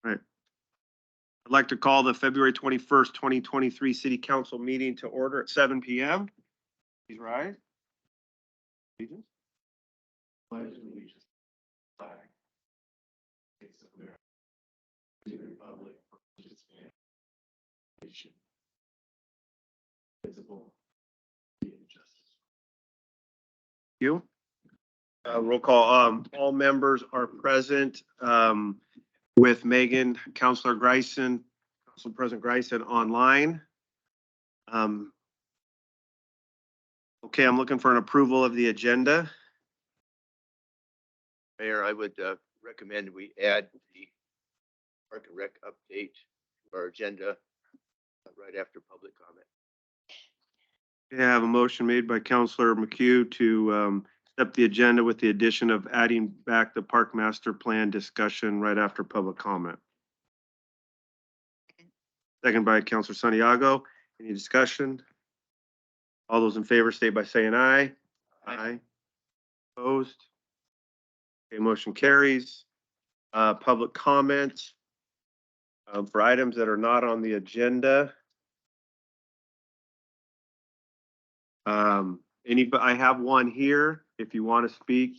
Right. I'd like to call the February 21st, 2023 City Council meeting to order at 7 PM. Please rise. Allegiance. Pledge allegiance. Flag. States of America. To the republic for which it stands. Nation. Visible. And justice. You. Roll call. All members are present, with Megan, Counselor Greisen, Council President Greisen online. Okay, I'm looking for an approval of the agenda. Mayor, I would recommend we add the Park and Rec update to our agenda right after public comment. I have a motion made by Counselor McHugh to accept the agenda with the addition of adding back the Park Master Plan discussion right after public comment. Second by Counselor Santiago. Any discussion? All those in favor state by saying aye. Aye. Opposed? Okay, motion carries. Public comments for items that are not on the agenda. I have one here. If you want to speak,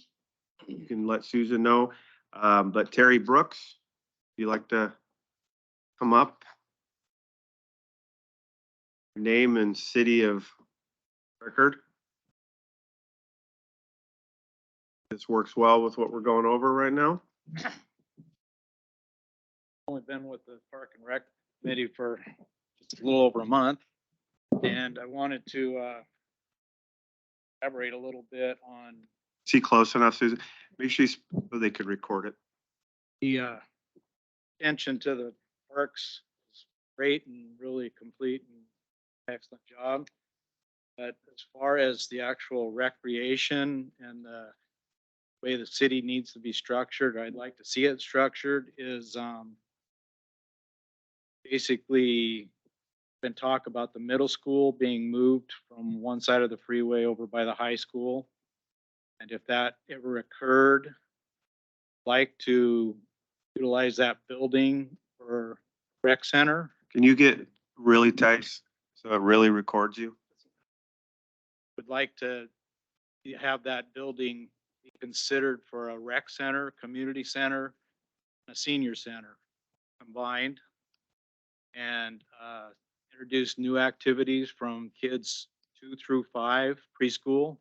you can let Susan know. But Terry Brooks, if you'd like to come up. Name and city of record. This works well with what we're going over right now. Only been with the Park and Rec Committee for just a little over a month. And I wanted to elaborate a little bit on See close enough, Susan. Make sure so they could record it. the attention to the parks. Is great and really complete and excellent job. But as far as the actual recreation and the way the city needs to be structured, I'd like to see it structured is basically been talk about the middle school being moved from one side of the freeway over by the high school. And if that ever occurred, I'd like to utilize that building for rec center. Can you get really tight so it really records you? Would like to have that building be considered for a rec center, community center, a senior center combined. And introduce new activities from kids 2 through 5 preschool,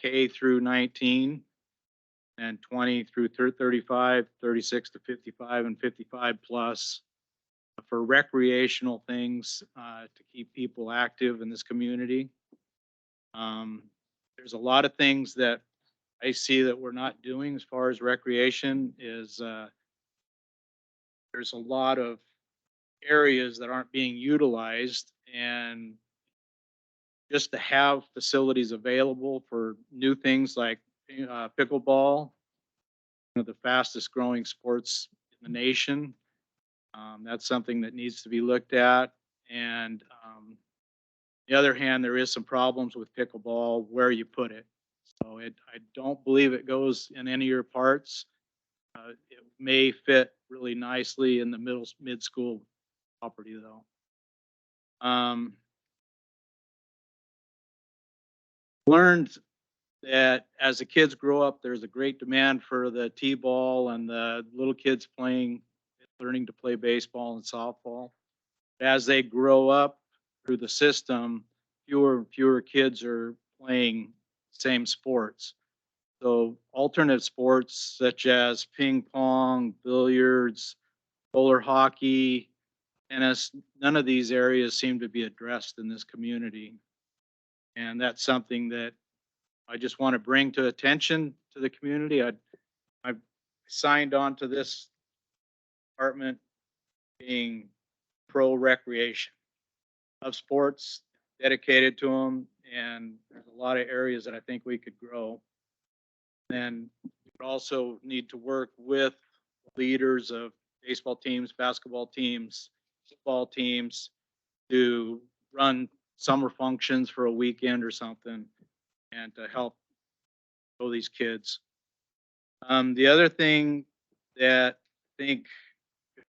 K through 19, and 20 through 35, 36 to 55, and 55 plus for recreational things to keep people active in this community. There's a lot of things that I see that we're not doing as far as recreation is there's a lot of areas that aren't being utilized, and just to have facilities available for new things like pickleball, one of the fastest growing sports in the nation. That's something that needs to be looked at. And the other hand, there is some problems with pickleball where you put it. So I don't believe it goes in any of your parts. It may fit really nicely in the mid-school property though. Learned that as the kids grow up, there's a great demand for the t-ball and the little kids learning to play baseball and softball. As they grow up through the system, fewer and fewer kids are playing same sports. So alternate sports such as ping pong, billiards, roller hockey, tennis, none of these areas seem to be addressed in this community. And that's something that I just want to bring to attention to the community. I've signed on to this department being pro recreation of sports, dedicated to them. And there's a lot of areas that I think we could grow. And we also need to work with leaders of baseball teams, basketball teams, football teams to run summer functions for a weekend or something and to help grow these kids. The other thing that I think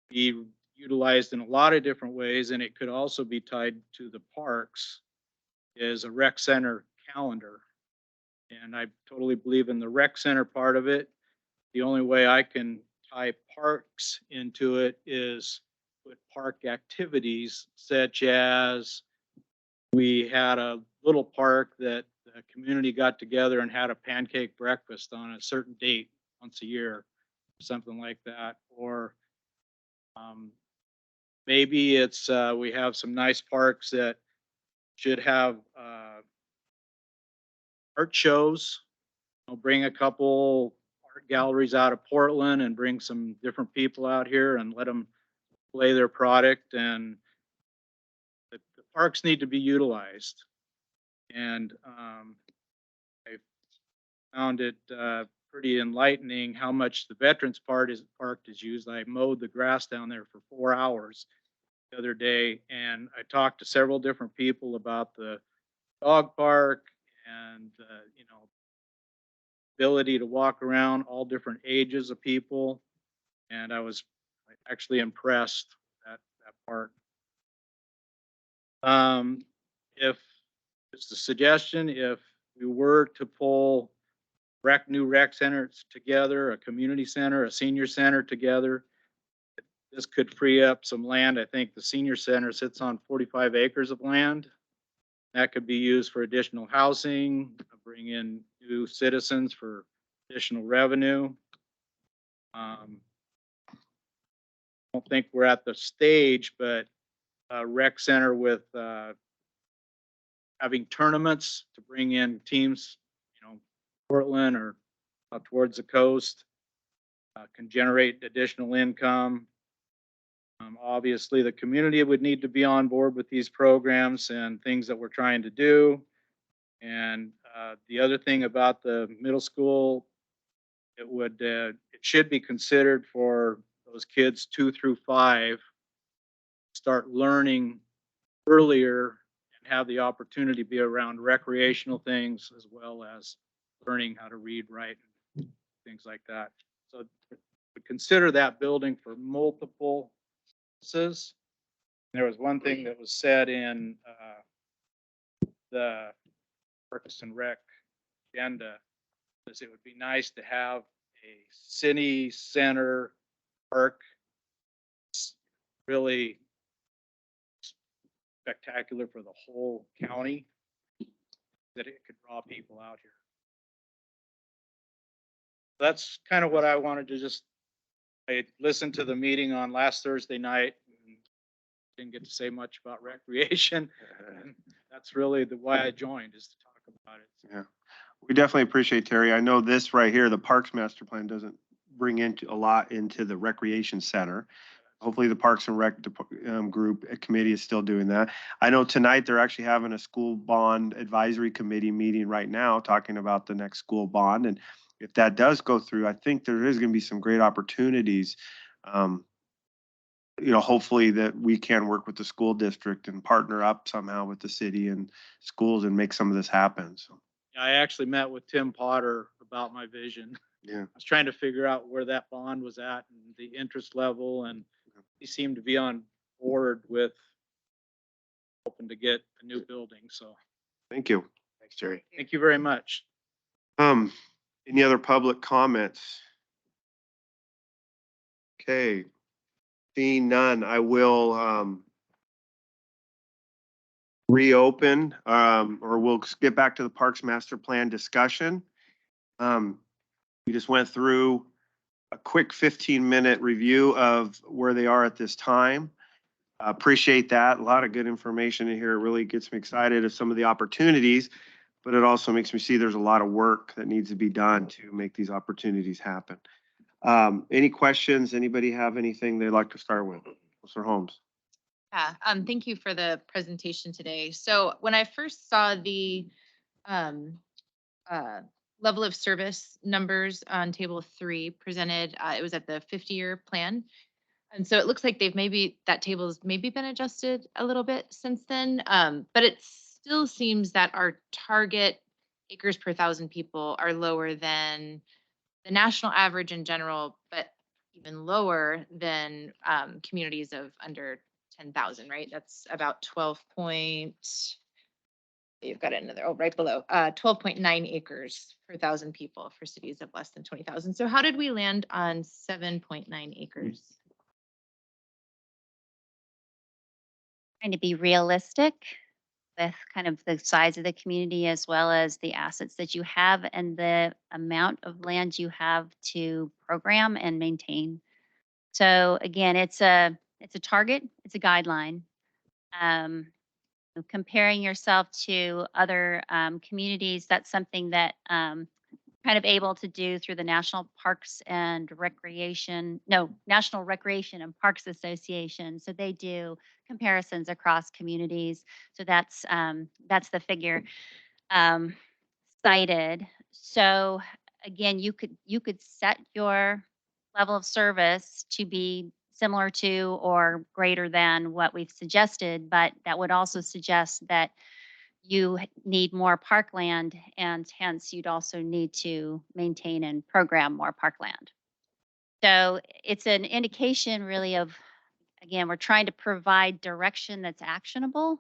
be utilized in a lot of different ways, and it could also be tied to the parks, is a rec center calendar. And I totally believe in the rec center part of it. The only way I can tie parks into it is with park activities such as we had a little park that the community got together and had a pancake breakfast on a certain date once a year, something like that. Or maybe it's, we have some nice parks that should have art shows. I'll bring a couple art galleries out of Portland and bring some different people out here and let them play their product. And the parks need to be utilized. And I found it pretty enlightening how much the Veterans Park is used. I mowed the grass down there for 4 hours the other day, and I talked to several different people about the dog park and ability to walk around, all different ages of people, and I was actually impressed with that park. If it's a suggestion, if we were to pull new rec centers together, a community center, a senior center together, this could free up some land. I think the senior center sits on 45 acres of land. That could be used for additional housing, bring in new citizens for additional revenue. I don't think we're at the stage, but a rec center with having tournaments to bring in teams, Portland or up towards the coast, can generate additional income. Obviously, the community would need to be on board with these programs and things that we're trying to do. And the other thing about the middle school, it should be considered for those kids 2 through 5, start learning earlier and have the opportunity to be around recreational things as well as learning how to read, write, and things like that. So consider that building for multiple purposes. There was one thing that was said in the Parks and Rec agenda, is it would be nice to have a city center park. It's really spectacular for the whole county, that it could draw people out here. That's kind of what I wanted to I listened to the meeting on last Thursday night and didn't get to say much about recreation. And that's really why I joined, is to talk about it. Yeah, we definitely appreciate Terry. I know this right here, the Parks Master Plan doesn't bring into a lot into the recreation center. Hopefully the Parks and Rec group committee is still doing that. I know tonight they're actually having a school bond advisory committee meeting right now, talking about the next school bond. And if that does go through, I think there is going to be some great opportunities. Hopefully that we can work with the school district and partner up somehow with the city and schools and make some of this happen. So I actually met with Tim Potter about my vision. yeah, I was trying to figure out where that bond was at and the interest level, and he seemed to be on board with hoping to get a new building. So thank you. Thanks, Terry. thank you very much. Any other public comments? Okay, seeing none, I will reopen, or we'll get back to the Parks Master Plan discussion. We just went through a quick 15-minute review of where they are at this time. Appreciate that. A lot of good information in here. It really gets me excited of some of the opportunities, but it also makes me see there's a lot of work that needs to be done to make these opportunities happen. Any questions? Anybody have anything they'd like to start with? Mr. Holmes. Yeah, thank you for the presentation today. So when I first saw the level of service numbers on table 3 presented, it was at the 50-year plan. And so it looks like that table's maybe been adjusted a little bit since then. But it still seems that our target acres per 1,000 people are lower than the national average in general, but even lower than communities of under 10,000, right? That's about 12 point, you've got another, oh, right below, 12.9 acres per 1,000 people for cities of less than 20,000. So how did we land on 7.9 acres? Trying to be realistic with kind of the size of the community as well as the assets that you have and the amount of land you have to program and maintain. So again, it's a target, it's a guideline. Um, Comparing yourself to other communities, that's something that kind of able to do through the National Recreation and Parks Association. So they do comparisons across communities. So that's the figure um, cited. So again, you could set your level of service to be similar to or greater than what we've suggested, but that would also suggest that need more parkland and hence you'd also need to maintain and program more parkland. So it's an indication really of, again, we're trying to provide direction that's actionable.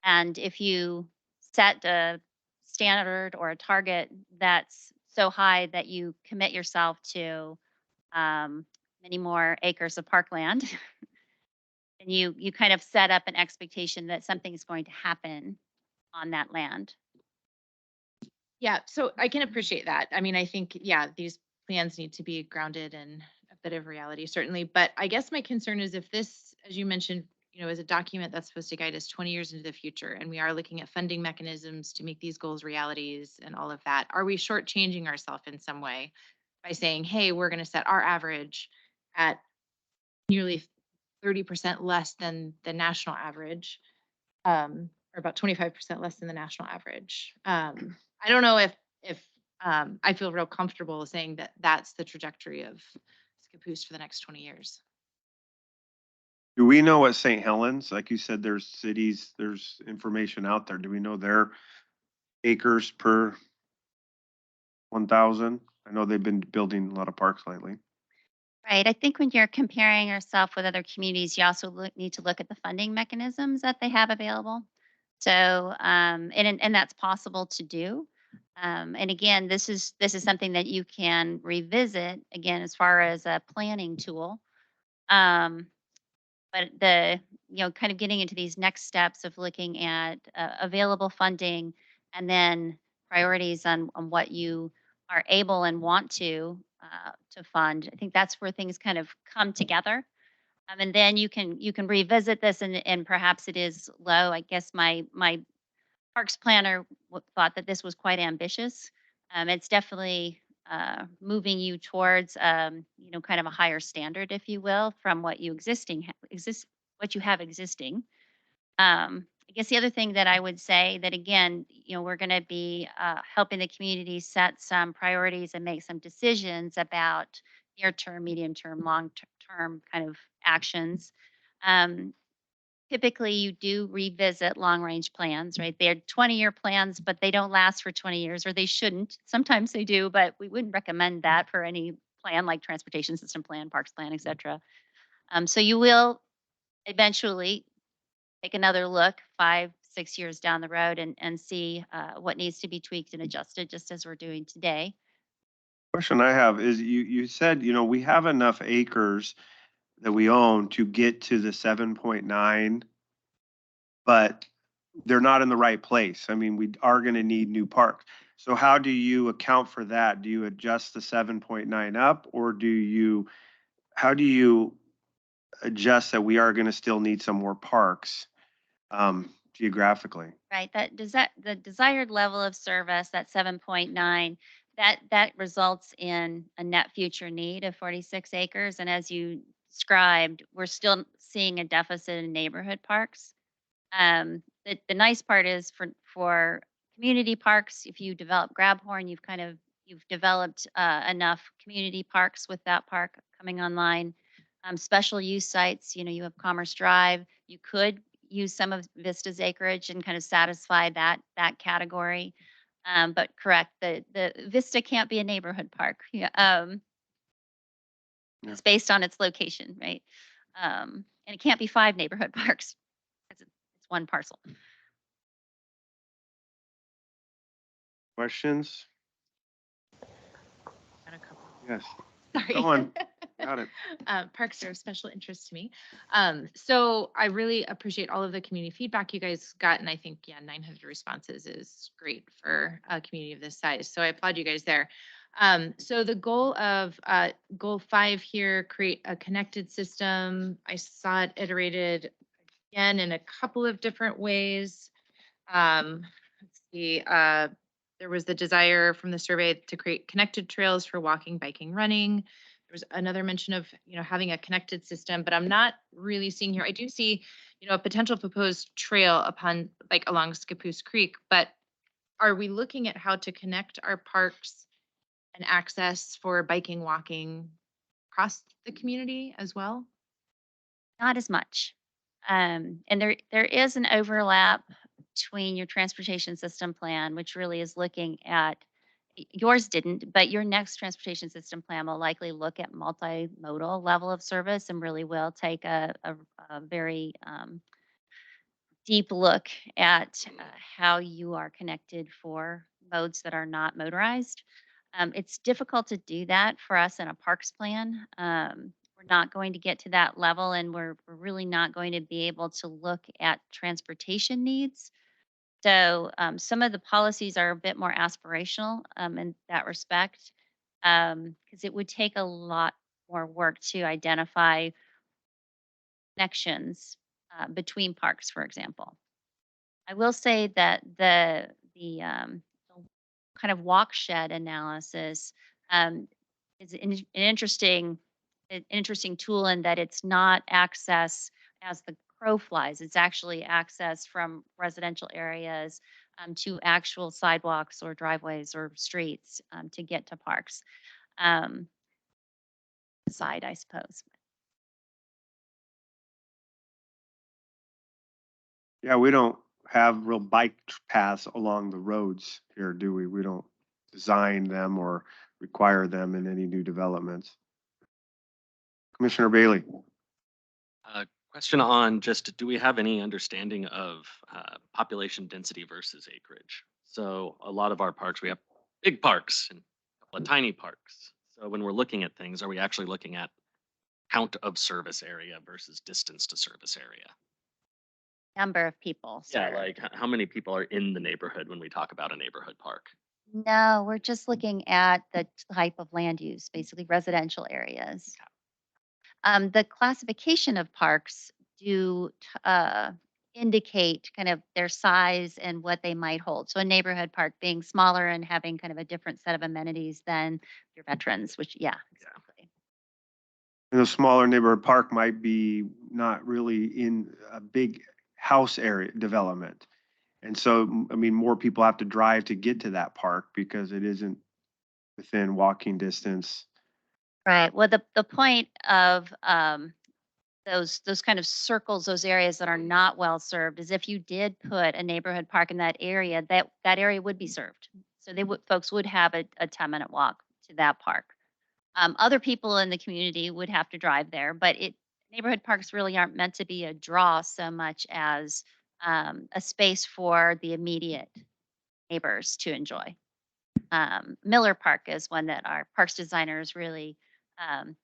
And if you set a standard or a target that's so high that you commit yourself to um, many more acres of parkland, and you kind of set up an expectation that something's going to happen on that land. Yeah, so I can appreciate that. I mean, I think, yeah, these plans need to be grounded in a bit of reality, certainly. But I guess my concern is if this, as you mentioned, is a document that's supposed to guide us 20 years into the future, and we are looking at funding mechanisms to make these goals realities and all of that, are we shortchanging ourselves in some way by saying, hey, we're going to set our average at nearly 30% less than the national average? Or about 25% less than the national average. I don't know if I feel real comfortable saying that that's the trajectory of Scappoose for the next 20 years. Do we know what St. Helens, like you said, there's cities, there's information out there. Do we know their acres per 1,000? I know they've been building a lot of parks lately. Right. I think when you're comparing yourself with other communities, you also need to look at the funding mechanisms that they have available. So, and that's possible to do. And again, this is something that you can revisit again as far as a planning tool. Um, but kind of getting into these next steps of looking at available funding and then priorities on what you are able and want to fund. I think that's where things kind of come together. And then you can revisit this and perhaps it is low. I guess my parks planner thought that this was quite ambitious. It's definitely moving you towards, kind of a higher standard, if you will, from what what you have existing. I guess the other thing that I would say that again, we're going to be helping the community set some priorities and make some decisions about near term, medium term, long term kind of actions. Um, Typically you do revisit long range plans, right? They're 20-year plans, but they don't last for 20 years, or they shouldn't. Sometimes they do, but we wouldn't recommend that for any plan like transportation system plan, parks plan, et cetera. So you will eventually take another look 5, 6 years down the road and see what needs to be tweaked and adjusted, just as we're doing today. Question I have is you said, we have enough acres that we own to get to the 7.9, but they're not in the right place. I mean, we are going to need new parks. So how do you account for that? Do you adjust the 7.9 up, or how do you adjust that we are going to still need some more parks geographically? Right. The desired level of service, that 7.9, that results in a net future need of 46 acres. And as you described, we're still seeing a deficit in neighborhood parks. The nice part is for community parks, if you develop Grabhorn, you've developed enough community parks with that park coming online. Special use sites, you have Commerce Drive. You could use some of Vista's acreage and kind of satisfy that category. But correct, the Vista can't be a neighborhood park. Yeah. Yeah. It's based on its location, right? And it can't be 5 neighborhood parks. 'Cause it's one parcel. Questions? Got a couple. Yes, Sorry. go on. Got it. Parks are of special interest to me. So I really appreciate all of the community feedback you guys got, and I think, yeah, 900 responses is great for a community of this size. So I applaud you guys there. So the goal of goal 5 here, create a connected system. I saw it iterated again in a couple of different ways. Let's see. There was the desire from the survey to create connected trails for walking, biking, running. There was another mention of, having a connected system, but I'm not really seeing here. I do see, a potential proposed trail upon, like, along Scappoose Creek, but are we looking at how to connect our parks and access for biking, walking across the community as well? Not as much. And there is an overlap between your transportation system plan, which really is looking at yours didn't, but your next transportation system plan will likely look at multimodal level of service and really will take a very deep look at how you are connected for modes that are not motorized. It's difficult to do that for us in a parks plan. We're not going to get to that level, and we're really not going to be able to look at transportation needs. So some of the policies are a bit more aspirational in that respect, because it would take a lot more work to identify connections between parks, for example. I will say that the kind of walk shed analysis um, is an interesting tool in that it's not access as the crow flies. It's actually access from residential areas to actual sidewalks or driveways or streets to get to parks. Um, side, I suppose. Yeah, we don't have real bike paths along the roads here, do we? We don't design them or require them in any new developments. Commissioner Bailey? Question on just, do we have any understanding of population density versus acreage? So a lot of our parks, we have big parks and a couple of tiny parks. So when we're looking at things, are we actually looking at count of service area versus distance to service area? Number of people. Yeah, Sir. like how many people are in the neighborhood when we talk about a neighborhood park? No, we're just looking at the type of land use, basically residential areas. The classification of parks do indicate kind of their size and what they might hold. So a neighborhood park being smaller and having kind of a different set of amenities than your veterans, which yeah, exactly. And a smaller neighborhood park might be not really in a big house area development. And so, I mean, more people have to drive to get to that park because it isn't within walking distance. Right. Well, the point of those kind of circles, those areas that are not well served, is if you did put a neighborhood park in that area, that area would be served. So folks would have a 10-minute walk to that park. Other people in the community would have to drive there, but neighborhood parks really aren't meant to be a draw so much as a space for the immediate neighbors to enjoy. Miller Park is one that our parks designers really um,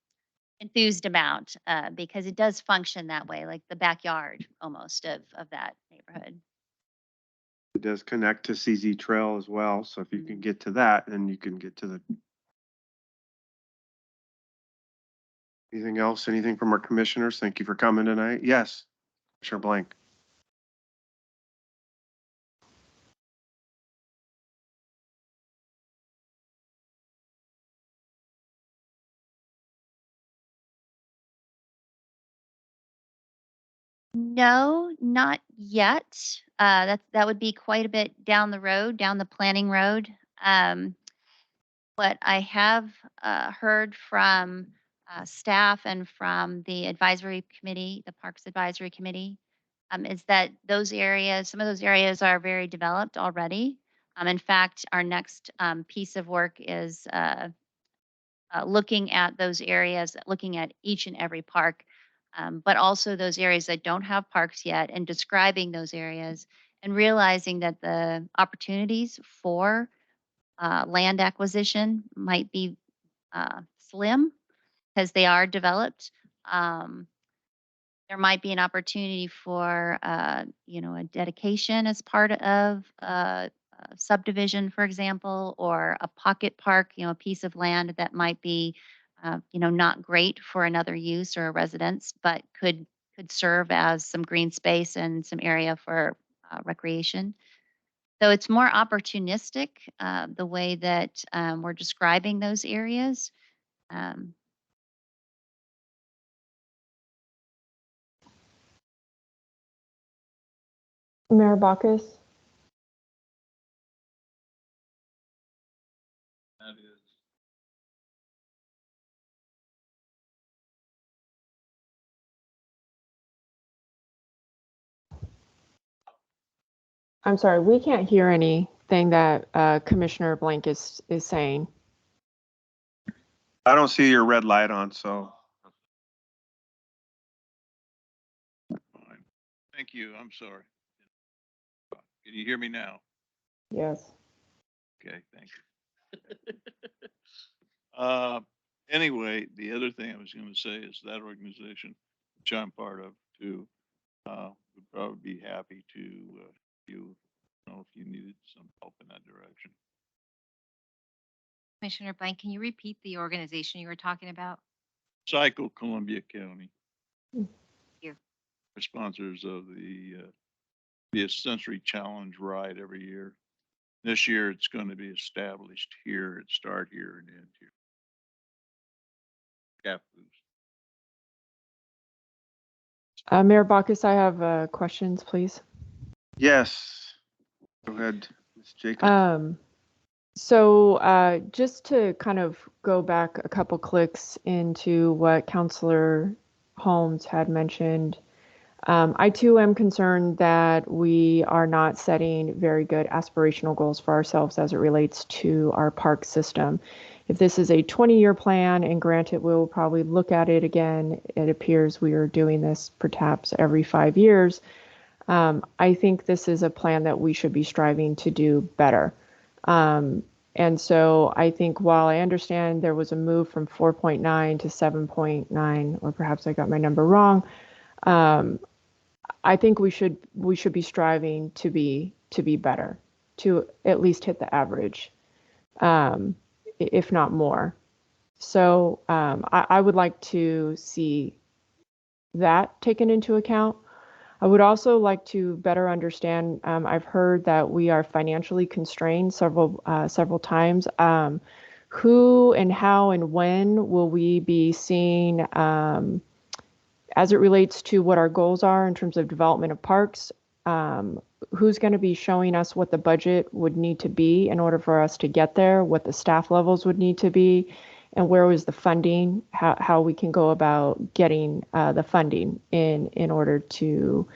enthused about because it does function that way, like the backyard almost of that neighborhood. It does connect to CZ Trail as well. So if you can get to that, then you can get to the. Anything else? Anything from our commissioners? Thank you for coming tonight. Yes, Commissioner Blank. No, not yet. That would be quite a bit down the road, down the planning road. What I have heard from staff and from the advisory committee, the Parks Advisory Committee, is that some of those areas are very developed already. In fact, our next piece of work is looking at those areas, looking at each and every park, but also those areas that don't have parks yet and describing those areas and realizing that the opportunities for land acquisition might be slim because they are developed. Um, there might be an opportunity for, a dedication as part of a subdivision, for example, or a pocket park, a piece of land that might be, not great for another use or a residence, but could serve as some green space and some area for recreation. So it's more opportunistic, the way that we're describing those areas. Um, Mayor Bacchus? That is. I'm sorry, we can't hear anything that Commissioner Blank is saying. I don't see your red light on, so. Fine. Thank you. I'm sorry. Can you hear me now? Yes. Okay, thank you. Anyway, the other thing I was gonna say is that organization, which I'm part of too, would probably be happy to, you know, if you needed some help in that direction. Commissioner Blank, can you repeat the organization you were talking about? Cycle Columbia County. You. Are sponsors of the Sensory Challenge ride every year. This year, it's going to be established here at Start Here and End Here. Cap boost. Mayor Bacchus, I have questions, please. Yes. Go ahead, Ms. Jacobs. So just to kind of go back a couple clicks into what Councilor Holmes had mentioned, I too am concerned that we are not setting very good aspirational goals for ourselves as it relates to our park system. If this is a 20-year plan, and granted, we'll probably look at it again, it appears we are doing this perhaps every 5 years. I think this is a plan that we should be striving to do better. And so I think while I understand there was a move from 4.9 to 7.9, or perhaps I got my number wrong, I think we should be striving to be better, to at least hit the average, if not more. So I would like to see that taken into account. I would also like to better understand, I've heard that we are financially constrained several times. Who and how and when will we be seeing, as it relates to what our goals are in terms of development of parks, who's going to be showing us what the budget would need to be in order for us to get there, what the staff levels would need to be, and where was the funding, how we can go about getting the funding in order to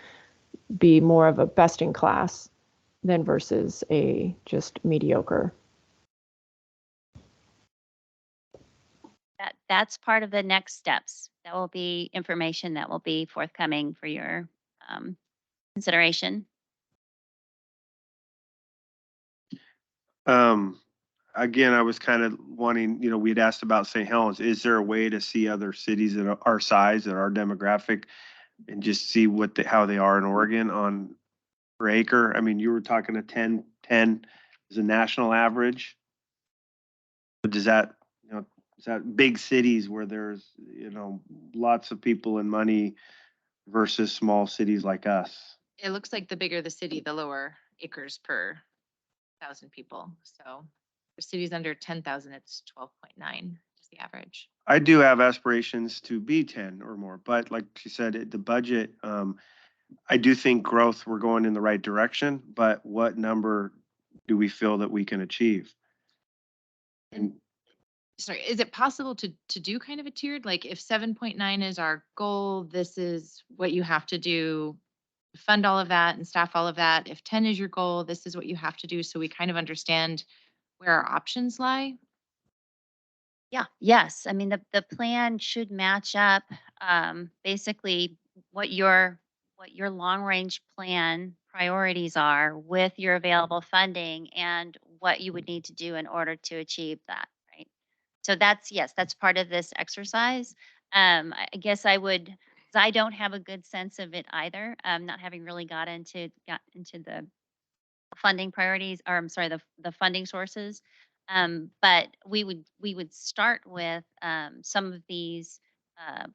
be more of a best in class than versus a just mediocre. That's part of the next steps. That will be information that will be forthcoming for your consideration. Again, I was kind of wanting, we'd asked about St. Helens. Is there a way to see other cities that are our size and our demographic and just see how they are in Oregon on per acre? I mean, you were talking a 10 is a national average. But does that, is that big cities where there's, lots of people and money versus small cities like us? It looks like the bigger the city, the lower acres per 1,000 people. So for cities under 10,000, it's 12.9 is the average. I do have aspirations to be 10 or more, but like she said, the budget, I do think growth, we're going in the right direction, but what number do we feel that we can achieve? And Sorry, is it possible to do kind of a tiered, like if 7.9 is our goal, this is what you have to do, fund all of that and staff all of that. If 10 is your goal, this is what you have to do. So we kind of understand where our options lie. Yeah, yes. I mean, the plan should match up, basically what your long range plan priorities are with your available funding and what you would need to do in order to achieve that, right? So that's, yes, that's part of this exercise. I guess I would, 'cause I don't have a good sense of it either, not having really got into the funding priorities, or I'm sorry, the funding sources. But we would start with some of these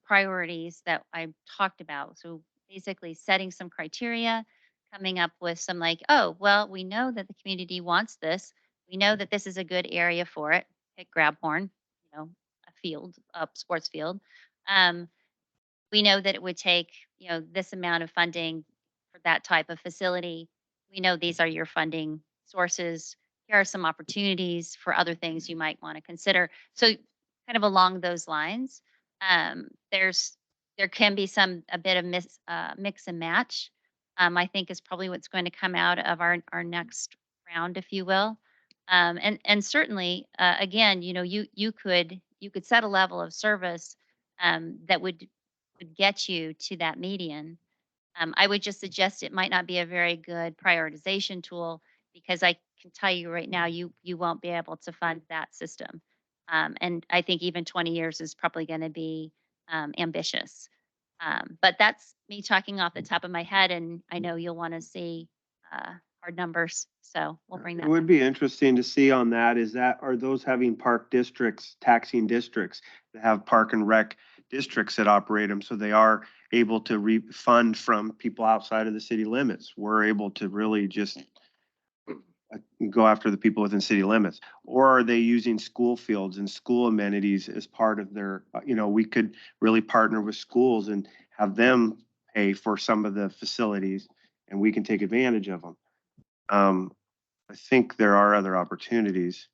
priorities that I talked about. So basically, setting some criteria, coming up with some like, oh, well, we know that the community wants this. We know that this is a good area for it. Pick Grabhorn, a field, a sports field. Um, we know that it would take, this amount of funding for that type of facility. We know these are your funding sources. Here are some opportunities for other things you might want to consider. So, kind of along those lines, um, there's there can be a bit of mix and match. I think is probably what's going to come out of our next round, if you will. And certainly, again, you could set a level of service that would get you to that median. I would just suggest it might not be a very good prioritization tool because I can tell you right now you won't be able to fund that system. And I think even 20 years is probably going to be ambitious. But that's me talking off the top of my head, and I know you'll want to see hard numbers, so we'll bring It that. would be interesting to see on that, are those having park districts, taxing districts that have park and rec districts that operate them, so they are able to refund from people outside of the city limits. We're able to really just go after the people within city limits. Or are they using school fields and school amenities as part of their, we could really partner with schools and have them pay for some of the facilities and we can take advantage of them. I think there are other opportunities.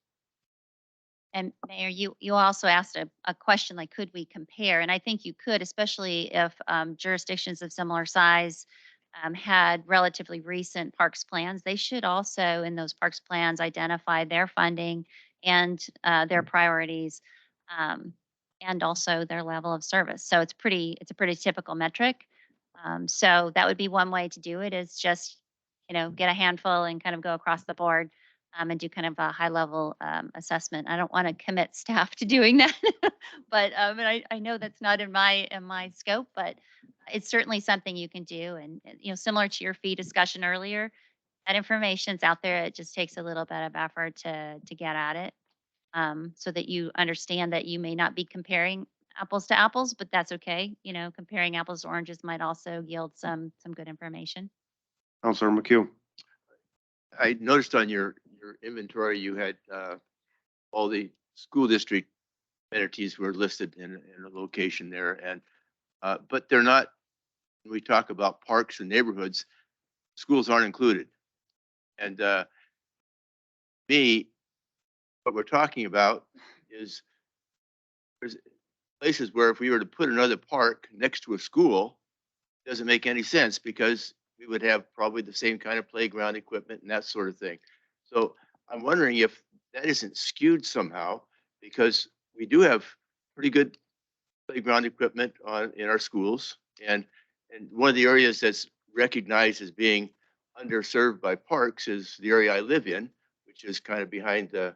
And Mayor, you also asked a question like, could we compare? And I think you could, especially if jurisdictions of similar size had relatively recent parks plans. They should also, in those parks plans, identify their funding and their priorities, um, and also their level of service. So it's a pretty typical metric. So that would be one way to do it, is just get a handful and kind of go across the board, and do kind of a high level assessment. I don't want to commit staff to doing that, but and I know that's not in my scope, but it's certainly something you can do. And similar to your fee discussion earlier, that information's out there. It just takes a little bit of effort to get at it, so that you understand that you may not be comparing apples to apples, but that's okay. Comparing apples to oranges might also yield some good information. Counselor McHugh. I noticed on your inventory, you had all the school district entities were listed in a location there, and but they're not. When we talk about parks and neighborhoods, schools aren't included. And me, what we're talking about is there's places where if we were to put another park next to a school, it doesn't make any sense because we would have probably the same kind of playground equipment and that sort of thing. So I'm wondering if that isn't skewed somehow, because we do have pretty good playground equipment in our schools. And one of the areas that's recognized as being underserved by parks is the area I live in, which is kind of behind the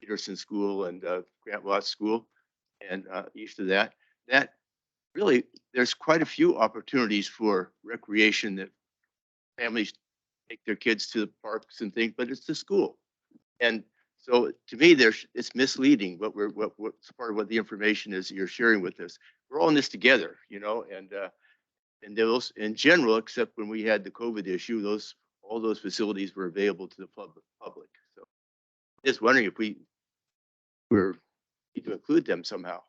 Peterson School and Grant Watts School, and east of that. That really, there's quite a few opportunities for recreation that families take their kids to the parks and things, but it's the school. And so to me, it's misleading what's part of what the information is that you're sharing with us. We're all in this together, and those in general, except when we had the COVID issue, all those facilities were available to the public. So just wondering if we were need to include them somehow.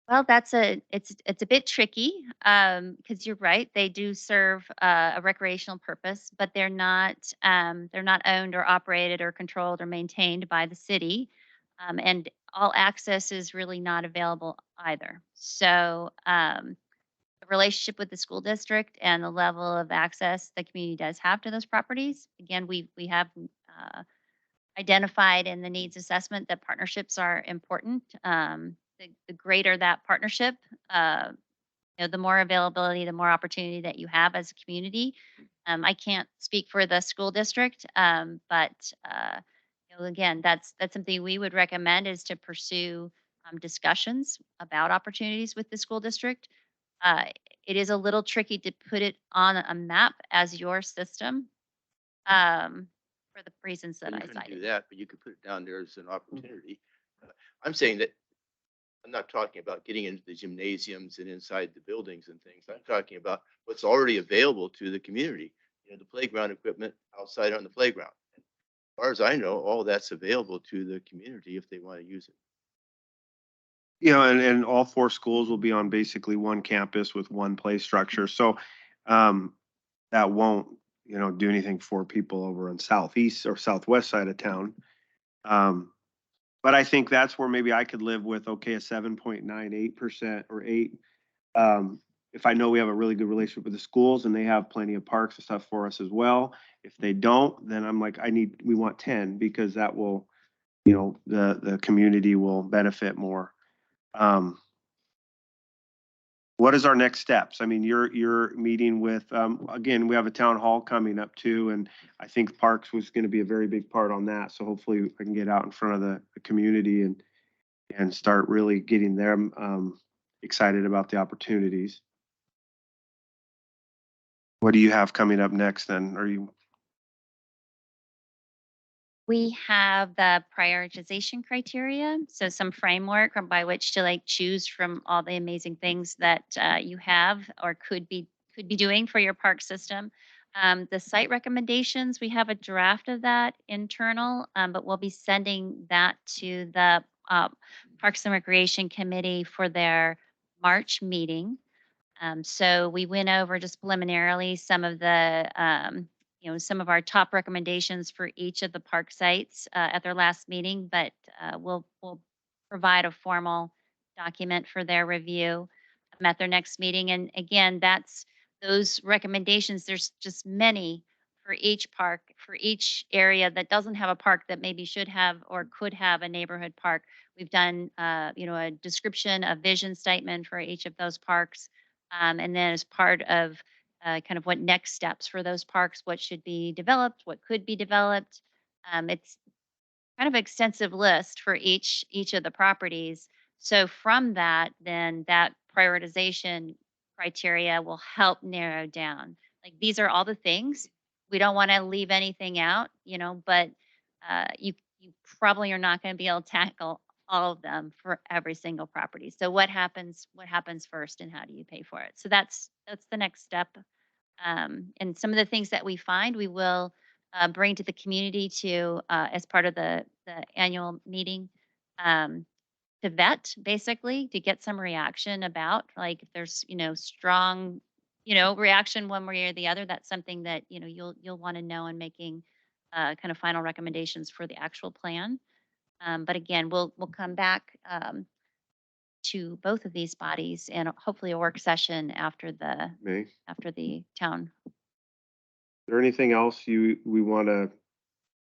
Well, it's a bit tricky, because you're right. They do serve a recreational purpose, but they're not owned or operated or controlled or maintained by the city, and all access is really not available either. So the relationship with the school district and the level of access the community does have to those properties. Again, we have identified in the needs assessment that partnerships are important. The greater that partnership, the more availability, the more opportunity that you have as a community. I can't speak for the school district, but again, that's something we would recommend is to pursue discussions about opportunities with the school district. Uh, it is a little tricky to put it on a map as your system for the reasons that You I couldn't do cited. that, but you could put it down there as an opportunity. I'm saying that, I'm not talking about getting into the gymnasiums and inside the buildings and things. I'm talking about what's already available to the community. The playground equipment outside on the playground. As far as I know, all that's available to the community if they want to use it. And all 4 schools will be on basically one campus with one play structure. So, that won't, do anything for people over on southeast or southwest side of town. But I think that's where maybe I could live with, okay, a 7.98% or 8. If I know we have a really good relationship with the schools and they have plenty of parks and stuff for us as well. If they don't, then I'm like, we want 10 because that will, the community will benefit more. What is our next steps? I mean, you're meeting with, again, we have a town hall coming up too, and I think parks was gonna be a very big part on that. So hopefully I can get out in front of the community and start really getting them, excited about the opportunities. What do you have coming up next then? We have the prioritization criteria, so some framework by which to choose from all the amazing things that you have or could be doing for your park system. The site recommendations, we have a draft of that internal, but we'll be sending that to the Parks and Recreation Committee for their March meeting. So we went over just preliminarily some of the some of our top recommendations for each of the park sites at their last meeting, but we'll provide a formal document for their review at their next meeting. And again, that's those recommendations. There's just many for each park, for each area that doesn't have a park that maybe should have or could have a neighborhood park. We've done a description, a vision statement for each of those parks. And then as part of kind of what next steps for those parks, what should be developed, what could be developed. It's kind of extensive list for each of the properties. So from that, then that prioritization criteria will help narrow down. Like these are all the things. We don't want to leave anything out, but you probably are not going to be able to tackle all of them for every single property. So what happens first and how do you pay for it? So that's the next step. And some of the things that we find, we will bring to the community to as part of the annual meeting to vet, basically, to get some reaction about, like if there's strong reaction one way or the other. That's something that you'll want to know in making kind of final recommendations for the actual plan. But again, we'll come back to both of these bodies and hopefully a work session after the town. Is there anything else we want to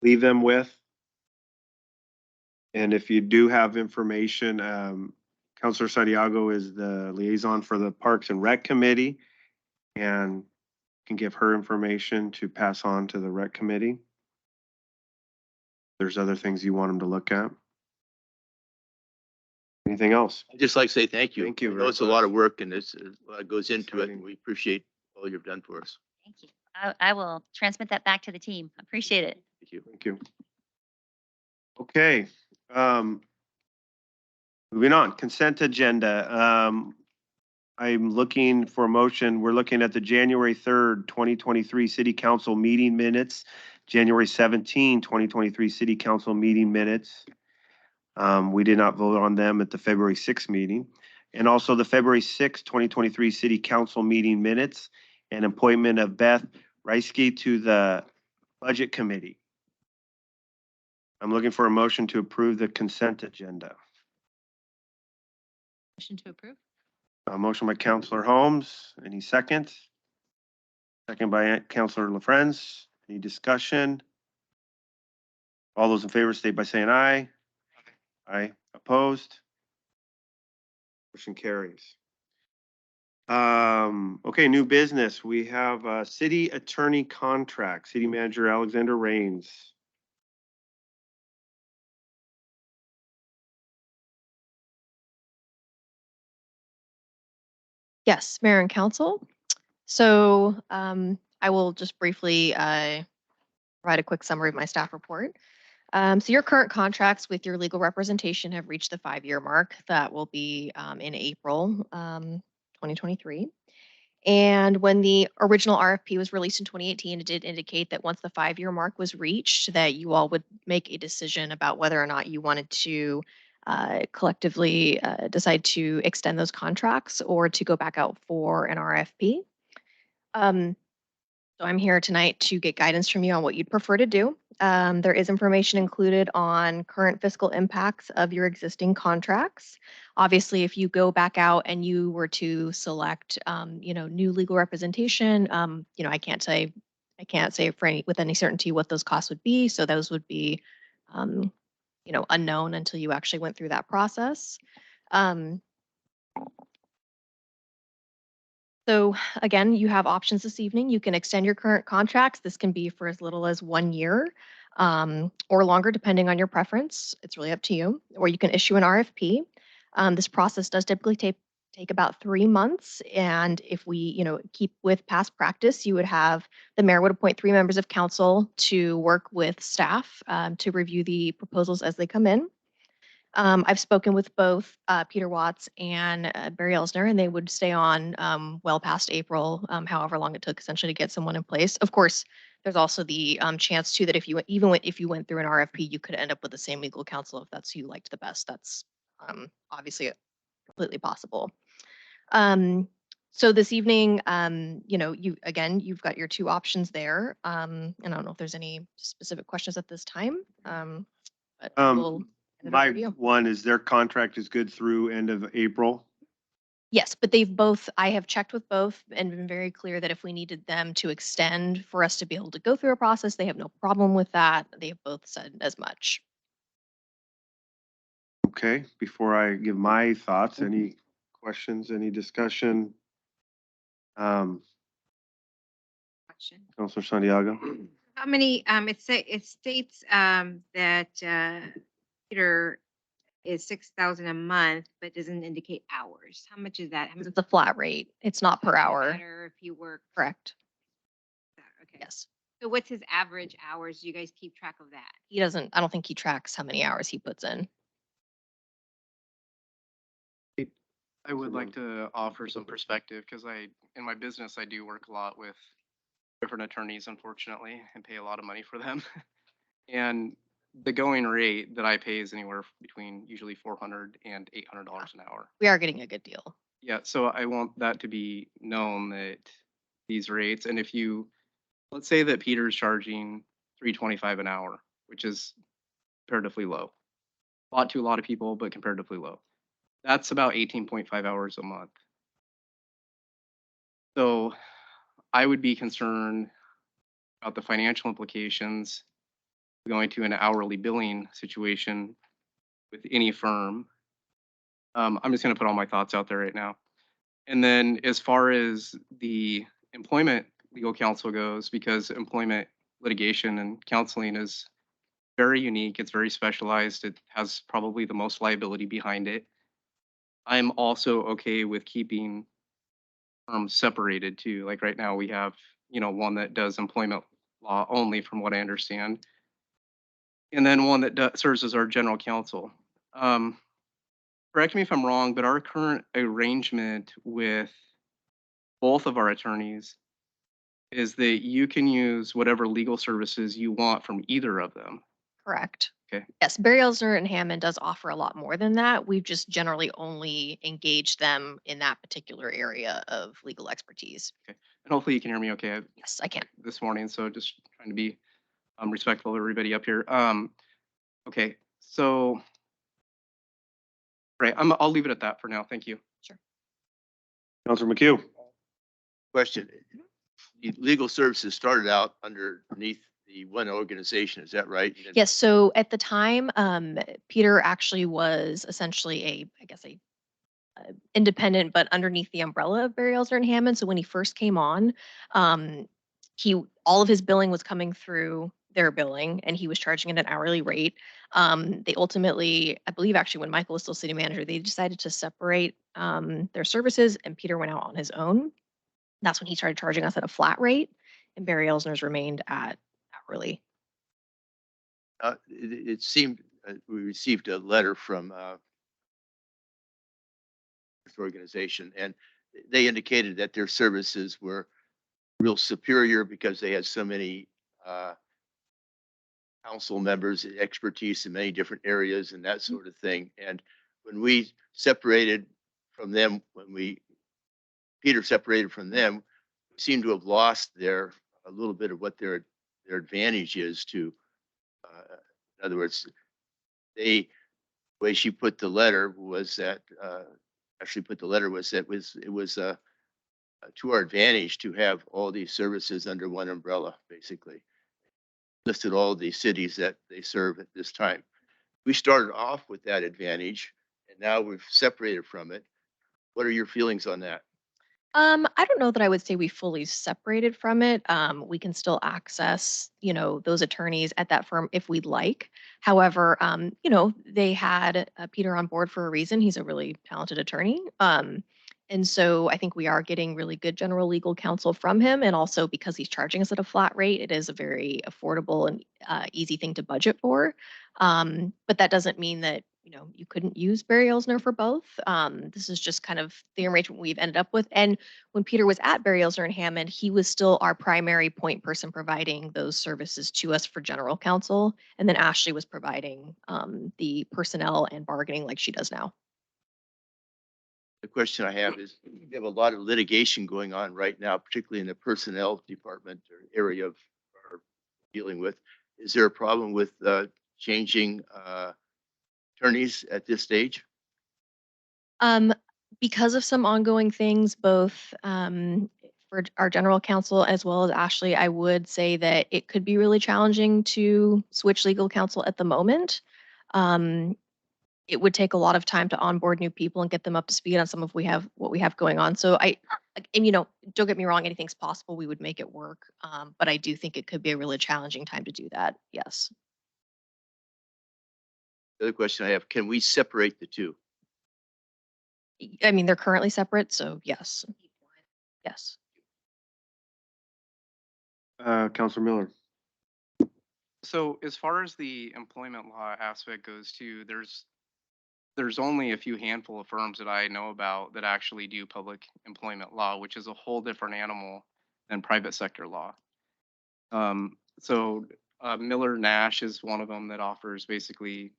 leave them with? And if you do have information, Counselor Santiago is the liaison for the Parks and Rec Committee and can give her information to pass on to the Rec Committee. There's other things you want them to look at. Anything else? I'd just like to say thank you. Thank you I know very it's a lot much. of work and it's a lot goes into it, Exciting. and we appreciate all you've done for us. Thank you. I will transmit that back to the team. Appreciate it. Thank you. Thank you. Okay. Moving on, consent agenda. I'm looking for a motion. We're looking at the January 3rd, 2023 City Council meeting minutes, January 17, 2023 City Council meeting minutes. We did not vote on them at the February 6th meeting. And also the February 6th, 2023 City Council meeting minutes and appointment of Beth Reisky to the Budget Committee. I'm looking for a motion to approve the consent agenda. Motion to approve? A motion by Counselor Holmes. Any second? Second by Counselor LaFrance. Any discussion? All those in favor state by saying aye. Aye. Opposed? Motion carries. Okay, new business. We have city attorney contract, city manager Alexander Rains. Yes, Mayor and Council. So I will just briefly provide a quick summary of my staff report. So your current contracts with your legal representation have reached the 5-year mark. That will be in April 2023. And when the original RFP was released in 2018, it did indicate that once the 5-year mark was reached, that you all would make a decision about whether or not you wanted to collectively decide to extend those contracts or to go back out for an RFP. So I'm here tonight to get guidance from you on what you'd prefer to do. There is information included on current fiscal impacts of your existing contracts. Obviously, if you go back out and you were to select, new legal representation, I can't say with any certainty what those costs would be. So those would be, unknown until you actually went through that process. So again, you have options this evening. You can extend your current contracts. This can be for as little as 1 year or longer, depending on your preference. It's really up to you. Or you can issue an RFP. This process does typically take about 3 months. And if we, keep with past practice, you would have the mayor would appoint 3 members of council to work with staff to review the proposals as they come in. I've spoken with both Peter Watts and Barry Elsner, and they would stay on well past April, however long it took essentially to get someone in place. Of course, there's also the chance too that if you went through an RFP, you could end up with the same legal counsel if that's who you liked the best. That's obviously completely possible. So this evening, you've got your 2 options there. And I don't know if there's any specific questions at this time. But we'll My one is their contract is good through end of April. Yes, but I have checked with both and been very clear that if we needed them to extend for us to be able to go through a process, they have no problem with that. They have both said as much. Okay, before I give my thoughts, any questions, any discussion? Question. Counselor Santiago? How many, it states that Peter is 6,000 a month, but doesn't indicate hours. How much is that? How much It's a flat rate. It's not per hour. matter if you work? Correct. Okay. Yes. So what's his average hours? Do you guys keep track of that? I don't think he tracks how many hours he puts in. I would like to offer some perspective because in my business, I do work a lot with different attorneys, unfortunately, and pay a lot of money for them. And the going rate that I pay is anywhere between usually $400 and $800 an hour. We are getting a good deal. Yeah, so I want that to be known that these rates, and let's say that Peter's charging $325 an hour, which is comparatively low. A lot to a lot of people, but comparatively low. That's about 18.5 hours a month. So I would be concerned about the financial implications going to an hourly billing situation with any firm. I'm just going to put all my thoughts out there right now. And then as far as the employment legal counsel goes, because employment litigation and counseling is very unique, it's very specialized, it has probably the most liability behind it. I'm also okay with keeping firms separated too. Like right now we have, one that does employment law only from what I understand. And then one that serves as our general counsel. Correct me if I'm wrong, but our current arrangement with both of our attorneys is that you can use whatever legal services you want from either of them. Correct. Okay. Yes, Barry Elsner and Hammond does offer a lot more than that. We've just generally only engaged them in that particular area of legal expertise. Okay. And hopefully you can hear me okay. Yes, I can. This morning, so just trying to be respectful of everybody up here. Okay, so right, I'll leave it at that for now. Thank you. Sure. Counselor McHugh? Question. The legal services started out underneath the the one organization, is that right? And then- Yes, so at the time, Peter actually was essentially I guess independent, but underneath the umbrella of Barry Elsner and Hammond. So when he first came on, um, all of his billing was coming through their billing, and he was charging at an hourly rate. They ultimately, I believe, actually, when Michael was still city manager, they decided to separate their services, and Peter went out on his own. That's when he started charging us at a flat rate, and Barry Elsner's remained at hourly. It seemed, we received a letter from this organization, and they indicated that their services were real superior because they had so many council members, expertise in many different areas and that sort of thing. And when we separated from them, Peter separated from them, we seem to have lost a little bit of what their advantage is to, in other words, the way she put the letter was that, actually put the letter was that it was to our advantage to have all these services under one umbrella, basically. Listed all the cities that they serve at this time. We started off with that advantage and now we've separated from it. What are your feelings on that? I don't know that I would say we fully separated from it. We can still access, those attorneys at that firm if we'd like. However, they had Peter on board for a reason. He's a really talented attorney. And so I think we are getting really good general legal counsel from him. And also because he's charging us at a flat rate, it is a very affordable and easy thing to budget for. But that doesn't mean that you couldn't use Barry Elsner for both. This is just kind of the arrangement we've ended up with. And when Peter was at Barry Elsner and Hammond, he was still our primary point person providing those services to us for general counsel. And then Ashley was providing the personnel and bargaining like she does now. The question I have is, we have a lot of litigation going on right now, particularly in the personnel department or area of our dealing with. Is there a problem with changing attorneys at this stage? Because of some ongoing things, both for our general counsel as well as Ashley, I would say that it could be really challenging to switch legal counsel at the moment. It would take a lot of time to onboard new people and get them up to speed on some of what we have going on. So don't get me wrong, anything's possible. We would make it work. But I do think it could be a really challenging time to do that. Yes. The other question I have, can we separate the two? I mean, they're currently separate, so yes. Yes. Counselor Miller. So as far as the employment law aspect goes too, there's only a few handful of firms that I know about that actually do public employment law, which is a whole different animal than private sector law. Miller Nash is one of them that offers basically,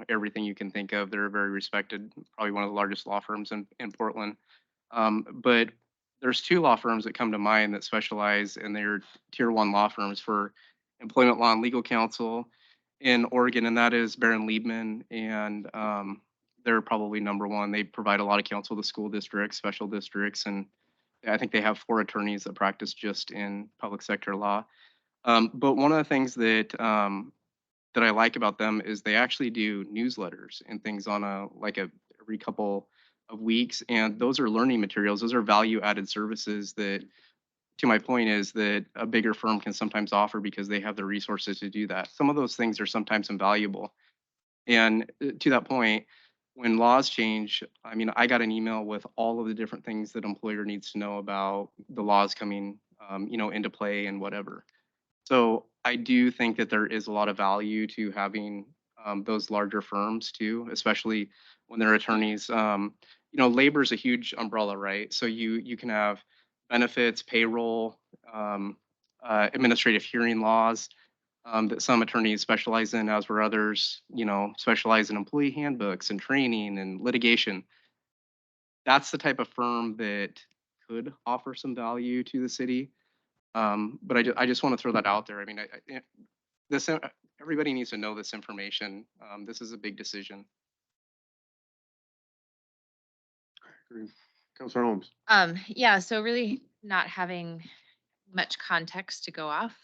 everything you can think of. They're very respected, probably one of the largest law firms in Portland. But there's two law firms that come to mind that specialize in their tier 1 law firms for employment law and legal counsel in Oregon, and that is Barron Liebman, and they're probably number one. They provide a lot of counsel to school districts, special districts, and I think they have 4 attorneys that practice just in public sector law. But one of the things that I like about them is they actually do newsletters and things on every couple of weeks, and those are learning materials. Those are value added services that, to my point, is that a bigger firm can sometimes offer because they have the resources to do that. Some of those things are sometimes invaluable. And to that point, when laws change, I mean, I got an email with all of the different things that employer needs to know about the laws coming, into play and whatever. So I do think that there is a lot of value to having those larger firms too, especially when they're attorneys. Labor is a huge umbrella, right? So you can have benefits, payroll, administrative hearing laws that some attorneys specialize in, as where others, specialize in employee handbooks and training and litigation. That's the type of firm that could offer some value to the city. But I just want to throw that out there. I mean, everybody needs to know this information. This is a big decision. Counselor Holmes. Yeah, so really not having much context to go off.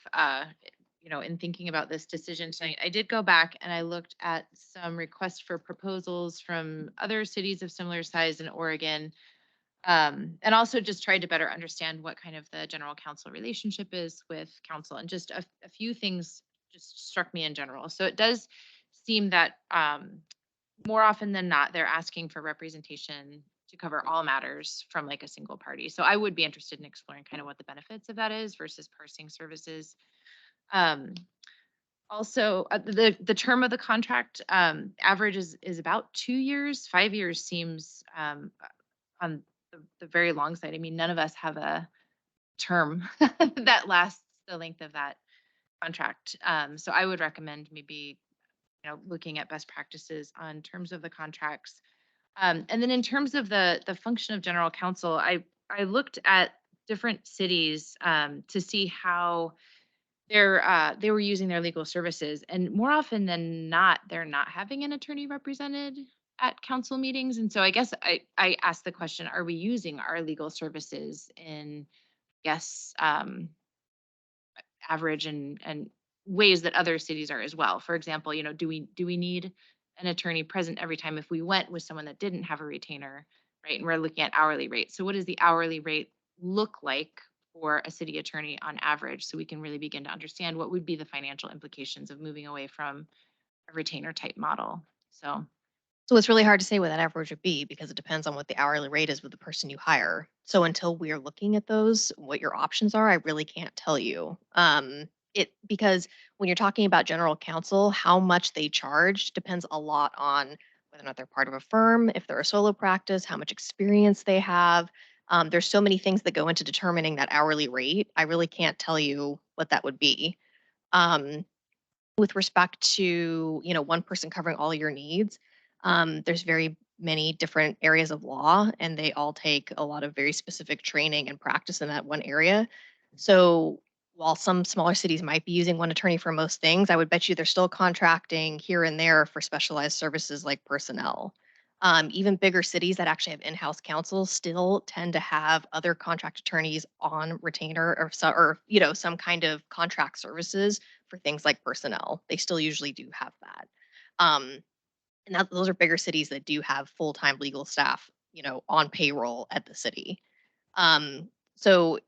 in thinking about this decision tonight, I did go back and I looked at some requests for proposals from other cities of similar size in Oregon. And also just tried to better understand what kind of the general counsel relationship is with council, and just a few things just struck me in general. So it does seem that more often than not, they're asking for representation to cover all matters from like a single party. So I would be interested in exploring kind of what the benefits of that is versus parsing services. Also, the term of the contract average is about 2 years. 5 years seems on the very long side. I mean, none of us have a term that lasts the length of that contract. So I would recommend maybe, looking at best practices on terms of the contracts. And then in terms of the function of general counsel, I looked at different cities to see how they were using their legal services, and more often than not, they're not having an attorney represented at council meetings. And so I guess I asked the question, are we using our legal services in, yes, average and ways that other cities are as well? For example, do we need an attorney present every time if we went with someone that didn't have a retainer, right? And we're looking at hourly rates. So what does the hourly rate look like for a city attorney on average, so we can really begin to understand what would be the financial implications of moving away from a retainer type model? So it's really hard to say what that average would be because it depends on what the hourly rate is with the person you hire. So until we're looking at those, what your options are, I really can't tell you. Because when you're talking about general counsel, how much they charge depends a lot on whether or not they're part of a firm, if they're a solo practice, how much experience they have. There's so many things that go into determining that hourly rate. I really can't tell you what that would be. With respect to, one person covering all your needs, there's very many different areas of law, and they all take a lot of very specific training and practice in that one area. So while some smaller cities might be using one attorney for most things, I would bet you they're still contracting here and there for specialized services like personnel. Even bigger cities that actually have in-house counsel still tend to have other contract attorneys on retainer or some kind of contract services for things like personnel. They still usually do have that. And those are bigger cities that do have full-time legal staff, on payroll at the city. So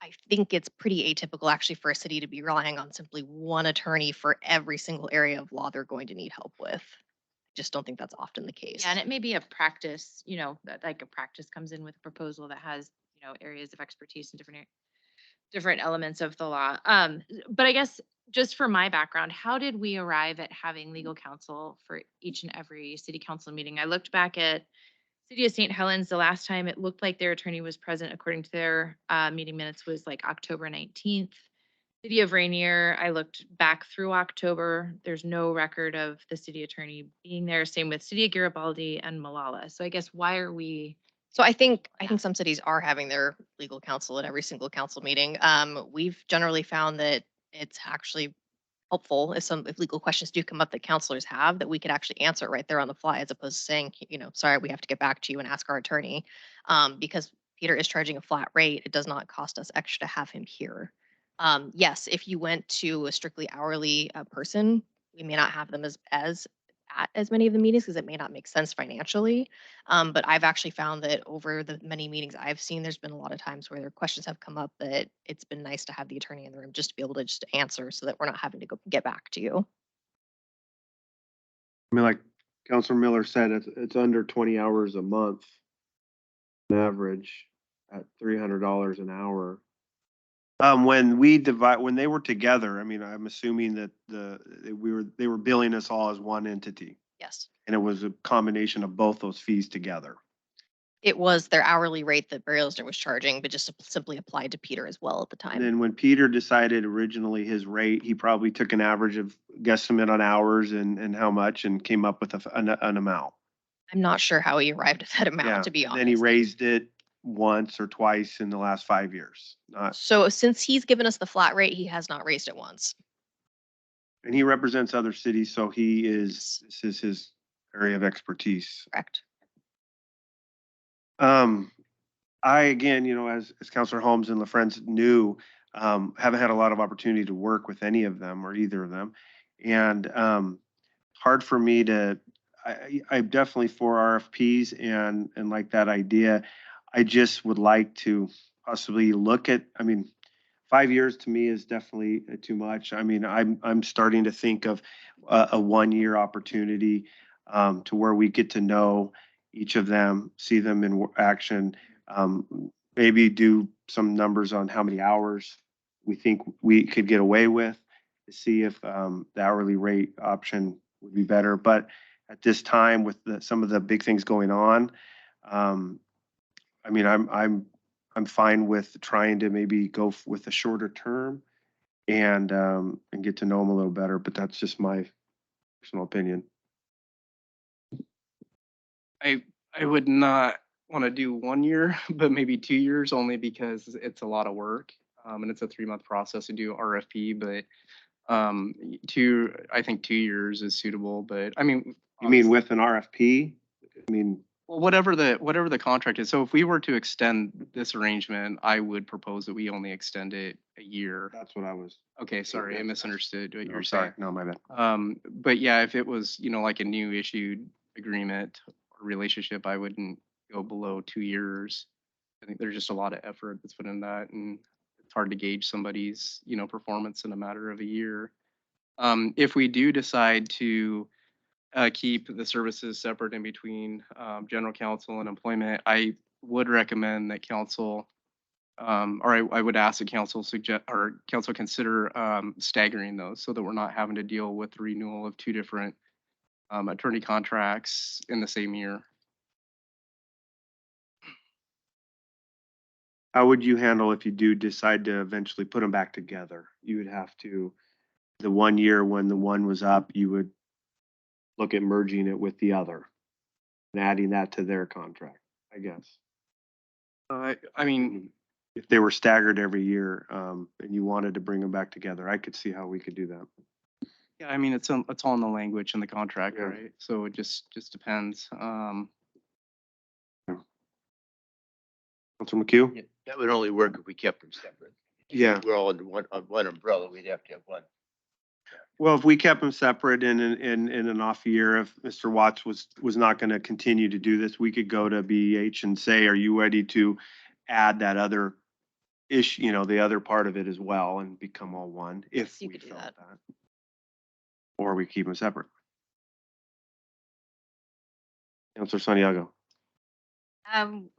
I think it's pretty atypical actually for a city to be relying on simply one attorney for every single area of law they're going to need help with. I just don't think that's often the case. Yeah, and it may be a practice, that like a practice comes in with a proposal that has, areas of expertise in different elements of the law. But I guess just for my background, how did we arrive at having legal counsel for each and every city council meeting? I looked back at City of St. Helens. The last time it looked like their attorney was present, according to their meeting minutes, was like October 19th. City of Rainier, I looked back through October. There's no record of the city attorney being there. Same with City of Garibaldi and Malala. So I guess why are we? So I think some cities are having their legal counsel at every single council meeting. We've generally found that it's actually helpful if legal questions do come up that counselors have, that we could actually answer right there on the fly, as opposed to saying, sorry, we have to get back to you and ask our attorney. Because Peter is charging a flat rate, it does not cost us extra to have him here. Yes, if you went to a strictly hourly person, we may not have them at as many of the meetings because it may not make sense financially. But I've actually found that over the many meetings I've seen, there's been a lot of times where their questions have come up that it's been nice to have the attorney in the room just to be able to just answer so that we're not having to go get back to you. I mean, like Counselor Miller said, it's under 20 hours a month on average at $300 an hour. When they were together, I mean, I'm assuming that they were billing us all as one entity, Yes. and it was a combination of both those fees together. It was their hourly rate that Barry Elster was charging, but just simply applied to Peter as well at the time. And then when Peter decided originally his rate, he probably took an average of guesstimate on hours and how much and came up with an amount. I'm not sure how he arrived at that amount, to be honest. Then he raised it once or twice in the last 5 years. So since he's given us the flat rate, he has not raised it once. And he represents other cities, so this is his area of expertise. Correct. I, again, as Counselor Holmes and LaFrance knew, haven't had a lot of opportunity to work with any of them or either of them. And hard for me to, I'm definitely for RFPs and like that idea. I just would like to possibly look at, I mean, 5 years to me is definitely too much. I mean, I'm starting to think of a 1 year opportunity to where we get to know each of them, see them in action, maybe do some numbers on how many hours we think we could get away with to see if the hourly rate option would be better. But at this time, with some of the big things going on, I mean, I'm fine with trying to maybe go with a shorter term and get to know them a little better. But that's just my personal opinion. I would not want to do 1 year, but maybe 2 years, only because it's a lot of work. And it's a 3-month process to do RFP, but I think 2 years is suitable, but I mean. You mean with an RFP? I mean, Well, whatever the contract is. So if we were to extend this arrangement, I would propose that we only extend it a year. that's what I was. Okay, sorry, I that's- misunderstood what you No, were sorry. saying. No, my bad. But yeah, if it was, like a new issued agreement or relationship, I wouldn't go below 2 years. I think there's just a lot of effort that's put in that, and it's hard to gauge somebody's, performance in a matter of a year. If we do decide to keep the services separate in between general counsel and employment, I would recommend that council, or I would ask the council consider staggering those so that we're not having to deal with the renewal of 2 different attorney contracts in the same year. How would you handle if you do decide to eventually put them back together? You would have to, the 1 year when the one was up, you would look at merging it with the other and adding that to their contract, I guess. I mean, If they were staggered every year, and you wanted to bring them back together, I could see how we could do that. yeah, I mean, it's all in the language in the contract, Yeah. right? So it just depends. Counselor McHugh? Yeah, that would only work if we kept them separate. Yeah. We're all under one umbrella. We'd have to have one. Well, if we kept them separate in an off year, if Mr. Watts was not going to continue to do this, we could go to BEH and say, are you ready to add that other issue, the other part of it as well and become all one? If you we could do felt that. Or we keep them separate. Counselor Santiago.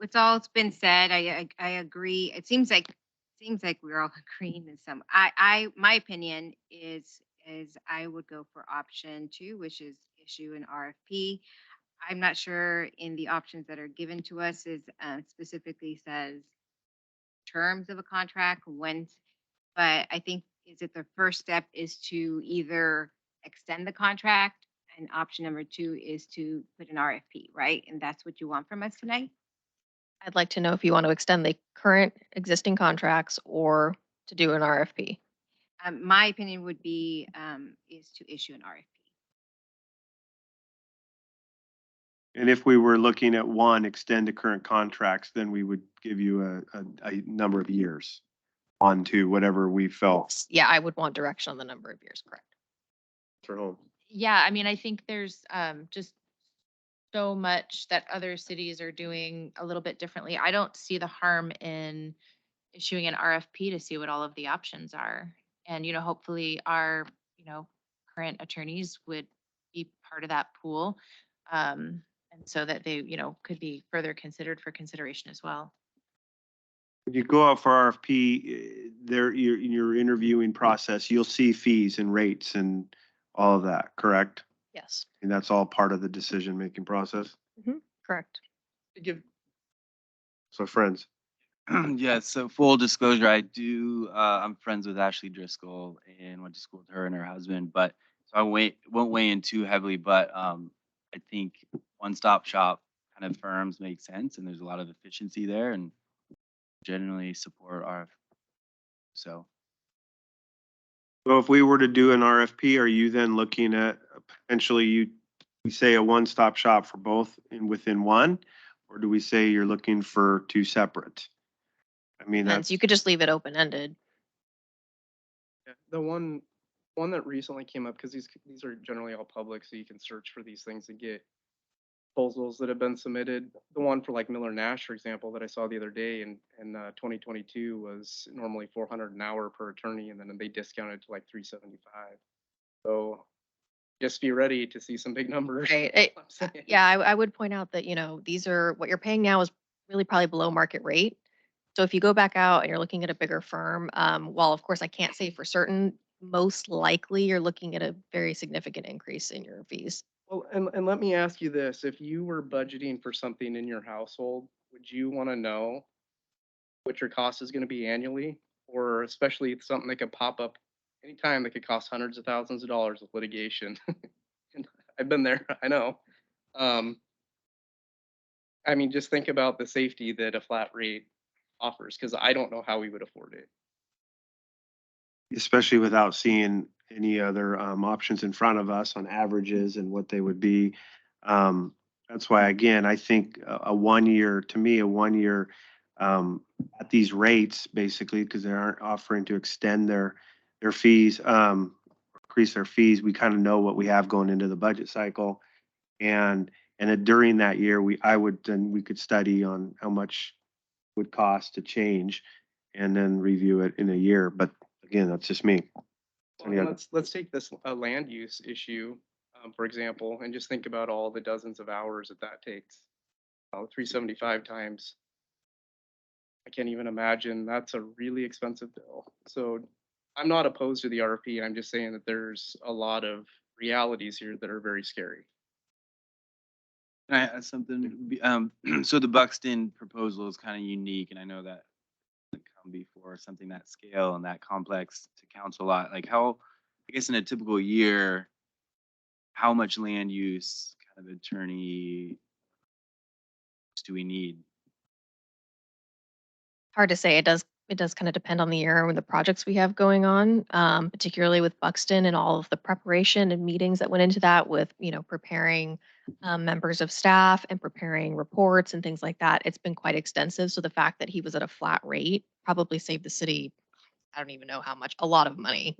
With all it's been said, I agree. It seems like we're all agreeing in some. My opinion is I would go for option 2, which is issue an RFP. I'm not sure in the options that are given to us is specifically says terms of a contract when, but I think is it the first step is to either extend the contract, and option number 2 is to put an RFP, right? And that's what you want from us tonight? I'd like to know if you want to extend the current existing contracts or to do an RFP. My opinion would be is to issue an RFP. And if we were looking at one, extend the current contracts, then we would give you a number of years on to whatever we felt. Yeah, I would want direction on the number of years, correct? For home. Yeah, I mean, I think there's just so much that other cities are doing a little bit differently. I don't see the harm in issuing an RFP to see what all of the options are. And, hopefully our, current attorneys would be part of that pool. And so that they, could be further considered for consideration as well. If you go out for RFP, in your interviewing process, you'll see fees and rates and all of that, correct? Yes, And that's all part of the decision-making process. correct. So friends, Yeah, so full disclosure, I'm friends with Ashley Driscoll and went to school with her and her husband, but so I won't weigh in too heavily, but I think one-stop shop kind of firms make sense and there's a lot of efficiency there and generally support our, so. so if we were to do an RFP, are you then looking at potentially you say a one-stop shop for both within one? Or do we say you're looking for 2 separate? I mean, And that's, you could just leave it open-ended. Yeah, the one that recently came up, because these are generally all public, so you can search for these things and get proposals that have been submitted. The one for like Miller Nash, for example, that I saw the other day in 2022 was normally 400 an hour per attorney, and then they discounted to like 375. So just be ready to see some big numbers. Right. I'm saying. Yeah, I would point out that, these are, what you're paying now is really probably below market rate. So if you go back out and you're looking at a bigger firm, while of course I can't say for certain, most likely you're looking at a very significant increase in your fees. Well, and let me ask you this, if you were budgeting for something in your household, would you want to know what your cost is going to be annually? Or especially if something that could pop up anytime that could cost hundreds of thousands of dollars with litigation. And I've been there, I know. Um, I mean, just think about the safety that a flat rate offers, because I don't know how we would afford it. Especially without seeing any other options in front of us on averages and what they would be. That's why, again, I think a 1 year, to me, a 1 year at these rates, basically, because they aren't offering to extend their fees, increase their fees. We kind of know what we have going into the budget cycle. And then during that year, we could study on how much would cost to change and then review it in a year. But again, that's just me. Well, and let's take this land use issue, for example, and just think about all the dozens of hours that takes. 375 times. I can't even imagine. That's a really expensive bill. So I'm not opposed to the RFP. I'm just saying that there's a lot of realities here that are very scary. Can I add something? So the Buxton proposal is kind of unique, and I know that hasn't come before something that scale and that complex to council a lot. Like how, I guess in a typical year, how much land use kind of attorney do we need? Hard to say. It does kind of depend on the year and the projects we have going on, particularly with Buxton and all of the preparation and meetings that went into that with, preparing members of staff and preparing reports and things like that. It's been quite extensive. So the fact that he was at a flat rate probably saved the city, I don't even know how much, a lot of money.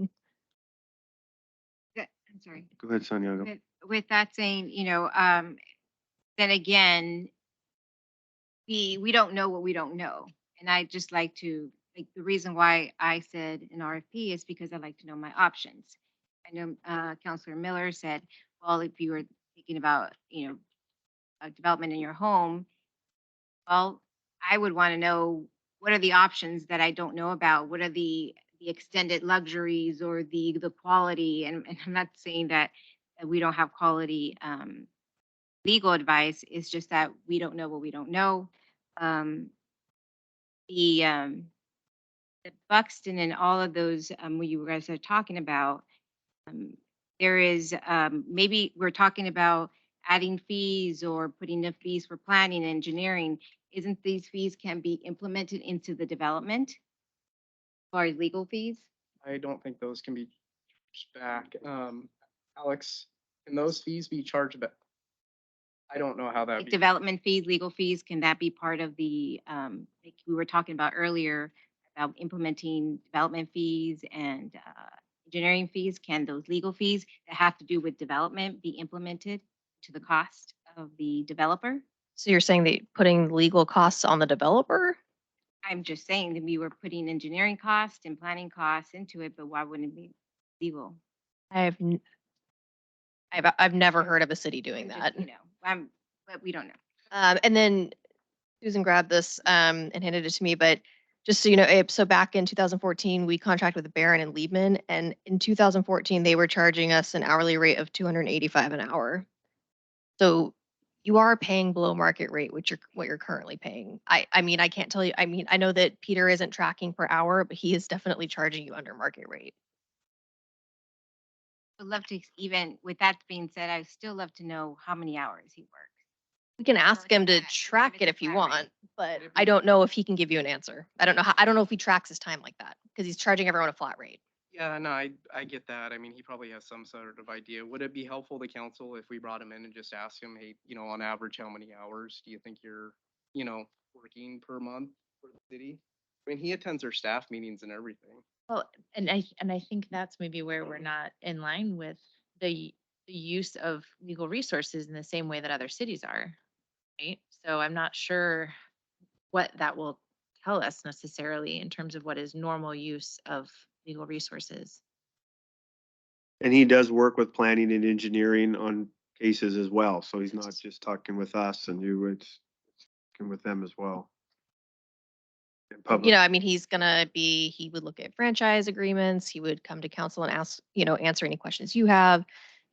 I'm sorry. Go ahead, Sonia. With that saying, then again, we don't know what we don't know. And I just like to, like, the reason why I said an RFP is because I like to know my options. I know Counselor Miller said, well, if you were thinking about, a development in your home, well, I would want to know what are the options that I don't know about? What are the extended luxuries or the quality? And I'm not saying that we don't have quality legal advice. It's just that we don't know what we don't know. Um, the Buxton and all of those what you guys are talking about, um, there is maybe we're talking about adding fees or putting the fees for planning and engineering. Isn't these fees can be implemented into the development as far as legal fees? I don't think those can be charged back. Alex, can those fees be charged back? I don't know how that. Like development fees, legal fees, can that be part of the, like we were talking about earlier about implementing development fees and engineering fees? Can those legal fees that have to do with development be implemented to the cost of the developer? So you're saying that putting legal costs on the developer? I'm just saying that we were putting engineering costs and planning costs into it, but why wouldn't it be legal? I've never heard of a city doing Just, that. but we don't know. And then Susan grabbed this and handed it to me, but just so you know, Abe, so back in 2014, we contracted with Barron and Liebman, and in 2014, they were charging us an hourly rate of $285 an hour. So you are paying below market rate, which what you're currently paying. I mean, I can't tell you. I mean, I know that Peter isn't tracking per hour, but he is definitely charging you under market rate. I'd love to, even with that being said, I'd still love to know how many hours he works. We can ask him to that, track it's it a if you flat rate. want, but I don't know if he can give you an answer. I don't know how, I don't know if he tracks his time like that because he's charging everyone a flat rate. Yeah, no, I get that. I mean, he probably has some sort of idea. Would it be helpful to council if we brought him in and just asked him, hey, on average, how many hours do you think you're, working per month for the city? I mean, he attends our staff meetings and everything. Well, and I think that's maybe where we're not in line with the use of legal resources in the same way that other cities are, right? So I'm not sure what that will tell us necessarily in terms of what is normal use of legal resources. And he does work with planning and engineering on cases as well, so he's not just talking with us and you, it's talking with them as well. In You public, know, I mean, he would look at franchise agreements, he would come to council and ask, answer any questions you have.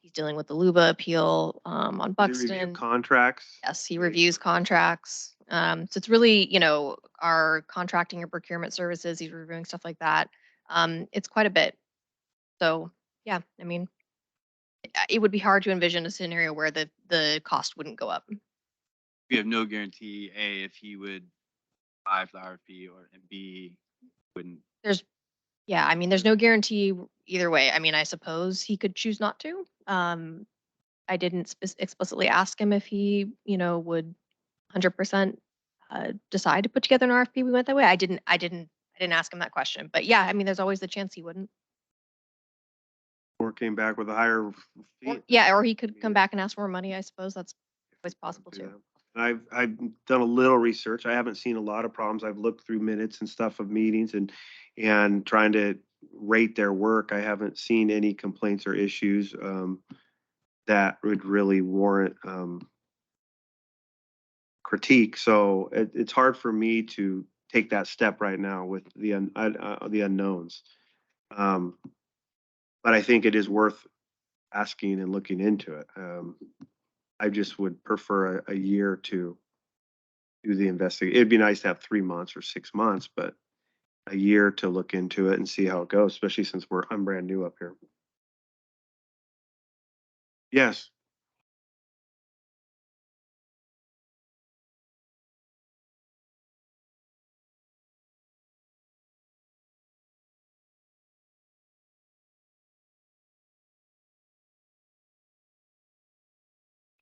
He's dealing with the Luba appeal, on they review Buxton. contracts. Yes, he reviews contracts. So it's really, our contracting and procurement services, he's reviewing stuff like that. It's quite a bit. So, yeah, I mean, it would be hard to envision a scenario where the cost wouldn't go up. We have no guarantee, A, if he would apply for the RFP, or and B, wouldn't. Yeah, I mean, there's no guarantee either way. I mean, I suppose he could choose not to. I didn't explicitly ask him if he, would 100% decide to put together an RFP. We went that way. I didn't ask him that question. But yeah, I mean, there's always the chance he wouldn't. Or came back with a higher Or, fee. yeah, or he could come back and ask for more money. I suppose that's always possible Yeah. too. I've done a little research. I haven't seen a lot of problems. I've looked through minutes and stuff of meetings and trying to rate their work. I haven't seen any complaints or issues that would really warrant critique. So it's hard for me to take that step right now with the unknowns. But I think it is worth asking and looking into it. I just would prefer a year to do the investigation. It'd be nice to have 3 months or 6 months, but a year to look into it and see how it goes, especially since I'm brand new up here. Yes.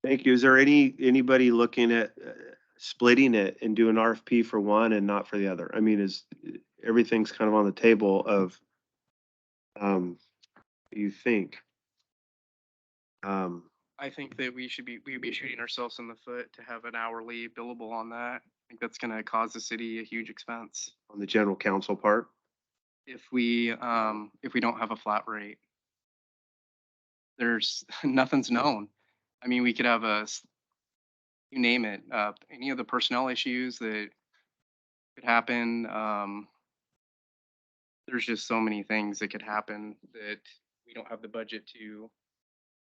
Thank you. Is there anybody looking at splitting it and do an RFP for one and not for the other? I mean, everything's kind of on the table of, what do you think? I think that we'd be shooting ourselves in the foot to have an hourly billable on that. I think that's gonna cause the city a huge expense On the general counsel part? if we don't have a flat rate. There's, nothing's known. I mean, we could have you name it, any of the personnel issues that could happen. There's just so many things that could happen that we don't have the budget to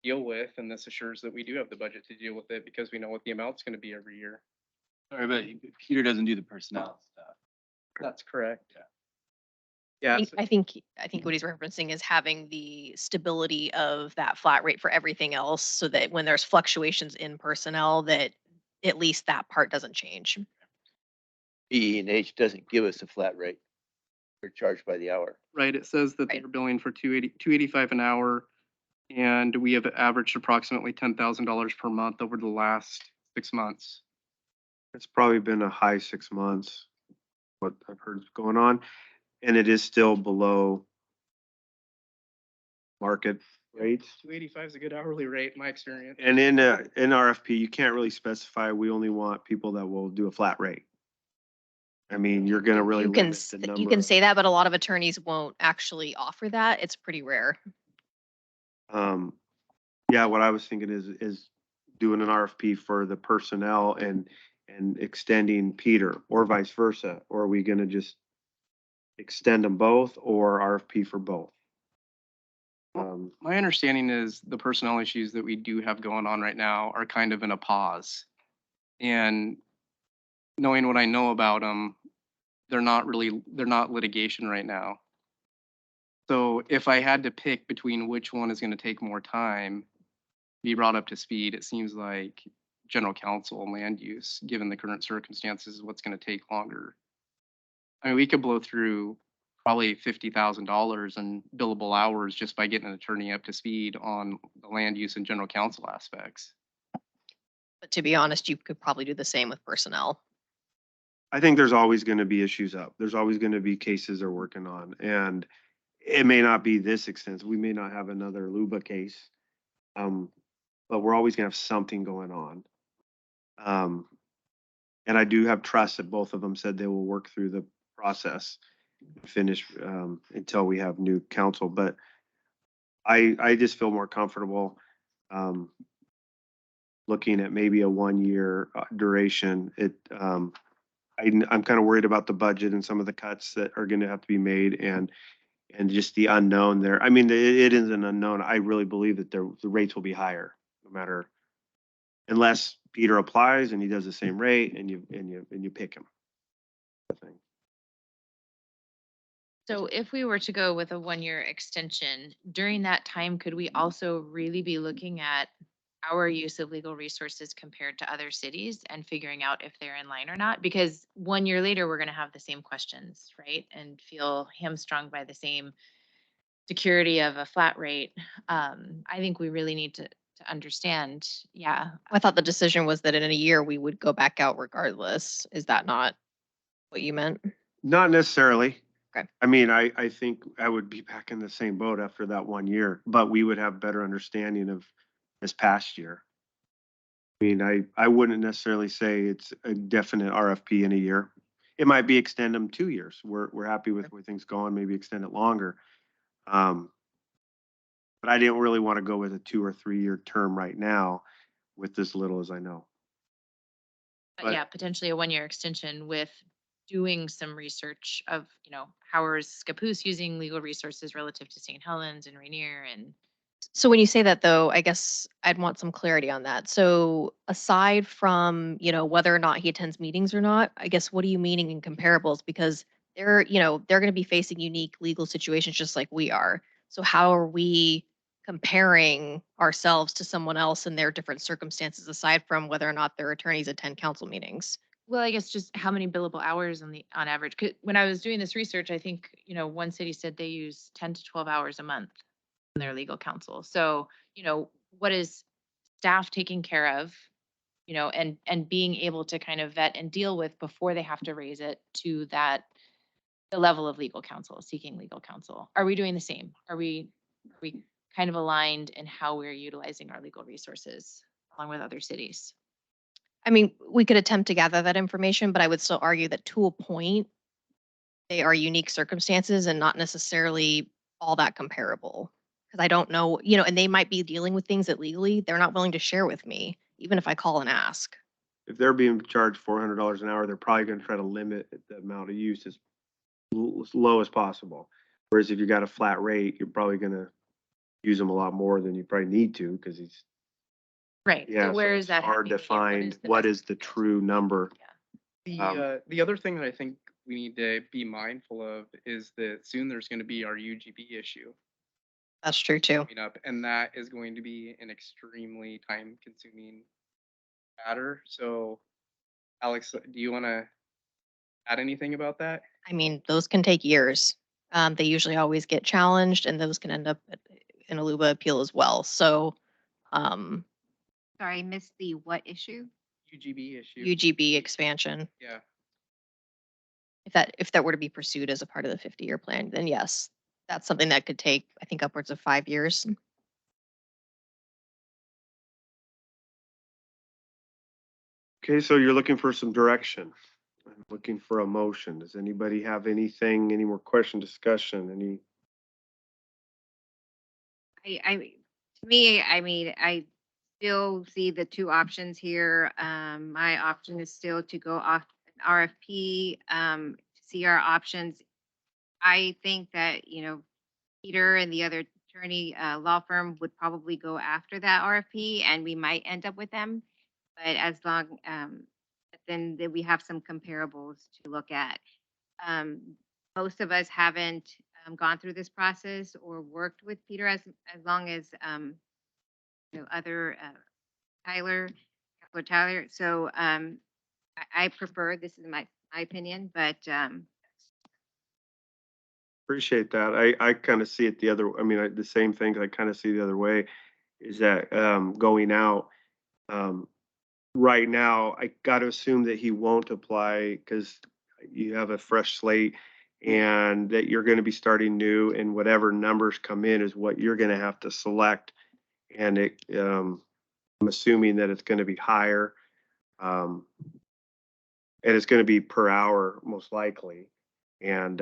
deal with, and this assures that we do have the budget to deal with it because we know what the amount's gonna be every year. Sorry, but Peter doesn't do the personnel stuff. That's correct. Yeah. Yeah, I think what he's referencing is having the stability of that flat rate for everything else so that when there's fluctuations in personnel, that at least that part doesn't change. PE&H doesn't give us a flat rate. We're charged by the hour. right, it says that Right. they're billing for 285 an hour, and we have averaged approximately $10,000 per month over the last 6 months. It's probably been a high 6 months, what I've heard is going on, and it is still below market rates. 285 is a good hourly rate in my experience. And in RFP, you can't really specify, we only want people that will do a flat rate. I mean, you're gonna really You can, limit the number. you can of- say that, but a lot of attorneys won't actually offer that. It's pretty rare. Yeah, what I was thinking is doing an RFP for the personnel and extending Peter or vice versa. Or are we gonna just extend them both or RFP for both? My understanding is the personnel issues that we do have going on right now are kind of in a pause. And knowing what I know about them, they're not litigation right now. So if I had to pick between which one is gonna take more time, be brought up to speed, it seems like general counsel and land use, given the current circumstances, is what's gonna take longer. I mean, we could blow through probably $50,000 in billable hours just by getting an attorney up to speed on the land use and general counsel aspects. But to be honest, you could probably do the same with personnel. I think there's always gonna be issues up. There's always gonna be cases they're working on. And it may not be this extensive. We may not have another Luba case. But we're always gonna have something going on. And I do have trust that both of them said they will work through the process, finish, until we have new council, but I just feel more comfortable, looking at maybe a 1 year duration. I'm kind of worried about the budget and some of the cuts that are gonna have to be made and just the unknown there. I mean, it is an unknown. I really believe that the rates will be higher, no matter, unless Peter applies and he does the same rate and you pick him. So if we were to go with a 1 year extension, during that time, could we also really be looking at our use of legal resources compared to other cities and figuring out if they're in line or not? Because 1 year later, we're gonna have the same questions, right? And feel hamstrung by the same security of a flat rate. I think we really need to understand, yeah. I thought the decision was that in a year we would go back out regardless. Is that not what you meant? Not necessarily. Okay. I mean, I think I would be back in the same boat after that 1 year, but we would have better understanding of this past year. I mean, I wouldn't necessarily say it's a definite RFP in a year. It might be extend them 2 years. We're happy with where things going, maybe extend it longer. But I didn't really want to go with a 2 or 3 year term right now with as little as I know. But yeah, potentially a 1 year extension with doing some research of, how is Scappoose using legal resources relative to St. Helens and Rainier and. So when you say that though, I guess I'd want some clarity on that. So aside from, whether or not he attends meetings or not, I guess what are you meaning in comparables? Because they're going to be facing unique legal situations just like we are. So how are we comparing ourselves to someone else in their different circumstances aside from whether or not their attorneys attend council meetings? Well, I guess just how many billable hours on average? 'Cause when I was doing this research, I think, one city said they use 10 to 12 hours a month in their legal counsel. So, what is staff taking care of, and being able to kind of vet and deal with before they have to raise it to the level of legal counsel, seeking legal counsel. Are we doing the same? Are we kind of aligned in how we're utilizing our legal resources along with other cities? I mean, we could attempt to gather that information, but I would still argue that to a point, they are unique circumstances and not necessarily all that comparable. Because I don't know, and they might be dealing with things that legally they're not willing to share with me, even if I call and ask. If they're being charged $400 an hour, they're probably gonna try to limit the amount of use as low as possible. Whereas if you got a flat rate, you're probably gonna use them a lot more than you probably need to, because he's, Right. yeah, So so where it's is that hard to happening? find what is the true number. The other thing that I think we need to be mindful of is that soon there's going to be our UGB issue That's true too. coming up, and that is going to be an extremely time-consuming matter. So, Alex, do you want to add anything about that? I mean, those can take years. They usually always get challenged and those can end up in a LUBA appeal as well. So, Sorry, I missed the what issue? UGB issue. UGB expansion, Yeah. if that were to be pursued as a part of the 50-year plan, then yes, that's something that could take, I think, upwards of 5 years. Okay, so you're looking for some direction. I'm looking for a motion. Does anybody have anything, any more question, discussion, any? To me, I mean, I still see the two options here. My option is still to go off an RFP, to see our options. I think that, Peter and the other attorney, law firm would probably go after that RFP and we might end up with them. But as long, but then we have some comparables to look at. Most of us haven't gone through this process or worked with Peter as long as other Tyler, Counselor Tyler. So I prefer, this is my opinion, but Appreciate that. I kind of see it the other, I mean, the same thing, I kind of see the other way, is that going out, right now, I got to assume that he won't apply because you have a fresh slate and that you're gonna be starting new, and whatever numbers come in is what you're gonna have to select. And I'm assuming that it's gonna be higher. And it's gonna be per hour, most likely. And,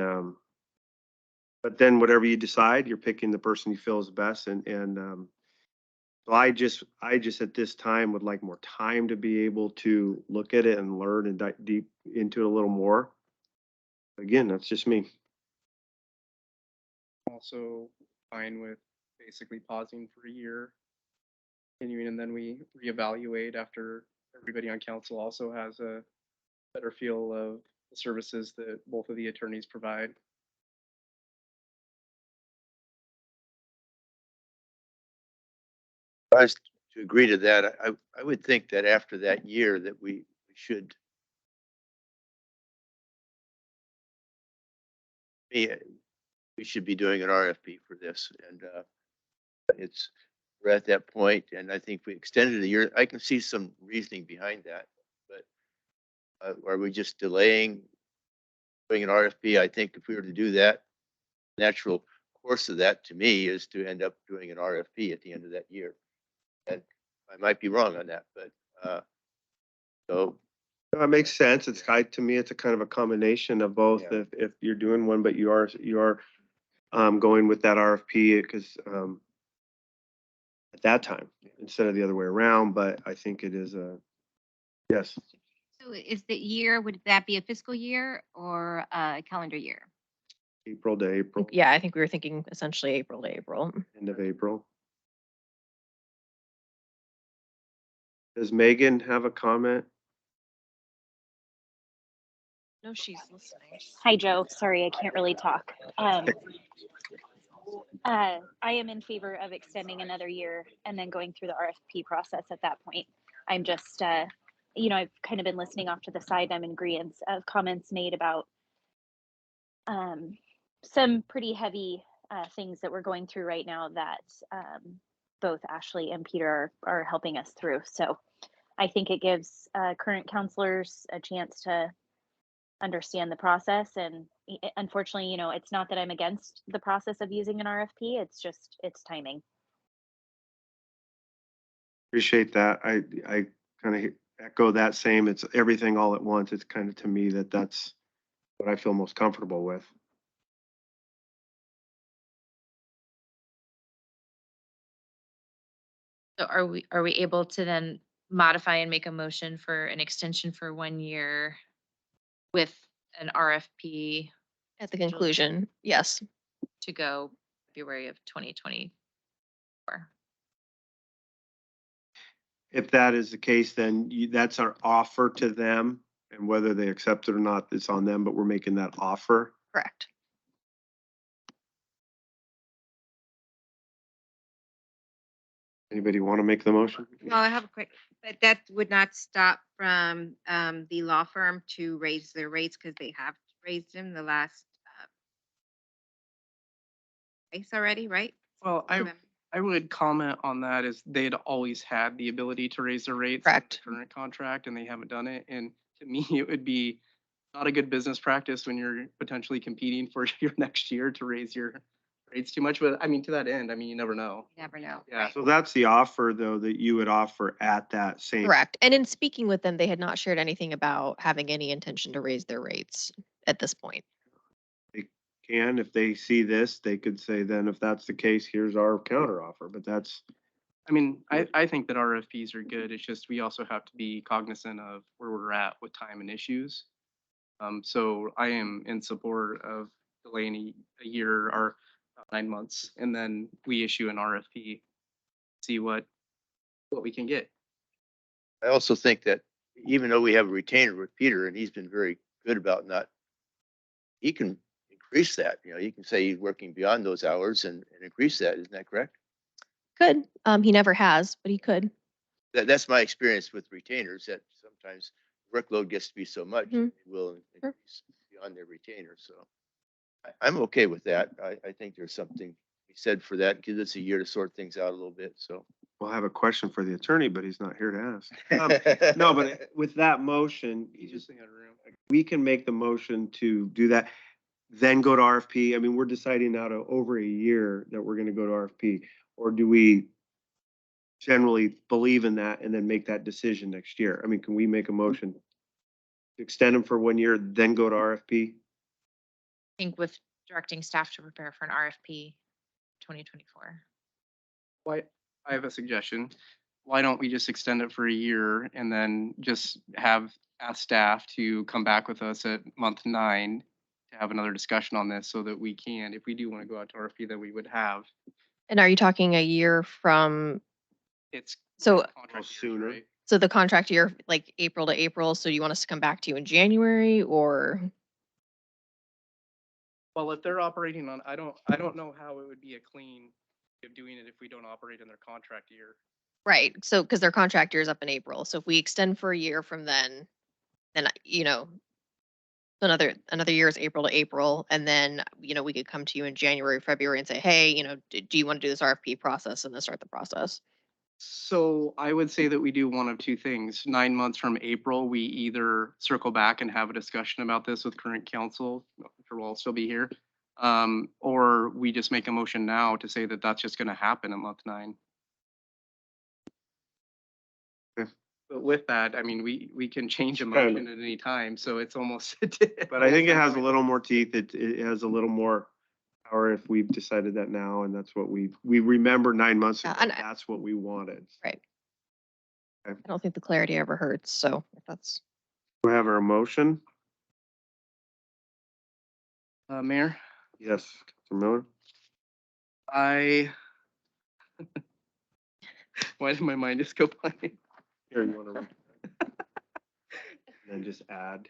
but then whatever you decide, you're picking the person you feel is best, so I just at this time would like more time to be able to look at it and learn and dive deep into it a little more. Again, that's just me. Also fine with basically pausing for a year, continuing, and then we reevaluate after everybody on council also has a better feel of the services that both of the attorneys provide. I was to agree to that. I would think that after that year that we should we should be doing an RFP for this, and we're at that point, and I think we extended a year. I can see some reasoning behind that, but are we just delaying doing an RFP? I think if we were to do that, natural course of that to me is to end up doing an RFP at the end of that year. And I might be wrong on that, but so That makes sense. To me, it's a kind of a combination of both. Yeah. If you're doing one, but you are going with that RFP because at that time instead of the other way around. But I think it is yes. So is the year, would that be a fiscal year or a calendar year? April to April, Yeah, I think we were thinking essentially April to April. end of April. Does Megan have a comment? No, she's listening. Hi, Joe. Sorry, I can't really talk. I am in favor of extending another year and then going through the RFP process at that point. I'm just, I've kind of been listening off to the side. I'm in agreement of comments made about some pretty heavy things that we're going through right now that both Ashley and Peter are helping us through. So I think it gives current counselors a chance to understand the process. And unfortunately, it's not that I'm against the process of using an RFP. It's just, it's timing. Appreciate that. I kind of echo that same. It's everything all at once. It's kind of to me that's what I feel most comfortable with. So are we able to then modify and make a motion for an extension for 1 year with an RFP At the conclusion, yes. to go February of 2024? If that is the case, then that's our offer to them, and whether they accept it or not, it's on them, but we're making that offer. Correct. Anybody want to make the motion? Well, I have a quick, but that would not stop from the law firm to raise their rates because they have raised them the last race already, right? Well, November. I would comment on that as they'd always had the ability to raise their rates in Correct. the current contract, and they haven't done it. And to me, it would be not a good business practice when you're potentially competing for your next year to raise your rates too much. But I mean, to that end, I mean, you never know. You never know. Yeah. So that's the offer, though, that you would offer at that same. Correct. And in speaking with them, they had not shared anything about having any intention to raise their rates at this point. Can, if they see this, they could say, then if that's the case, here's our counter offer, but that's. I mean, I think that RFPs are good. It's just we also have to be cognizant of where we're at with time and issues. So I am in support of delaying a year or 9 months, and then we issue an RFP, see what we can get. I also think that even though we have a retainer with Peter and he's been very good about he can increase that. You can say he's working beyond those hours and increase that. Isn't that correct? Could. He never has, but he could. That's my experience with retainers, that sometimes workload gets to be so much, Mhm. they will Sure. increase beyond their retainer. So I'm okay with that. I think there's something to be said for that. Gives us a year to sort things out a little bit, so. We'll have a question for the attorney, but he's not here to ask. No, but with that motion, He's just in a room. we can make the motion to do that. then go to RFP? I mean, we're deciding out of over a year that we're gonna go to RFP, or do we generally believe in that and then make that decision next year? I mean, can we make a motion to extend them for 1 year, then go to RFP? I think with directing staff to prepare for an RFP 2024. Why, I have a suggestion. Why don't we just extend it for a year and then just ask staff to come back with us at month 9 to have another discussion on this so that we can, if we do want to go out to RFP, that we would have. And are you talking a year from, It's So- contract years, Sooner. right? so the contract year, like April to April, so you want us to come back to you in January or? Well, if they're operating on, I don't know how it would be a clean of doing it if we don't operate in their contract year. Right, so, because their contract year is up in April, so if we extend for a year from then, you know, another year is April to April, and then, we could come to you in January, February and say, hey, do you want to do this RFP process and then start the process? So I would say that we do one of two things. 9 months from April, we either circle back and have a discussion about this with current council, I'm sure we'll all still be here. Or we just make a motion now to say that that's just gonna happen in month 9. Okay. But with that, I mean, we can change a Kind of- motion at any time, so it's almost. But I think it has a little more teeth. It has a little more power if we've decided that now, and that's what we remember 9 months Yeah, ago. and That's what we wanted. Right. Okay. I don't think the clarity ever hurts, so if that's, We have our motion. Mayor, Yes, Councilor Miller. why did my mind just go blank? Here, you want to read? And then just add.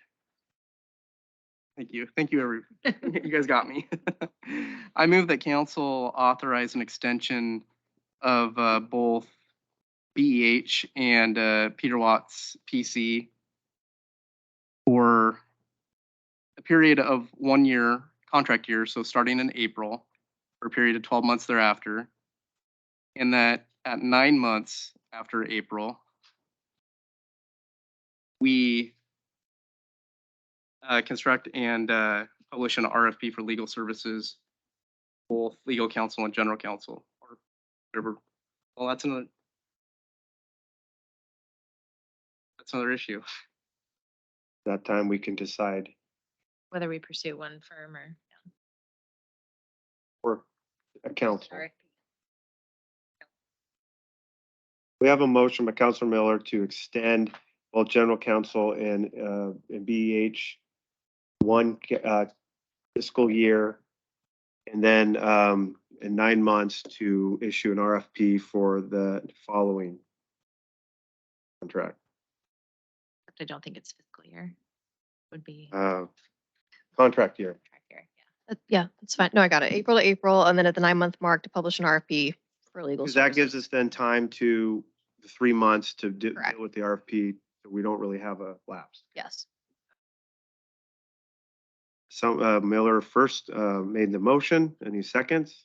Thank you. Thank you, you guys got me. I move that council authorize an extension of both BEH and Peter Watts PC for a period of 1 year, contract year, so starting in April, for a period of 12 months thereafter. And that at 9 months after April, we construct and publish an RFP for legal services, both legal counsel and general counsel, or whatever. Well, that's another issue. That time we can decide, Whether we pursue one firm or a council. or. We have a motion by Councilor Miller to extend both general counsel and BEH one fiscal year, and then in 9 months to issue an RFP for the following contract. I don't think it's fiscal year. Would be. Contract year. contract year, yeah. yeah, that's fine. No, I got it. April to April, and then at the 9-month mark to publish an RFP for legal Because that gives services. us then time to the 3 months to deal Correct. with the RFP, so we don't really have a lapse. Yes. So Miller first made the motion. Any seconds?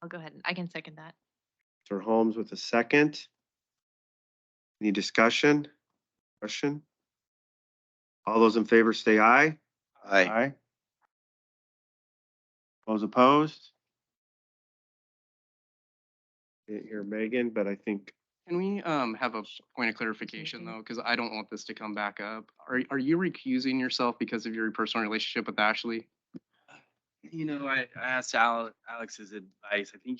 I'll go ahead and I can second that. Mr. Holmes with a second. Any discussion? Question? All those in favor say aye. Aye. Those opposed? Didn't hear Megan, but I think, Can we have a point of clarification though, because I don't want this to come back up. Are you recusing yourself because of your personal relationship with Ashley? I asked Alex's advice. I think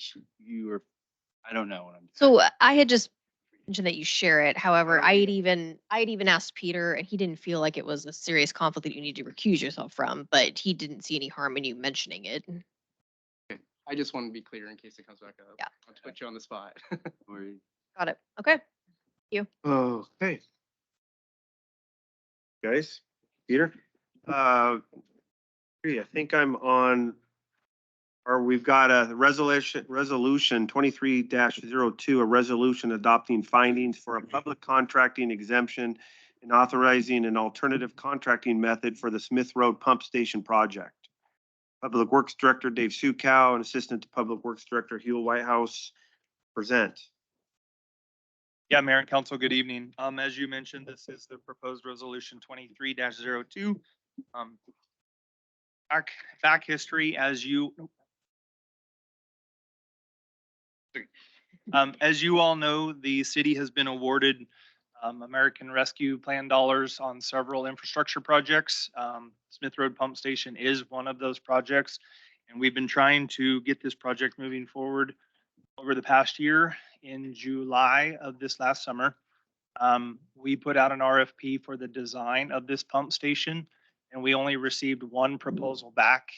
I don't know what I'm. So I had just mentioned that you share it. However, I had even asked Peter, and he didn't feel like it was a serious conflict that you need to recuse yourself from, but he didn't see any harm in you mentioning it. I just want to be clear in case it comes back up. Yeah. Not to put you on the spot. Got it. Okay. okay. Guys, Peter? I think I'm on, or we've got a resolution 23-02, a resolution adopting findings for a public contracting exemption and authorizing an alternative contracting method for the Smith Road Pump Station project. Public Works Director Dave Sukow and Assistant to Public Works Director Hugh Whitehouse present. Yeah, Mayor and Council, good evening. As you mentioned, this is the proposed resolution 23-02. back history, as you all know, the city has been awarded American Rescue Plan dollars on several infrastructure projects. Smith Road Pump Station is one of those projects, and we've been trying to get this project moving forward over the past year. In July of this last summer, we put out an RFP for the design of this pump station, and we only received one proposal back.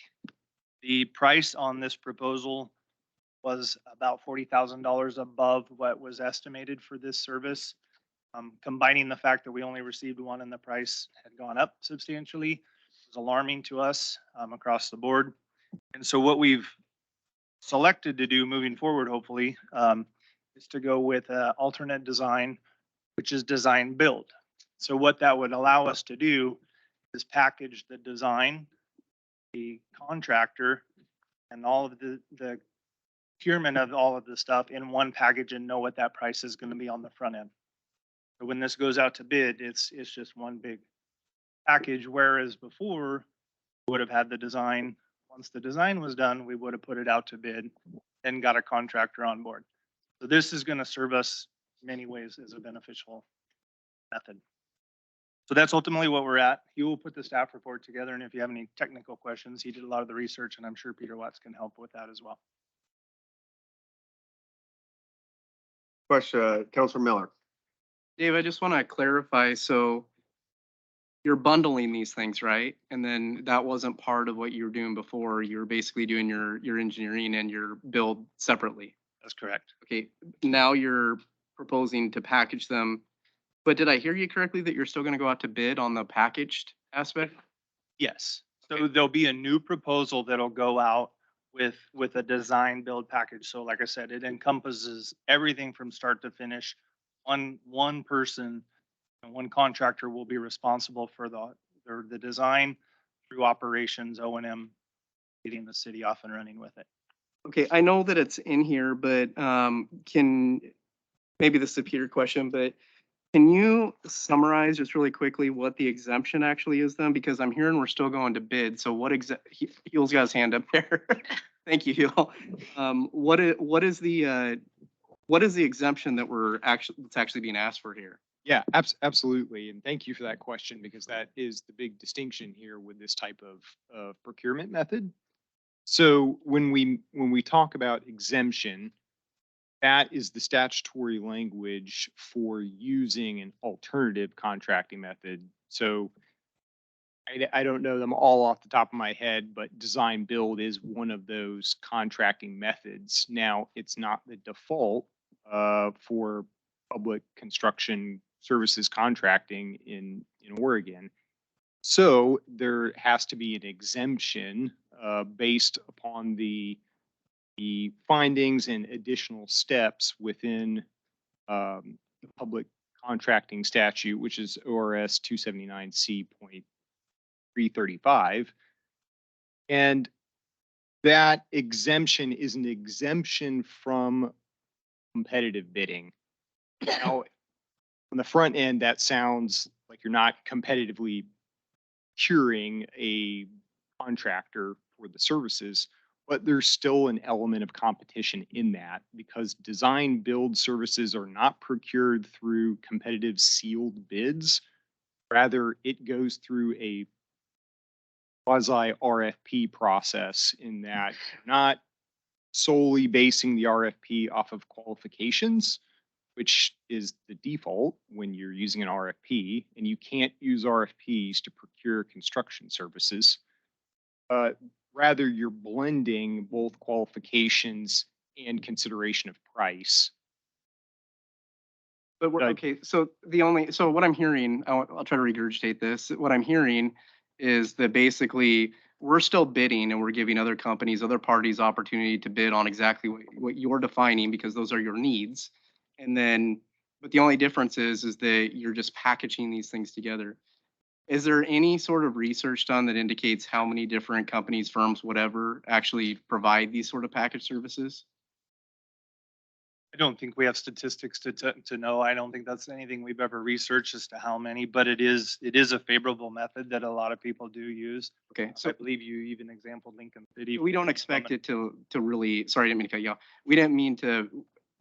The price on this proposal was about $40,000 above what was estimated for this service. Combining the fact that we only received one and the price had gone up substantially was alarming to us across the board. And so what we've selected to do moving forward, hopefully, is to go with an alternate design, which is design build. So what that would allow us to do is package the design, the contractor, and all of the procurement of all of the stuff in one package and know what that price is going to be on the front end. So when this goes out to bid, it's just one big package, whereas before we would have had the design. Once the design was done, we would have put it out to bid and got a contractor on board. So this is going to serve us in many ways as a beneficial method. So that's ultimately what we're at. He will put the staff report together, and if you have any technical questions, he did a lot of the research, and I'm sure Peter Watts can help with that as well. Question, Counselor Miller. Dave, I just want to clarify, so you're bundling these things, right? And then that wasn't part of what you were doing before. You were basically doing your engineering and your build separately. That's correct. Okay, now you're proposing to package them. But did I hear you correctly that you're still going to go out to bid on the packaged aspect? Yes. So there'll be a new proposal that'll go out with a design build package. So like I said, it encompasses everything from start to finish. One person and one contractor will be responsible for the design through operations, O&M, getting the city off and running with it. Okay, I know that it's in here, but maybe this is a Peter question, but can you summarize just really quickly what the exemption actually is then? Because I'm hearing we're still going to bid. So what Huel's got his hand up there. Thank you, Huel. What is the exemption that that's actually being asked for here? Yeah, absolutely. And thank you for that question, because that is the big distinction here with this type of procurement method. So when we talk about exemption, that is the statutory language for using an alternative contracting method. So I don't know them all off the top of my head, but design build is one of those contracting methods. Now, it's not the default for public construction services contracting in Oregon. So there has to be an exemption based upon the findings and additional steps within the public contracting statute, which is ORS 279C.335. And that exemption is an exemption from competitive bidding. Now, on the front end, that sounds like you're not competitively procuring a contractor for the services, but there's still an element of competition in that, because design build services are not procured through competitive sealed bids. Rather, it goes through a quasi RFP process, in that you're not solely basing the RFP off of qualifications, which is the default when you're using an RFP, and you can't use RFPs to procure construction services. Rather, you're blending both qualifications and consideration of price. But okay, so what I'm hearing, I'll try to regurgitate this. What I'm hearing is that basically we're still bidding, and we're giving other companies, other parties opportunity to bid on exactly what you're defining, because those are your needs. And then, but the only difference is that you're just packaging these things together. Is there any sort of research done that indicates how many different companies, firms, whatever, actually provide these sort of package services? I don't think we have statistics to know. I don't think that's anything we've ever researched as to how many, but it is a favorable method that a lot of people do use. Okay, So so I believe you even exampled Lincoln City. we don't expect it to really, sorry, I didn't mean to cut you off. We didn't mean to,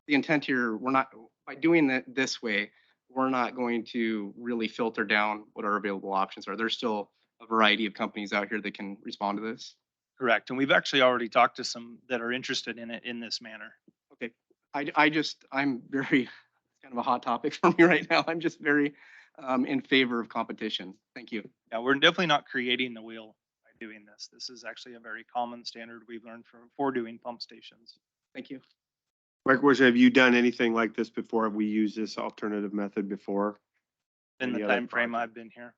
the intent here, we're not, by doing that this way, we're not going to really filter down what our available options are. There's still a variety of companies out here that can respond to this. Correct. And we've actually already talked to some that are interested in it in this manner. Okay, I'm very, it's kind of a hot topic for me right now. I'm just very in favor of competition. Thank you. Yeah, we're definitely not creating the wheel by doing this. This is actually a very common standard we've learned for doing pump stations. Thank you. My question, have you done anything like this before? Have we used this alternative method before? In the Any other time frame project? I've been here.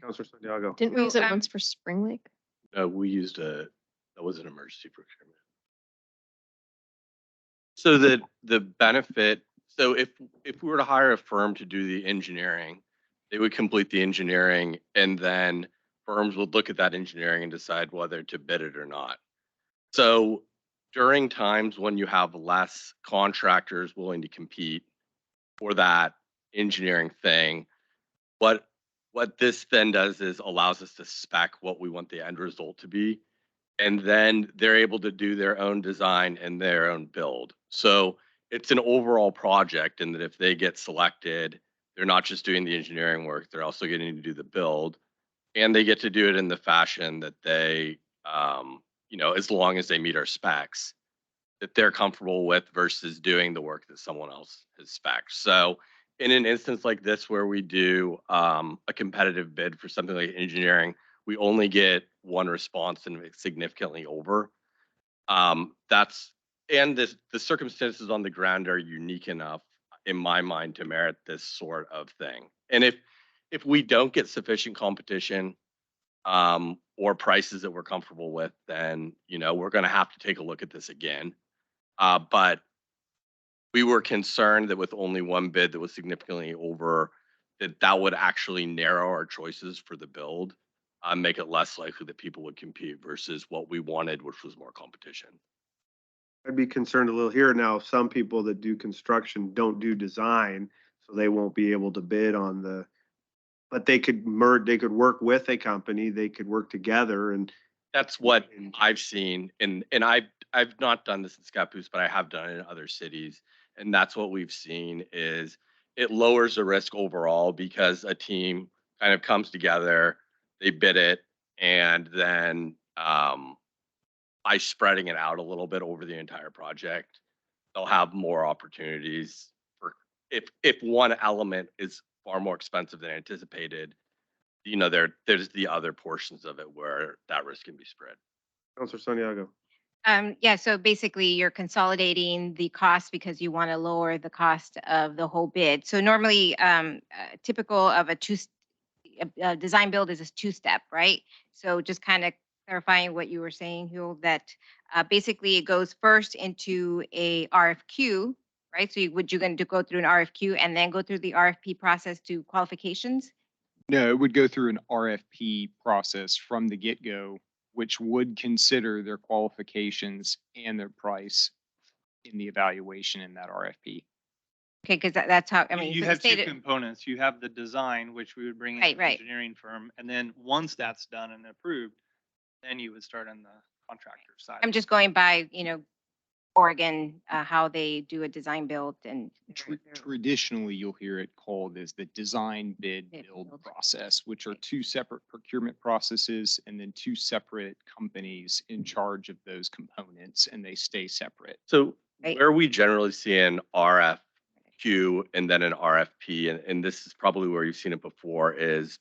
Counselor Santiago. Didn't we So, use it um, once for Spring Lake? We used that was an emergency procurement. So the benefit, so if we were to hire a firm to do the engineering, they would complete the engineering and then firms would look at that engineering and decide whether to bid it or not. So during times when you have less contractors willing to compete for that engineering thing, what this then does is allows us to spec what we want the end result to be. And then they're able to do their own design and their own build. So it's an overall project, and that if they get selected, they're not just doing the engineering work, they're also getting to do the build. And they get to do it in the fashion that they, as long as they meet our specs, that they're comfortable with versus doing the work that someone else has spec'd. So in an instance like this where we do a competitive bid for something like engineering, we only get one response and it's significantly over. The circumstances on the ground are unique enough in my mind to merit this sort of thing. And if we don't get sufficient competition or prices that we're comfortable with, then we're going to have to take a look at this again. But we were concerned that with only one bid that was significantly over, that would actually narrow our choices for the build, make it less likely that people would compete versus what we wanted, which was more competition. I'd be concerned a little here now. Some people that do construction don't do design, so they won't be able to bid on but they could they could work with a company, they could work together and. That's what I've seen, and I've not done this in Scappoose, but I have done it in other cities, and that's what we've seen is it lowers the risk overall because a team kind of comes together, they bid it, and then by spreading it out a little bit over the entire project, they'll have more opportunities for if one element is far more expensive than anticipated. There's the other portions of it where that risk can be spread. Counselor Santiago. Yeah, so basically you're consolidating the cost because you want to lower the cost of the whole bid. So normally, typical of a design build is a two-step, right? So just kind of clarifying what you were saying, Huel, that basically it goes first into a RFQ, right? So you're going to go through an RFQ and then go through the RFP process to qualifications? No, it would go through an RFP process from the get-go, which would consider their qualifications and their price in the evaluation in that RFP. Okay, because that's how, I mean. You so have two stated- components. You have the design, which we would bring in Right, an right. engineering firm. And then once that's done and approved, then you would start on the contractor side. I'm just going by, Oregon, how they do a design build and. Traditionally, you'll hear it called as the design bid Bid build build. process, which are two separate procurement processes and then two separate companies in charge of those components, and they stay separate. So Right. where we generally see an RFQ and then an RFP, and this is probably where you've seen it before, is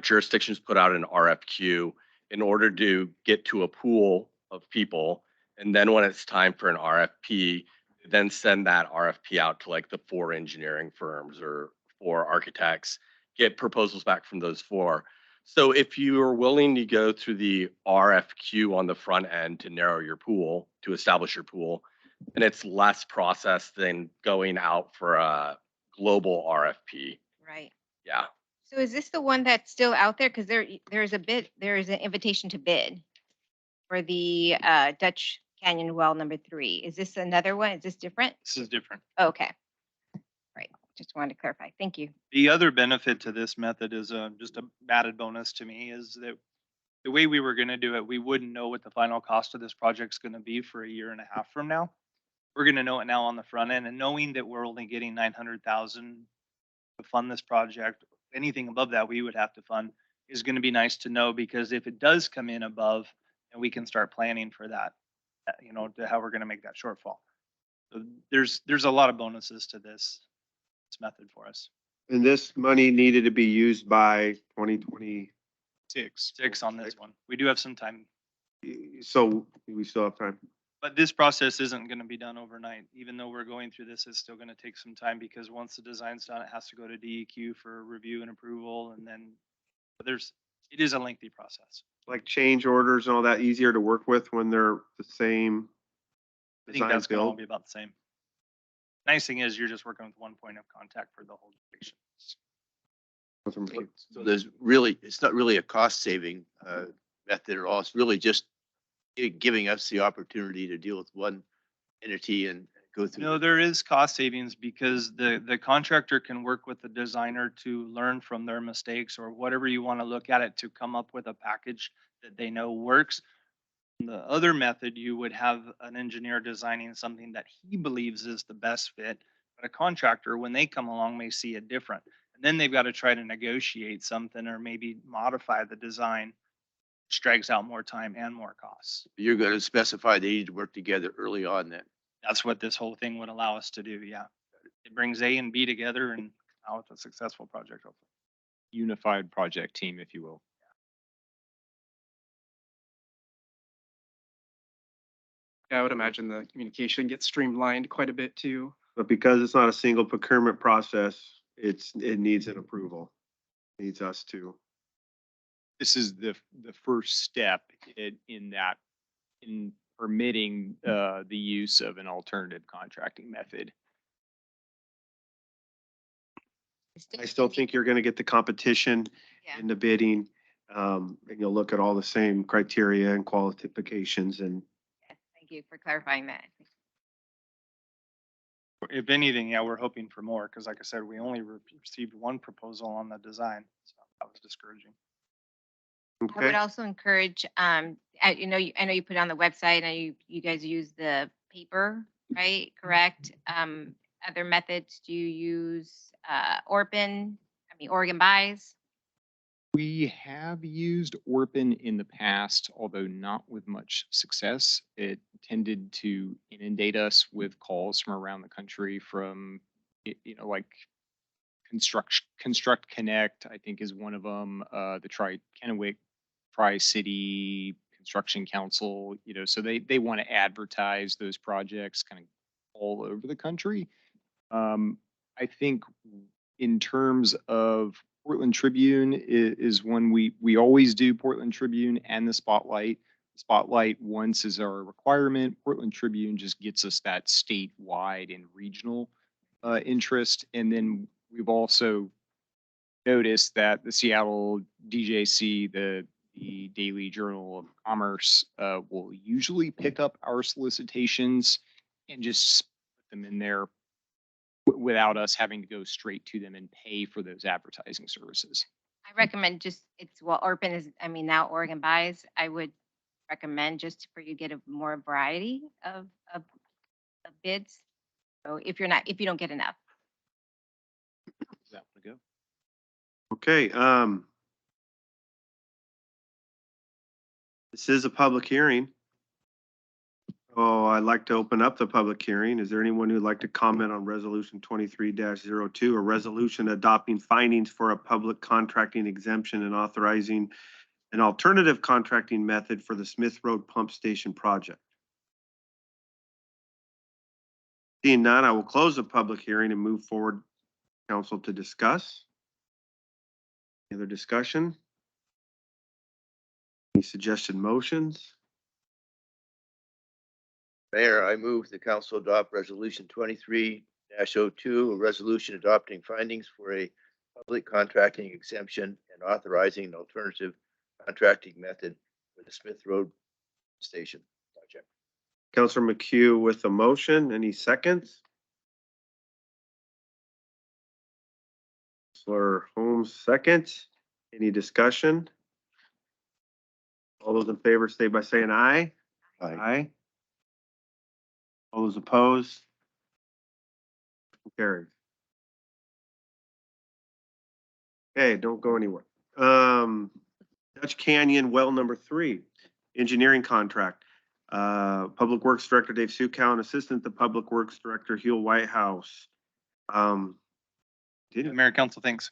jurisdictions put out an RFQ in order to get to a pool of people. And then when it's time for an RFP, then send that RFP out to like the 4 engineering firms or 4 architects, get proposals back from those 4. So if you are willing to go through the RFQ on the front end to narrow your pool, to establish your pool, and it's less process than going out for a global RFP. Right. Yeah. So is this the one that's still out there? Because there is an invitation to bid for the Dutch Canyon Well number 3. Is this another one? Is this different? This is different. Okay. Right. Just wanted to clarify. Thank you. The other benefit to this method is just a added bonus to me is that the way we were gonna do it, we wouldn't know what the final cost of this project's gonna be for a year and a half from now. We're gonna know it now on the front end, and knowing that we're only getting 900,000 to fund this project, anything above that we would have to fund is gonna be nice to know, because if it does come in above, then we can start planning for that, to how we're gonna make that shortfall. So there's a lot of bonuses to this method for us. And this money needed to be used by 2020. Six on this one. We do have some time, So we still have time. but this process isn't gonna be done overnight. Even though we're going through this, it's still gonna take some time, because once the design's done, it has to go to DEQ for review and approval, and then it is a lengthy process. Like change orders and all that easier to work with when they're the same I think design that's gonna all build. be about the same. Nice thing is you're just working with one point of contact for the whole duration. So there's really, it's not really a cost saving method at all. It's really just giving us the opportunity to deal with one entity and go through. No, there is cost savings, because the contractor can work with the designer to learn from their mistakes, or whatever you want to look at it, to come up with a package that they know works. In the other method, you would have an engineer designing something that he believes is the best fit, but a contractor, when they come along, may see it different. And then they've got to try to negotiate something, or maybe modify the design, which drags out more time and more costs. You're going to specify they need to work together early on then. That's what this whole thing would allow us to do, yeah. It brings A and B together and out a successful project, hopefully. Unified project team, if you will. Yeah, I would imagine the communication gets streamlined quite a bit too. But because it's not a single procurement process, it needs an approval. Needs us to. This is the first step in permitting the use of an alternative contracting method. I still think you're gonna get the competition Yeah. in the bidding. And you'll look at all the same criteria and qualifications and Yes, thank you for clarifying that. If anything, yeah, we're hoping for more, because like I said, we only received one proposal on the design, so that was discouraging. I would okay. also encourage, I know you put it on the website, and you guys use the paper, right? Correct? Other methods, do you use, Oregon Buys? We have used Orpin in the past, although not with much success. It tended to inundate us with calls from around the country from, like Construct Connect, I think is one of them, the Kennewick Tri-City Construction Council, so they want to advertise those projects kind of all over the country. I think in terms of Portland Tribune is one we always do. Portland Tribune and the Spotlight. Spotlight once is our requirement. Portland Tribune just gets us that statewide and regional interest. And then we've also noticed that the Seattle DJC, the Daily Journal of Commerce, will usually pick up our solicitations and just put them in there without us having to go straight to them and pay for those advertising services. I recommend Orpin is, now Oregon Buys. I would recommend just for you get a more variety of bids. So if you don't get enough. Does that want to go? Okay, this is a public hearing. Oh, I'd like to open up the public hearing. Is there anyone who'd like to comment on resolution 23-02, a resolution adopting findings for a public contracting exemption and authorizing an alternative contracting method for the Smith Road Pump Station project? Seeing none, I will close the public hearing and move forward council to discuss. Any other discussion? Any suggested motions? Mayor, I move the council adopt resolution 23-02, a resolution adopting findings for a public contracting exemption and authorizing an alternative contracting method for the Smith Road Station project. Counselor McHugh with a motion. Any seconds? Counselor Holmes, second. Any discussion? All those in favor, stay by saying aye. Aye. All those opposed? Carried. Okay, don't go anywhere. Dutch Canyon well number 3, engineering contract. Public Works Director Dave Sukow and Assistant the Public Works Director Hugh Whitehouse. Mayor, Council, thanks.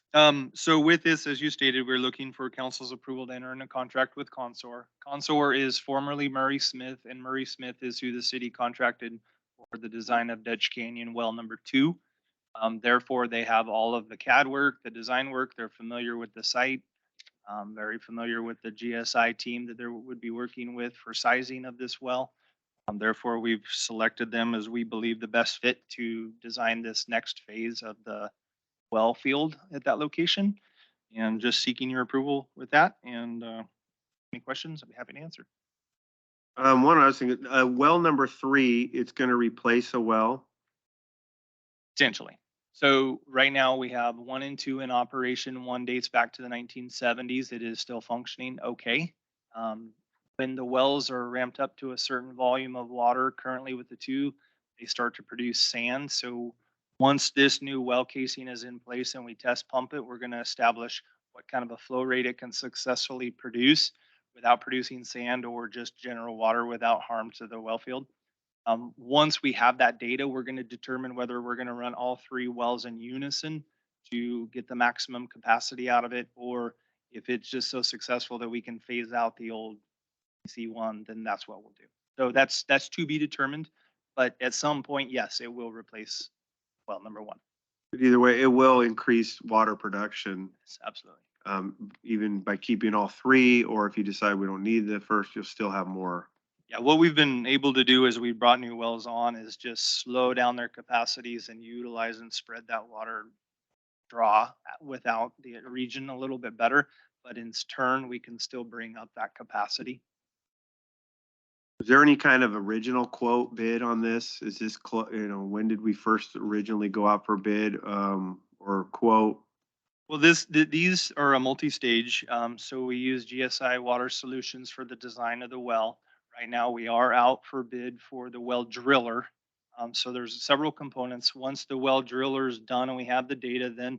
So with this, as you stated, we're looking for council's approval to enter in a contract with Consor. Consor is formerly Murray Smith, and Murray Smith is who the city contracted for the design of Dutch Canyon well number 2. Therefore, they have all of the CAD work, the design work. They're familiar with the site, very familiar with the GSI team that they would be working with for sizing of this well. Therefore, we've selected them as we believe the best fit to design this next phase of the well field at that location. And just seeking your approval with that. And any questions, I'd be happy to answer. One other thing, well number 3, it's going to replace a well. Essentially. So right now we have 1 and 2 in operation. 1 dates back to the 1970s. It is still functioning okay. When the wells are ramped up to a certain volume of water, currently with the 2, they start to produce sand. So once this new well casing is in place and we test pump it, we're going to establish what kind of a flow rate it can successfully produce without producing sand or just general water without harm to the well field. Once we have that data, we're going to determine whether we're going to run all 3 wells in unison to get the maximum capacity out of it, or if it's just so successful that we can phase out the old C1, then that's what we'll do. So that's to be determined, but at some point, yes, it will replace well number 1. But either way, it will increase water production. Yes, absolutely. Even by keeping all 3, or if you decide we don't need the first, you'll still have more. Yeah, what we've been able to do as we brought new wells on is just slow down their capacities and utilize and spread that water draw without the region a little bit better. But in turn, we can still bring up that capacity. Is there any kind of original quote bid on this? Is this, when did we first originally go out for bid or quote? Well, these are a multi-stage. So we use GSI Water Solutions for the design of the well. Right now, we are out for bid for the well driller. So there's several components. Once the well driller is done and we have the data, then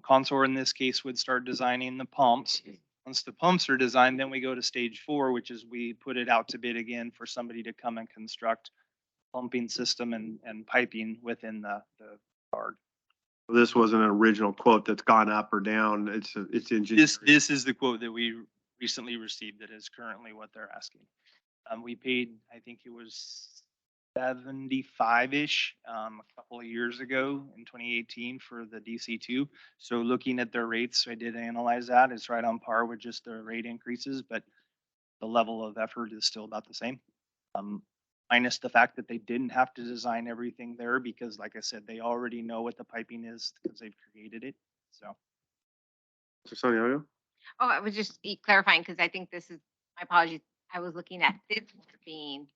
Consor in this case would start designing the pumps. Once the pumps are designed, then we go to stage 4, which is we put it out to bid again for somebody to come and construct pumping system and piping within the yard. This wasn't an original quote that's gone up or down. It's engineering. This is the quote that we recently received that is currently what they're asking. We paid, I think it was 75-ish a couple of years ago in 2018 for the DC2. So looking at their rates, I did analyze that. It's right on par with just the rate increases, but the level of effort is still about the same. Minus the fact that they didn't have to design everything there because, like I said, they already know what the piping is because they've created it. So. Mr. Santiago? Oh, I was just clarifying because I think this is, my apologies. I was looking at this being,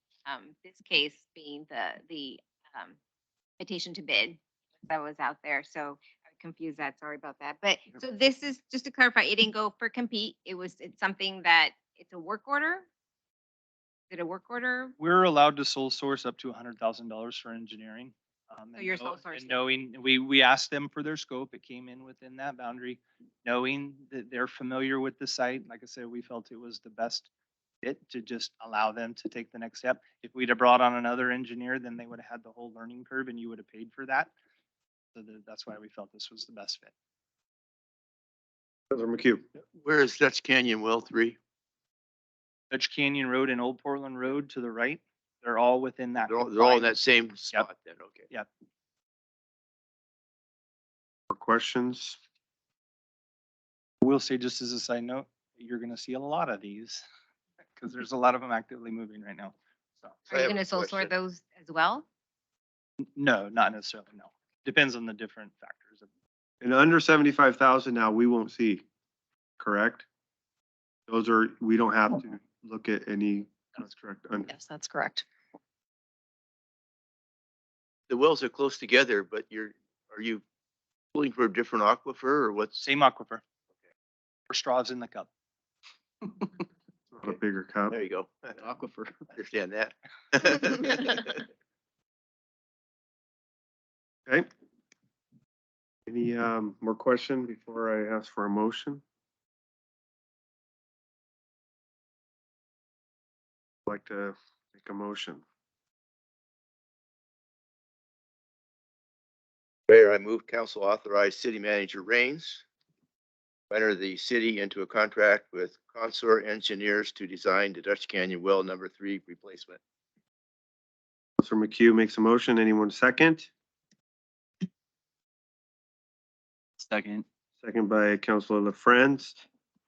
this case being the invitation to bid that was out there. So I confused that. Sorry about that. But so this is, just to clarify, it didn't go for compete. It's something that, it's a work order? Is it a work order? We're allowed to sole source up to $100,000 for engineering. So you're sole sourcing. Knowing, we asked them for their scope, it came in within that boundary, knowing that they're familiar with the site. Like I said, we felt it was the best fit to just allow them to take the next step. If we'd have brought on another engineer, then they would have had the whole learning curve and you would have paid for that. So that's why we felt this was the best fit. Councilor McHugh? Where is Dutch Canyon well 3? Dutch Canyon Road and Old Portland Road to the right, they're all within that. They're all in that same spot then, okay. Yep. More questions? I will say, just as a side note, you're gonna see a lot of these because there's a lot of them actively moving right now. So, Are you going to sole source those as well? no, not necessarily, no. Depends on the different factors. And under 75,000 now, we won't see, correct? Those are, we don't have to look at any, that's correct. Yes, that's correct. the wells are close together, but are you pulling for a different aquifer or what's? Same aquifer. Or straws in the cup. Not a bigger cup. There you go. Aquifer. Understand that. Okay. Any more question before I ask for a motion? I'd like to make a motion. Mayor, I move council authorize city manager Raines to enter the city into a contract with Consort Engineers to design the Dutch Canyon Well number 3 replacement. Councilor McHugh makes a motion. Anyone second? Second. Second by Councilor LaFrance.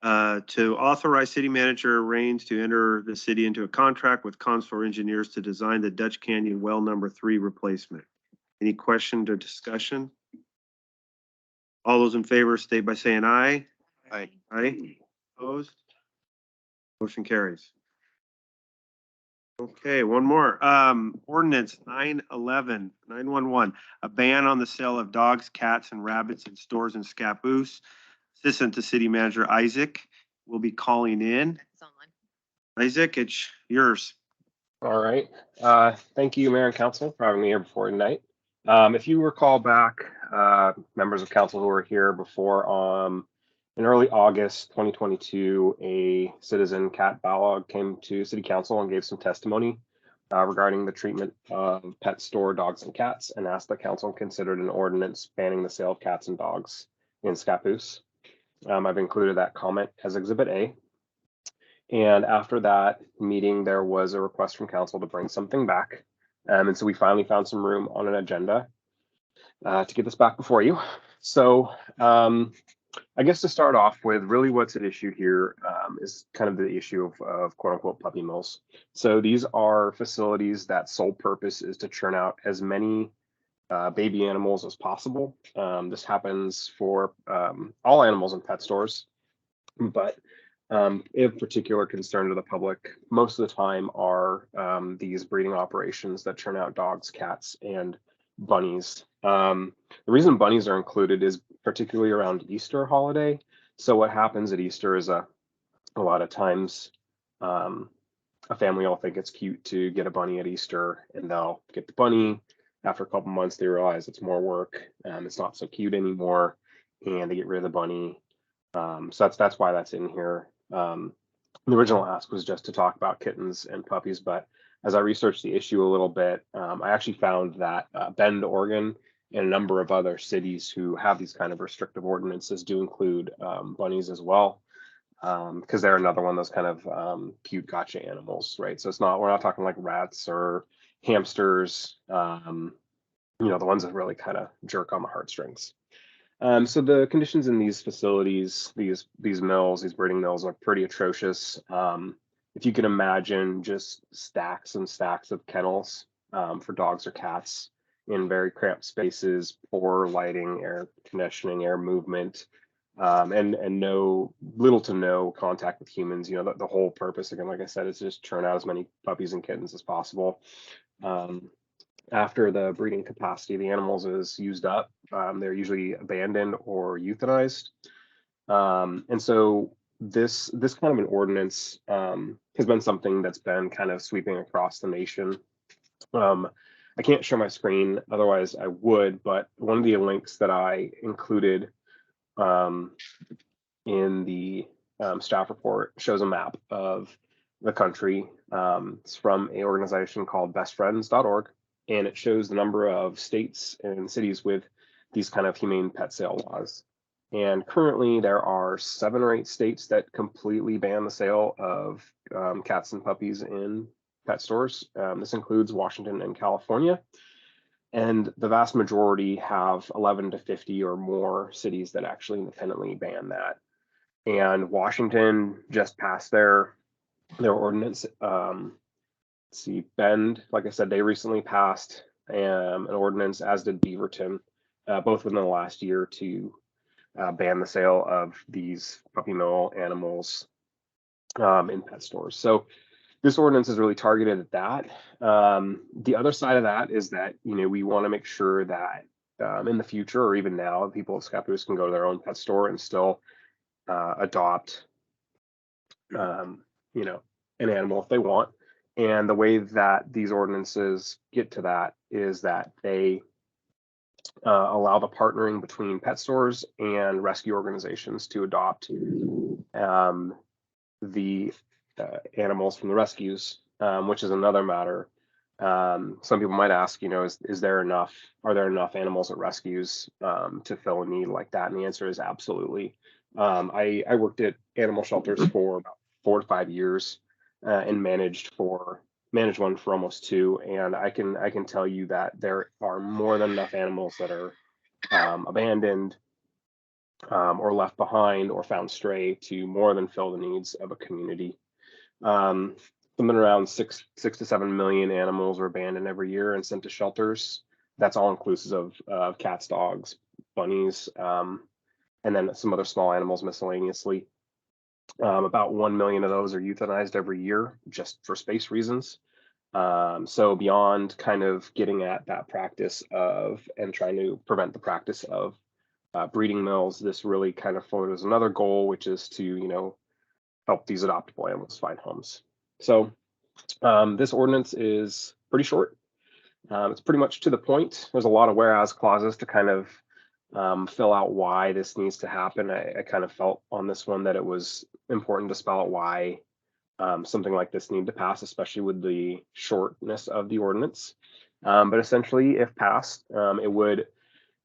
To authorize city manager Raines to enter the city into a contract with Consort Engineers to design the Dutch Canyon Well number 3 replacement. Any questions or discussion? All those in favor state by saying aye. Aye. Aye. Opposed? Motion carries. Okay, one more. Ordinance 911, a ban on the sale of dogs, cats, and rabbits in stores in Scappoose. Assistant to City Manager Isaac will be calling in. It's online. Isaac, it's yours. All right. Thank you, Mayor and Council, for having me here before tonight. If you recall back, members of council who were here before, in early August 2022, a citizen, Kat Balog, came to City Council and gave some testimony regarding the treatment of pet store dogs and cats, and asked that council considered an ordinance banning the sale of cats and dogs in Scappoose. I've included that comment as Exhibit A. And after that meeting, there was a request from council to bring something back. And so we finally found some room on an agenda to get this back before you. So I guess to start off with, really what's at issue here is kind of the issue of quote unquote puppy mills. So these are facilities that sole purpose is to churn out as many baby animals as possible. This happens for all animals in pet stores, but of particular concern to the public most of the time are these breeding operations that churn out dogs, cats, and bunnies. The reason bunnies are included is particularly around Easter holiday. So what happens at Easter is a lot of times a family will think it's cute to get a bunny at Easter, and they'll get the bunny. After a couple months, they realize it's more work, it's not so cute anymore, and they get rid of the bunny. So that's why that's in here. The original ask was just to talk about kittens and puppies, but as I researched the issue a little bit, I actually found that Bend, Oregon, and a number of other cities who have these kind of restrictive ordinances do include bunnies as well, because they're another one of those kind of cute gotcha animals, right? So we're not talking like rats or hamsters, the ones that really kind of jerk on the heartstrings. So the conditions in these facilities, these mills, these breeding mills, are pretty atrocious. If you can imagine just stacks and stacks of kennels for dogs or cats in very cramped spaces, poor lighting, air conditioning, air movement, and little to no contact with humans. The whole purpose, again, like I said, is just churn out as many puppies and kittens as possible. After the breeding capacity of the animals is used up, they're usually abandoned or euthanized. And so this kind of an ordinance has been something that's been kind of sweeping across the nation. I can't show my screen, otherwise I would, but one of the links that I included in the staff report shows a map of the country. It's from an organization called bestfriends.org. And it shows the number of states and cities with these kind of humane pet sale laws. And currently there are 7 or 8 states that completely ban the sale of cats and puppies in pet stores. This includes Washington and California. And the vast majority have 11 to 50 or more cities that actually independently ban that. And Washington just passed their ordinance. See, Bend, like I said, they recently passed an ordinance, as did Beaverton, both within the last year, to ban the sale of these puppy mill animals in pet stores. So this ordinance is really targeted at that. The other side of that is that, we want to make sure that in the future or even now, people of Scappoose can go to their own pet store and still adopt, an animal if they want. And the way that these ordinances get to that is that they allow the partnering between pet stores and rescue organizations to adopt the animals from the rescues, which is another matter. Some people might ask, are there enough animals at rescues to fill a need like that? And the answer is absolutely. I worked at animal shelters for about 4 to 5 years and managed one for almost 2. And I can tell you that there are more than enough animals that are abandoned or left behind or found stray to more than fill the needs of a community. Something around 6 to 7 million animals are abandoned every year and sent to shelters. That's all inclusive of cats, dogs, bunnies, and then some other small animals miscellaneously. About 1 million of those are euthanized every year just for space reasons. So beyond kind of getting at that practice of and trying to prevent the practice of breeding mills, this really kind of furthers another goal, which is to, help these adoptable animals find homes. So this ordinance is pretty short. It's pretty much to the point. There's a lot of whereas clauses to kind of fill out why this needs to happen. I kind of felt on this one that it was important to spell out why something like this needed to pass, especially with the shortness of the ordinance. But essentially, if passed, it would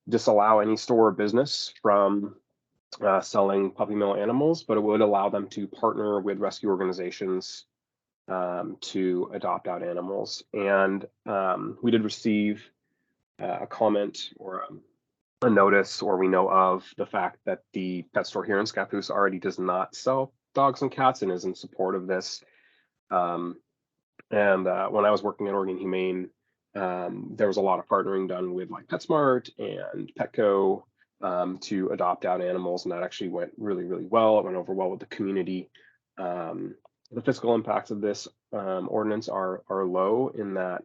disallow any store or business from selling puppy mill animals, but it would allow them to partner with rescue organizations to adopt out animals. And we did receive a comment or a notice, or we know of the fact that the pet store here in Scappoose already does not sell dogs and cats and is in support of this. And when I was working at Oregon Humane, there was a lot of partnering done with like PetSmart and Petco to adopt out animals, and that actually went really, really well. It went over well with the community. The fiscal impacts of this ordinance are low in that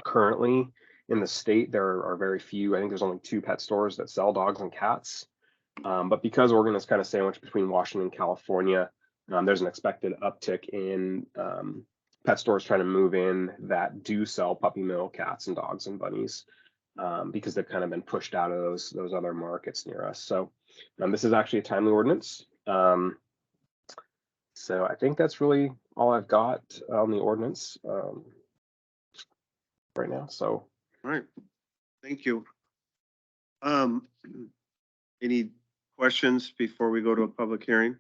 currently in the state there are very few. I think there's only 2 pet stores that sell dogs and cats. But because Oregon is kind of sandwiched between Washington and California, there's an expected uptick in pet stores trying to move in that do sell puppy mill cats and dogs and bunnies because they've kind of been pushed out of those other markets near us. So this is actually a timely ordinance. So I think that's really all I've got on the ordinance right now. So. All right, thank you. Any questions before we go to a public hearing?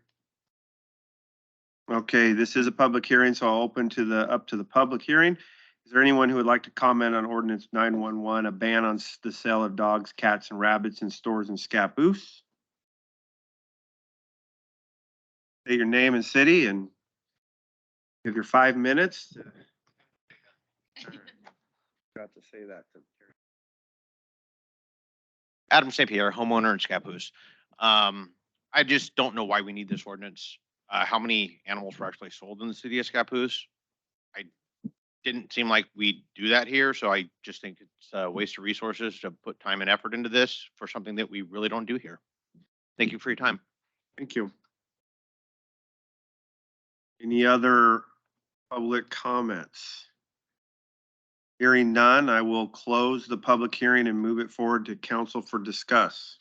Okay, this is a public hearing, so I'll open up to the public hearing. Is there anyone who would like to comment on ordinance 911, a ban on the sale of dogs, cats, and rabbits in stores in Scappoose? Say your name and city and give your 5 minutes. Got to say that. Adam St. Pierre, homeowner in Scappoose. I just don't know why we need this ordinance. How many animals were actually sold in the city of Scappoose? I didn't seem like we do that here, so I just think it's a waste of resources to put time and effort into this for something that we really don't do here. Thank you for your time. Thank you. Any other public comments? Hearing none, I will close the public hearing and move it forward to council for discuss.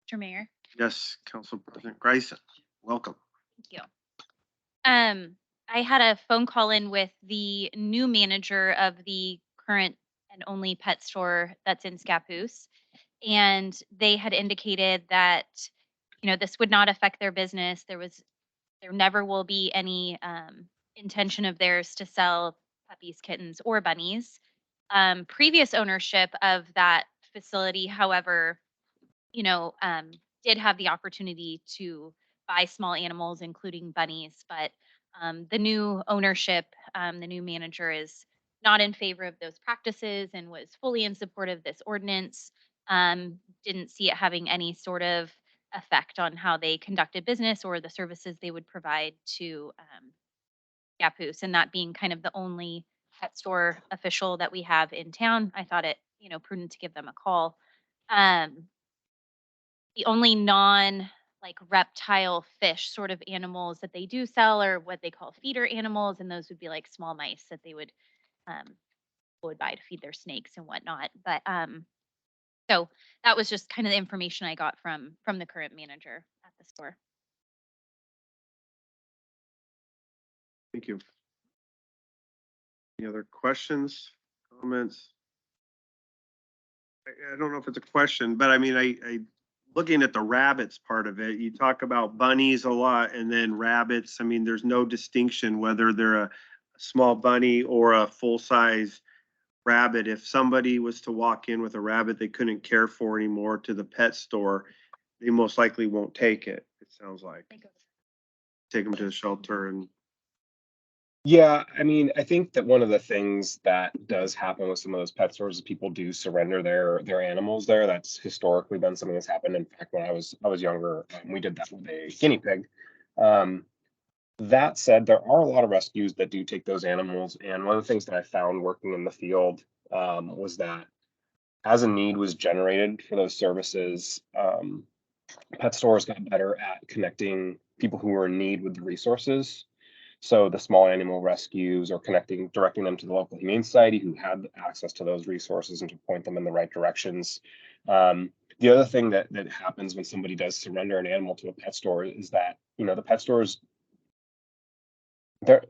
Mr. Mayor. Yes, Council President Grayson, welcome. Thank you. I had a phone call in with the new manager of the current and only pet store that's in Scappoose, and they had indicated that, this would not affect their business. There never will be any intention of theirs to sell puppies, kittens, or bunnies. Previous ownership of that facility, however, did have the opportunity to buy small animals, including bunnies, but the new ownership, the new manager is not in favor of those practices and was fully in support of this ordinance. Didn't see it having any sort of effect on how they conducted business or the services they would provide to Scappoose. And that being kind of the only pet store official that we have in town, I thought it, prudent to give them a call. The only non like reptile fish sort of animals that they do sell are what they call feeder animals, and those would be like small mice that they um, would buy to feed their snakes and whatnot. But so that was just kind of the information I got from the current manager at the store. Thank you. Any other questions, comments? I don't know if it's a question, but I mean, I looking at the rabbits part of it, you talk about bunnies a lot and then rabbits. I mean, there's no distinction whether they're a small bunny or a full-size rabbit. If somebody was to walk in with a rabbit they couldn't care for anymore to the pet store, they most likely won't take it, it sounds like. Take them to the shelter and Yeah, I mean, I think that one of the things that does happen with some of those pet stores is people do surrender their animals there. That's historically been something that's happened. In fact, when I was younger, we did that with a guinea pig. That said, there are a lot of rescues that do take those animals, and one of the things that I found working in the field was that as a need was generated for those services, pet stores got better at connecting people who were in need with the resources. So the small animal rescues or directing them to the local humane society who had access to those resources and to point them in the right directions. The other thing that happens when somebody does surrender an animal to a pet store is that, the pet stores,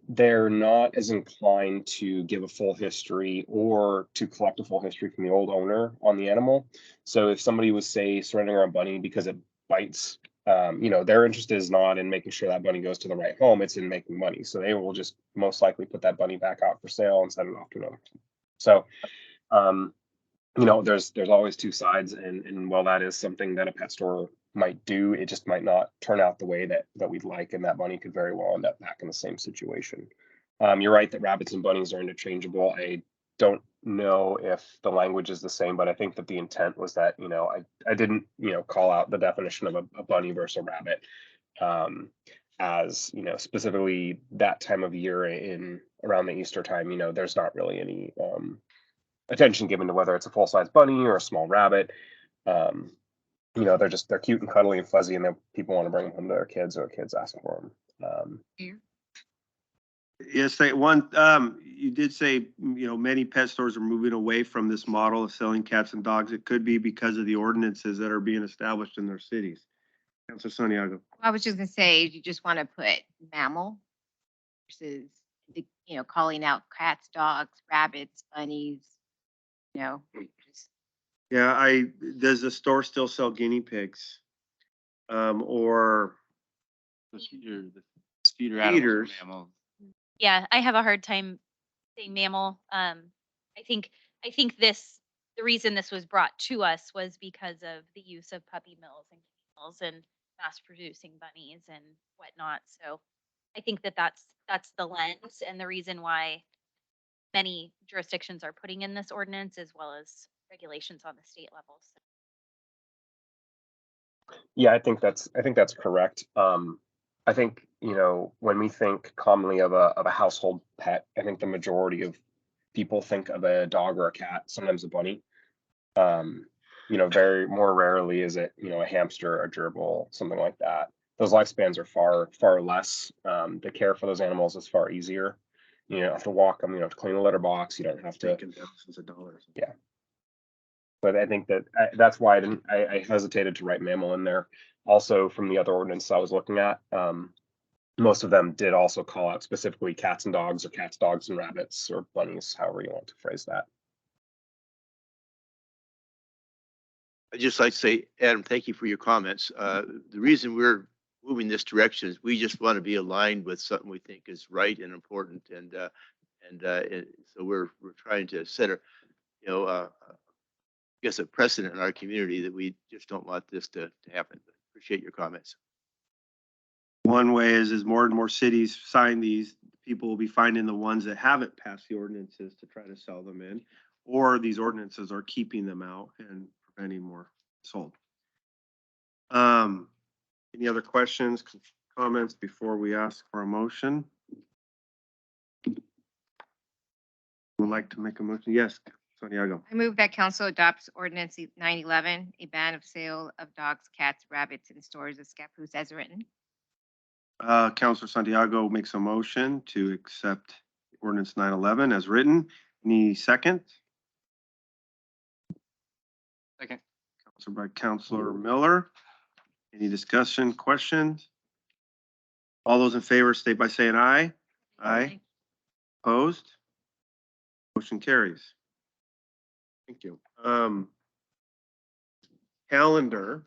they're not as inclined to give a full history or to collect a full history from the old owner on the animal. So if somebody was, say, surrendering a bunny because it bites, their interest is not in making sure that bunny goes to the right home, it's in making money. So they will just most likely put that bunny back out for sale and send it off to another. So, there's always two sides, and while that is something that a pet store might do, it just might not turn out the way that we'd like, and that bunny could very well end up back in the same situation. You're right that rabbits and bunnies are interchangeable. I don't know if the language is the same, but I think that the intent was that, I didn't, call out the definition of a bunny versus a rabbit, as, specifically that time of year in around the Easter time, there's not really any attention given to whether it's a full-size bunny or a small rabbit. They're cute and cuddly and fuzzy, and then people want to bring them home to their kids, or kids ask for them. yes, you did say, many pet stores are moving away from this model of selling cats and dogs. It could be because of the ordinances that are being established in their cities. Councilor Santiago. I was just gonna say, you just want to put mammal versus, calling out cats, dogs, rabbits, bunnies, just Yeah, does the store still sell guinea pigs? Or The feeder animals are feeders? mammals. Yeah, I have a hard time saying mammal. I think the reason this was brought to us was because of the use of puppy mills and kennels and mass producing bunnies and whatnot. So I think that's the lens and the reason why many jurisdictions are putting in this ordinance as well as regulations on the state level. So Yeah, I think that's correct. I think, when we think commonly of a household pet, I think the majority of people think of a dog or a cat, sometimes a bunny. Very more rarely is it, a hamster, a gerbil, something like that. Those lifespans are far less. The care for those animals is far easier. You don't have to walk them, you don't have to clean a litter box, you don't have to. Making thousands of dollars. Yeah. But I think that's why I hesitated to write mammal in there. Also, from the other ordinance I was looking at, most of them did also call out specifically cats and dogs, or cats, dogs, and rabbits, or bunnies, however you want to phrase that. I'd just like to say, Adam, thank you for your comments. The reason we're moving this direction is we just want to be aligned with something we think is right and important, and so we're trying to set I guess a precedent in our community that we just don't want this to happen. But appreciate your comments. One way is more and more cities sign these, people will be finding the ones that haven't passed the ordinances to try to sell them in, or these ordinances are keeping them out and preventing more sold. Any other questions, comments before we ask for a motion? Would like to make a motion? Yes, Santiago. I move that council adopts ordinance 911, a ban of sale of dogs, cats, rabbits in stores of Scappoose as written. Counselor Santiago makes a motion to accept ordinance 911 as written. Any second? Second. Counselor by Counselor Miller. Any discussion, questions? All those in favor state by saying aye. Aye. Opposed? Motion carries. Thank you. Calendar.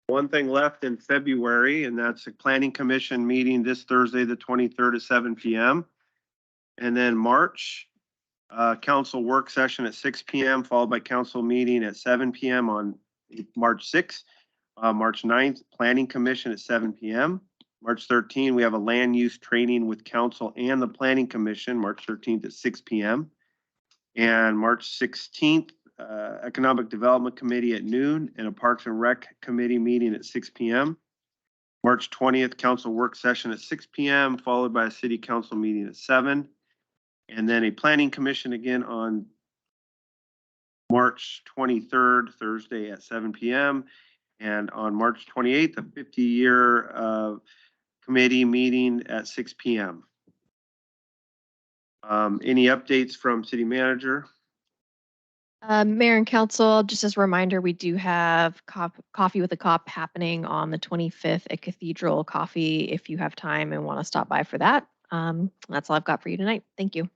One thing left in February, and that's a planning commission meeting this Thursday, the 23rd at 7 p.m. And then March, council work session at 6 p.m. followed by council meeting at 7 p.m. on March 6th. March 9th, planning commission at 7 p.m. March 13th, we have a land use training with council and the planning commission, March 13th at 6 p.m. And March 16th, economic development committee at noon and a parks and rec committee meeting at 6 p.m. March 20th, council work session at 6 p.m. followed by a city council meeting at 7. And then a planning commission again on March 23rd, Thursday at 7 p.m. And on March 28th, a 50-year committee meeting at 6 p.m. Any updates from city manager? Mayor and council, just as a reminder, we do have Coffee with a Cop happening on the 25th at Cathedral Coffee. If you have time and want to stop by for that, that's all I've got for you tonight. Thank you.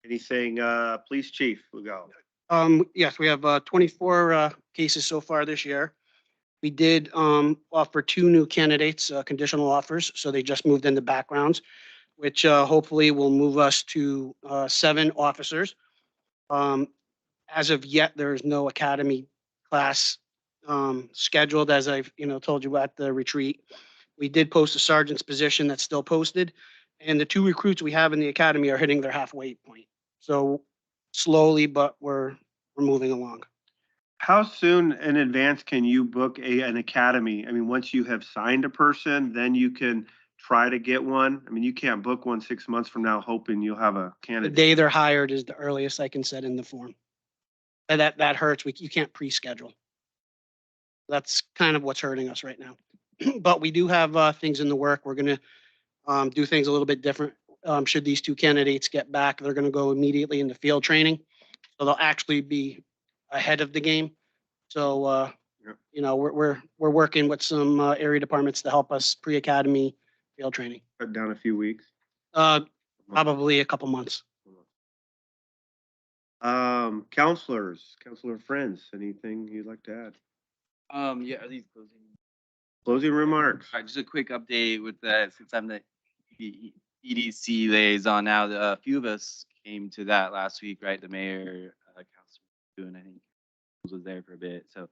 Anything, police chief, we go. Yes, we have 24 cases so far this year. We did offer 2 new candidates conditional offers, so they just moved into backgrounds, which hopefully will move us to 7 officers. As of yet, there is no academy class scheduled, as I've told you at the retreat. We did post a sergeant's position that's still posted, and the 2 recruits we have in the academy are hitting their halfway point. So slowly, but we're moving along. How soon in advance can you book an academy? I mean, once you have signed a person, then you can try to get one. I mean, you can't book one 6 months from now hoping you'll have a The candidate. day they're hired is the earliest I can set in the form. And that hurts. You can't pre-schedule. That's kind of what's hurting us right now. But we do have things in the work. We're going to do things a little bit different. Should these 2 candidates get back, they're going to go immediately into field training. So they'll actually be ahead of the game. So, we're working with some area departments to help us pre-academy field training. Cut down a few weeks. Probably a couple months. Counselors, counselor friends, anything you'd like to add? Yeah, are these closing? Closing remarks. All right, just a quick update with that, since I'm the EDC liaison now, a few of us came to that last week, right? The mayor, Councilor, and I think was there for a bit. So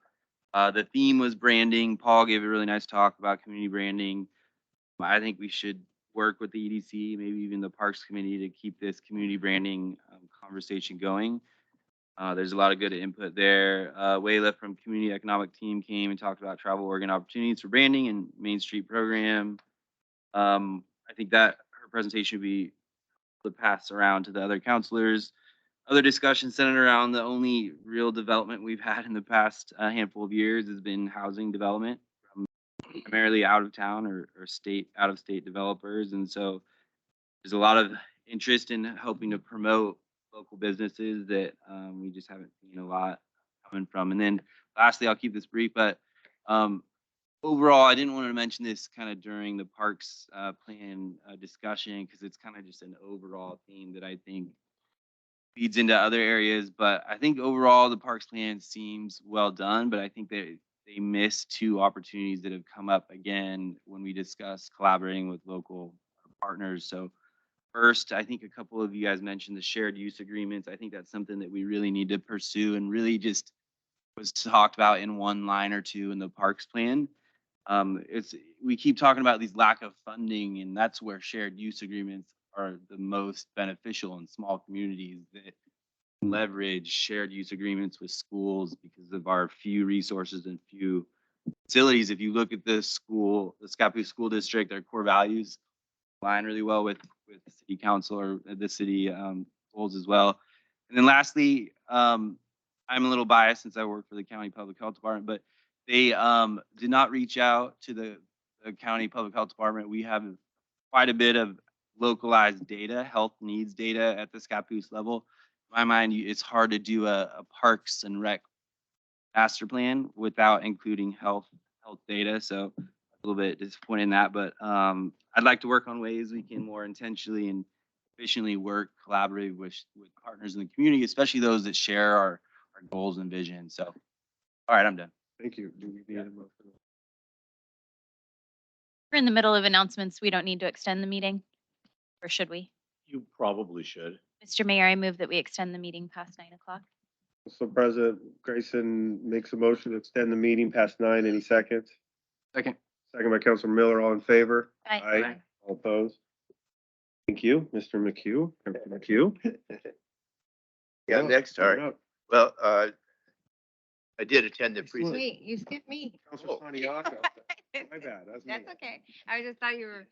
the theme was branding. Paul gave a really nice talk about community branding. I think we should work with the EDC, maybe even the Parks Committee, to keep this community branding conversation going. There's a lot of good input there. Wayla from Community Economic Team came and talked about travel organ opportunities for branding and Main Street program. I think that her presentation would be to pass around to the other counselors. Other discussions centered around the only real development we've had in the past handful of years has been housing development from primarily out of town or out of state developers. And so there's a lot of interest in helping to promote local businesses that we just haven't seen a lot coming from. And then lastly, I'll keep this brief, but overall, I didn't want to mention this kind of during the parks plan discussion because it's kind of just an overall theme that I think feeds into other areas. But I think overall the parks plan seems well done, but I think they missed 2 opportunities that have come up again when we discuss collaborating with local partners. So first, I think a couple of you guys mentioned the shared use agreements. I think that's something that we really need to pursue and really just was talked about in 1 line or 2 in the parks plan. We keep talking about these lack of funding, and that's where shared use agreements are the most beneficial in small communities that leverage shared use agreements with schools because of our few resources and few facilities. If you look at the school, the Scappoose School District, their core values align really well with the city council or the city goals as well. And then lastly, I'm a little biased since I work for the county public health department, but they did not reach out to the county public health department. We have quite a bit of localized data, health needs data at the Scappoose level. In my mind, it's hard to do a parks and rec master plan without including health data. So a little bit disappointed in that, but I'd like to work on ways we can more intentionally and efficiently work, collaborate with partners in the community, especially those that share our goals and vision. So, all right, I'm done. Thank you. Do we need a motion? We're in the middle of announcements. We don't need to extend the meeting, or should we? You probably should. Mr. Mayor, I move that we extend the meeting past 9 o'clock. So President Grayson makes a motion to extend the meeting past 9. Any seconds? Second. Second by Councilor Miller. All in favor? Aye. All opposed? Thank you, Mr. McHugh. Councilor McHugh. Yeah, next, all right. Well, I did attend the Excellent. presentation. Wait, you skipped me. Councilor Santiago. My bad. That's me. That's okay. I just thought you were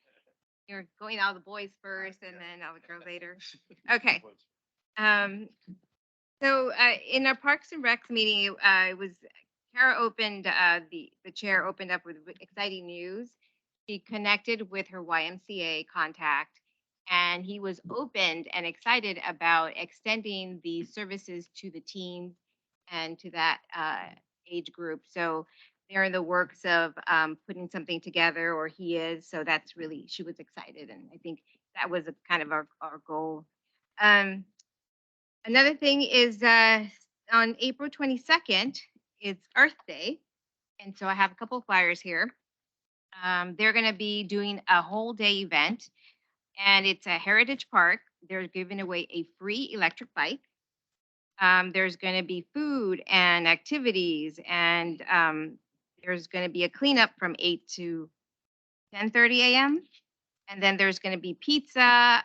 going out the boys first and then I would go later. Okay. So in our Parks and Recs meeting, it was Kara opened, the chair opened up with exciting news. She connected with her YMCA contact and he was opened and excited about extending the services to the teens and to that age group. So they're in the works of putting something together, or he is. So that's really, she was excited. And I think that was a kind of our goal. Another thing is on April 22nd, it's Earth Day. And so I have a couple of flyers here. They're going to be doing a whole day event and it's a heritage park. They're giving away a free electric bike. There's going to be food and activities and there's going to be a cleanup from 8 to 10:30 a.m. And then there's going to be pizza.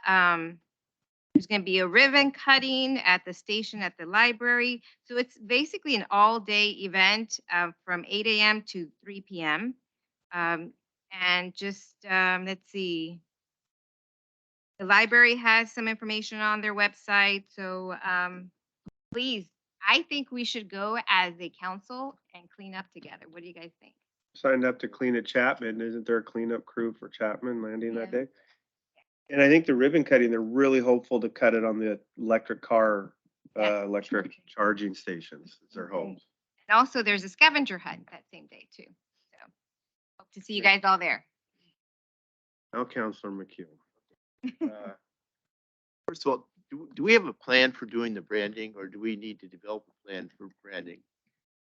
There's going to be a ribbon cutting at the station at the library. So it's basically an all-day event from 8 a.m. to 3 p.m. And just, let's see. The library has some information on their website. So please, I think we should go as a council and clean up together. What do you guys think? Signed up to clean at Chapman. Isn't there a cleanup crew for Chapman Landing that Yeah. day? And I think the ribbon cutting, they're really hopeful to cut it on the electric car, Yeah. electric charging stations. It's their homes. And also there's a scavenger hunt that same day too. So hope to see you guys all there. Now, Councilor McHugh. First of all, do we have a plan for doing the branding or do we need to develop a plan for branding?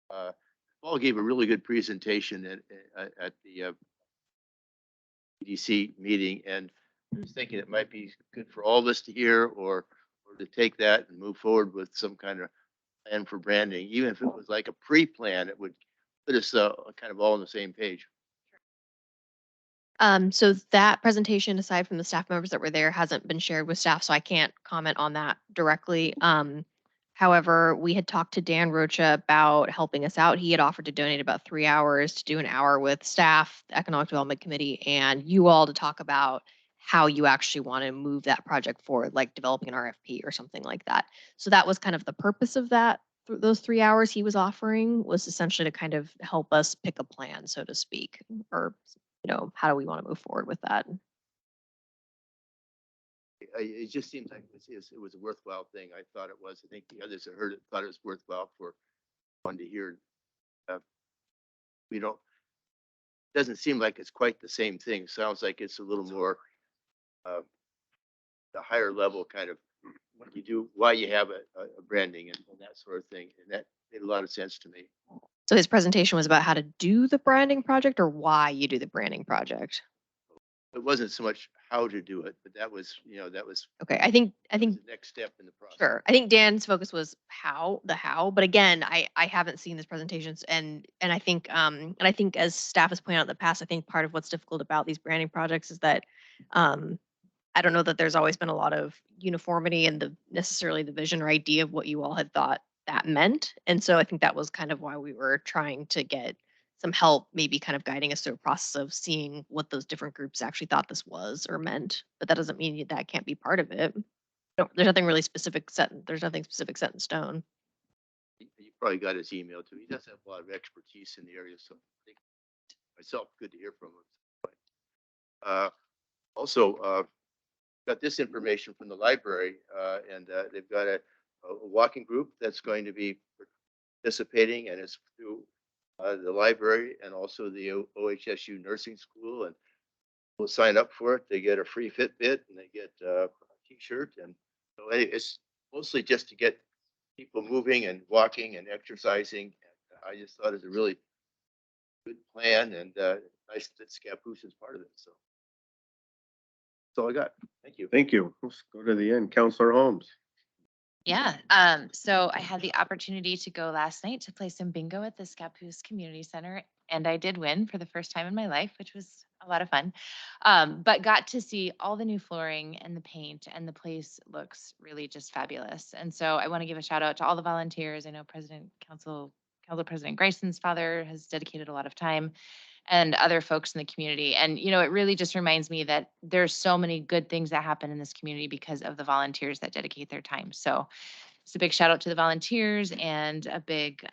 Paul gave a really good presentation at the EDC meeting and I was thinking it might be good for all of us to hear or to take that and move forward with some kind of plan for branding. Even if it was like a pre-plan, it would put us kind of all on the same page. So that presentation, aside from the staff members that were there, hasn't been shared with staff, so I can't comment on that directly. However, we had talked to Dan Rocha about helping us out. He had offered to donate about 3 hours to do an hour with staff, the Economic Development Committee, and you all to talk about how you actually want to move that project forward, like developing an RFP or something like that. So that was kind of the purpose of that. Those 3 hours he was offering was essentially to kind of help us pick a plan, so to speak, or how do we want to move forward with that? It just seems like it was a worthwhile thing. I thought it was. I think the others that heard it thought it was worthwhile for one to hear. Doesn't seem like it's quite the same thing. Sounds like it's a little more the higher level kind of what you do, why you have a branding and that sort of thing. And that made a lot of sense to me. So his presentation was about how to do the branding project or why you do the branding project. It wasn't so much how to do it, but that was Okay, I think the next step in the process. sure. I think Dan's focus was how, but again, I haven't seen his presentations and I think as staff has pointed out in the past, I think part of what's difficult about these branding projects is that I don't know that there's always been a lot of uniformity in the necessarily the vision or idea of what you all had thought that meant. And so I think that was kind of why we were trying to get some help, maybe kind of guiding us through a process of seeing what those different groups actually thought this was or meant. But that doesn't mean that can't be part of it. No, there's nothing really specific set. There's nothing specific set in stone. You probably got his email too. He does have a lot of expertise in the area, so I think myself, good to hear from him. Also, got this information from the library, and they've got a walking group that's going to be participating, and it's through the library and also the OHSU nursing school, and will sign up for it. They get a free Fitbit and they get a t-shirt, and so it's mostly just to get people moving and walking and exercising. And I just thought it was a really good plan, and nice that Scappoose is part of it. So that's all I got. Thank you. Thank you. Let's go to the end. Counselor Holmes. Yeah, so I had the opportunity to go last night to play some bingo at the Scappoose Community Center, and I did win for the first time in my life, which was a lot of fun. But got to see all the new flooring and the paint, and the place looks really just fabulous. And so I want to give a shout out to all the volunteers. I know Council President Grayson's father has dedicated a lot of time, and other folks in the community. And, you know, it really just reminds me that there's so many good things that happen in this community because of the volunteers that dedicate their time. So it's a big shout out to the volunteers, and a big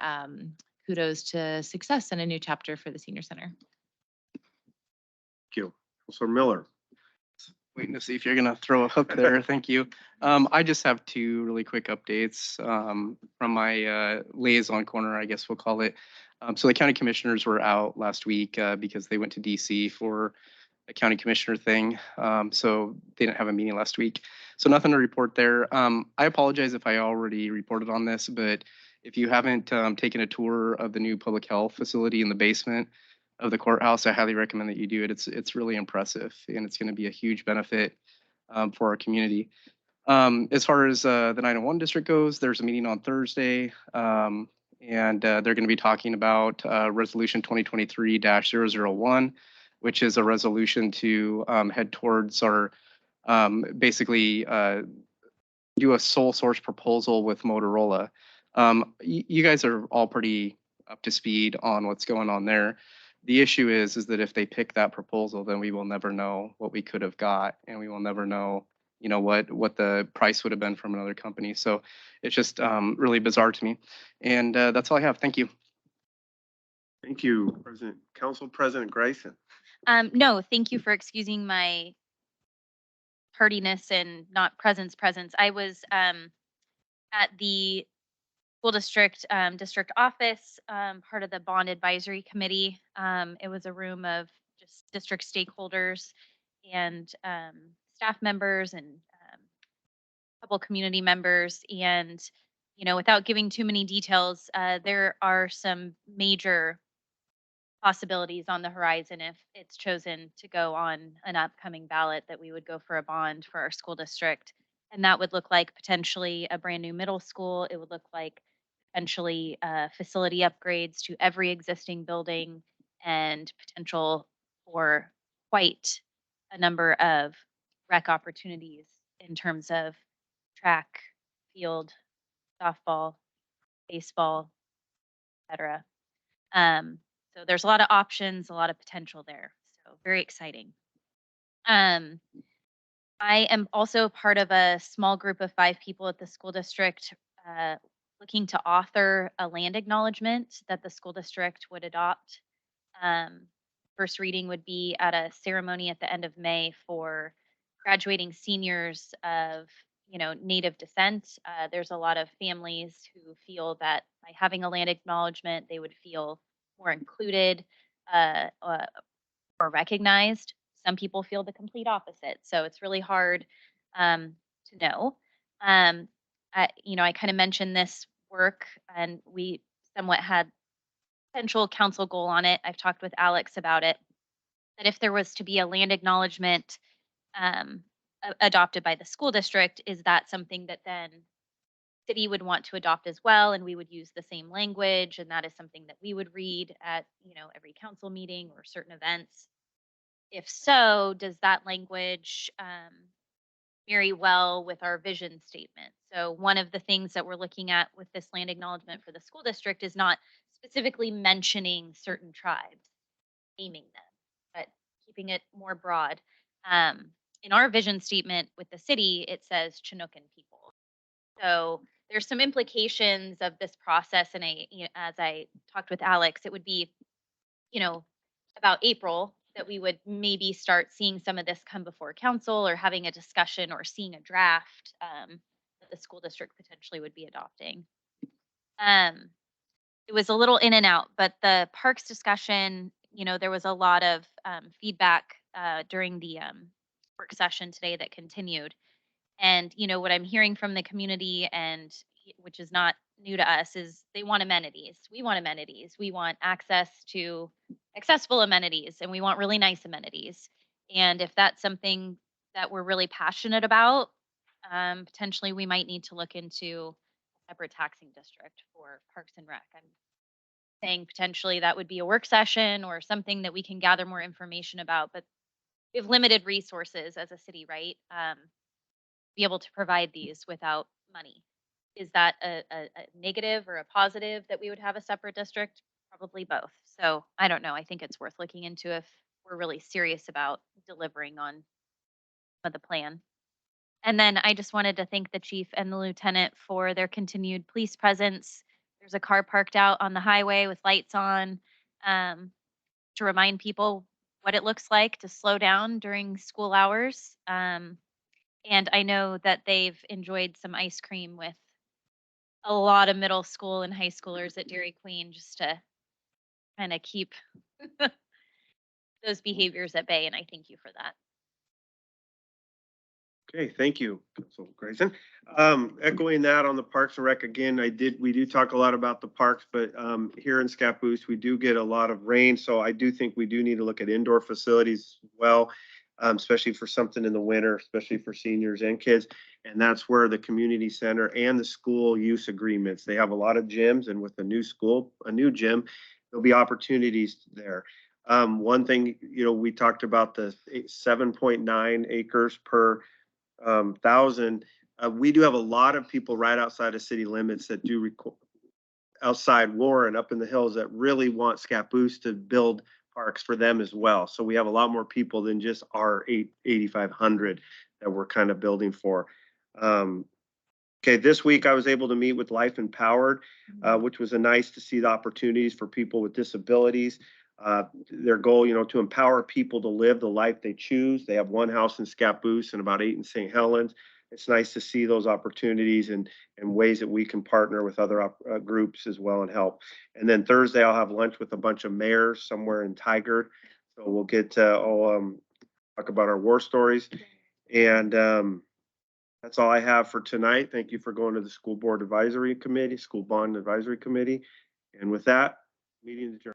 kudos to success and a new chapter for the senior center. Thank you. Counselor Miller. Waiting to see if you're gonna throw a hook there. Thank you. I just have two really quick updates from my liaison corner, I guess we'll call it. So the county commissioners were out last week because they went to DC for a county commissioner thing. So they didn't have a meeting last week. So nothing to report there. I apologize if I already reported on this, but if you haven't taken a tour of the new public health facility in the basement of the courthouse, I highly recommend that you do it. It's really impressive, and it's going to be a huge benefit for our community. As far as the 901 district goes, there's a meeting on Thursday, and they're going to be talking about resolution 2023-001, which is a resolution to head towards our basically do a sole source proposal with Motorola. You guys are all pretty up to speed on what's going on there. The issue is that if they pick that proposal, then we will never know what we could have got, and we will never know, you know, what the price would have been from another company. So it's just really bizarre to me. And that's all I have. Thank you. Thank you, Council President Grayson. No, thank you for excusing my tardiness and not presence. I was at the school district office, part of the bond advisory committee. It was a room of just district stakeholders and staff members and a couple community members. And, you know, without giving too many details, there are some major possibilities on the horizon if it's chosen to go on an upcoming ballot, that we would go for a bond for our school district. And that would look like potentially a brand new middle school. It would look like potentially facility upgrades to every existing building, and potential for quite a number of rec opportunities in terms of track, field, softball, baseball, etc. So there's a lot of options, a lot of potential there. So very exciting. I am also part of a small group of 5 people at the school district looking to author a land acknowledgement that the school district would adopt. First reading would be at a ceremony at the end of May for graduating seniors of, you know, Native descent. There's a lot of families who feel that by having a land acknowledgement, they would feel more included or recognized. Some people feel the complete opposite. So it's really hard to know. I kind of mentioned this work, and we somewhat had potential council goal on it. I've talked with Alex about it, that if there was to be a land acknowledgement adopted by the school district, is that something that then city would want to adopt as well, and we would use the same language, and that is something that we would read at, you know, every council meeting or certain events? If so, does that language very well with our vision statement. So one of the things that we're looking at with this land acknowledgement for the school district is not specifically mentioning certain tribes, naming them, but keeping it more broad. In our vision statement with the city, it says Chinookan people. So there's some implications of this process, and as I talked with Alex, it would be, about April that we would maybe start seeing some of this come before council or having a discussion or seeing a draft that the school district potentially would be adopting. It was a little in and out, but the parks discussion, there was a lot of feedback during the work session today that continued. And, what I'm hearing from the community and which is not new to us is they want amenities. We want amenities. We want access to accessible amenities and we want really nice amenities. And if that's something that we're really passionate about, potentially we might need to look into a separate taxing district for Parks and Rec. I'm saying potentially that would be a work session or something that we can gather more information about, but we have limited resources as a city, right? Be able to provide these without money. Is that a negative or a positive that we would have a separate district? Probably both. So I don't know. I think it's worth looking into if we're really serious about delivering on the plan. And then I just wanted to thank the chief and the lieutenant for their continued police presence. There's a car parked out on the highway with lights on to remind people what it looks like to slow down during school hours. And I know that they've enjoyed some ice cream with a lot of middle school and high schoolers at Dairy Queen just to kind of keep those behaviors at bay. And I thank you for that. Okay, thank you, Council Grayson. Echoing that on the Parks and Rec again, we do talk a lot about the parks, but here in Scappoose, we do get a lot of rain. So I do think we do need to look at indoor facilities as well, especially for something in the winter, especially for seniors and kids. And that's where the community center and the school use agreements, they have a lot of gyms, and with a new gym, there'll be opportunities there. One thing, we talked about the 7.9 acres per 1,000. We do have a lot of people right outside of city limits that do outside Warren up in the hills that really want Scappoose to build parks for them as well. So we have a lot more people than just our 8,500 that we're kind of building for. Okay, this week I was able to meet with Life Empowered, which was nice to see the opportunities for people with disabilities. Their goal, to empower people to live the life they choose. They have one house in Scappoose and about 8 in St. Helens. It's nice to see those opportunities and ways that we can partner with other groups as well and help. And then Thursday, I'll have lunch with a bunch of mayors somewhere in Tigard. So we'll get to talk about our war stories. And that's all I have for tonight. Thank you for going to the School Board Advisory Committee, School Bond Advisory Committee. And with that, meeting adjourned.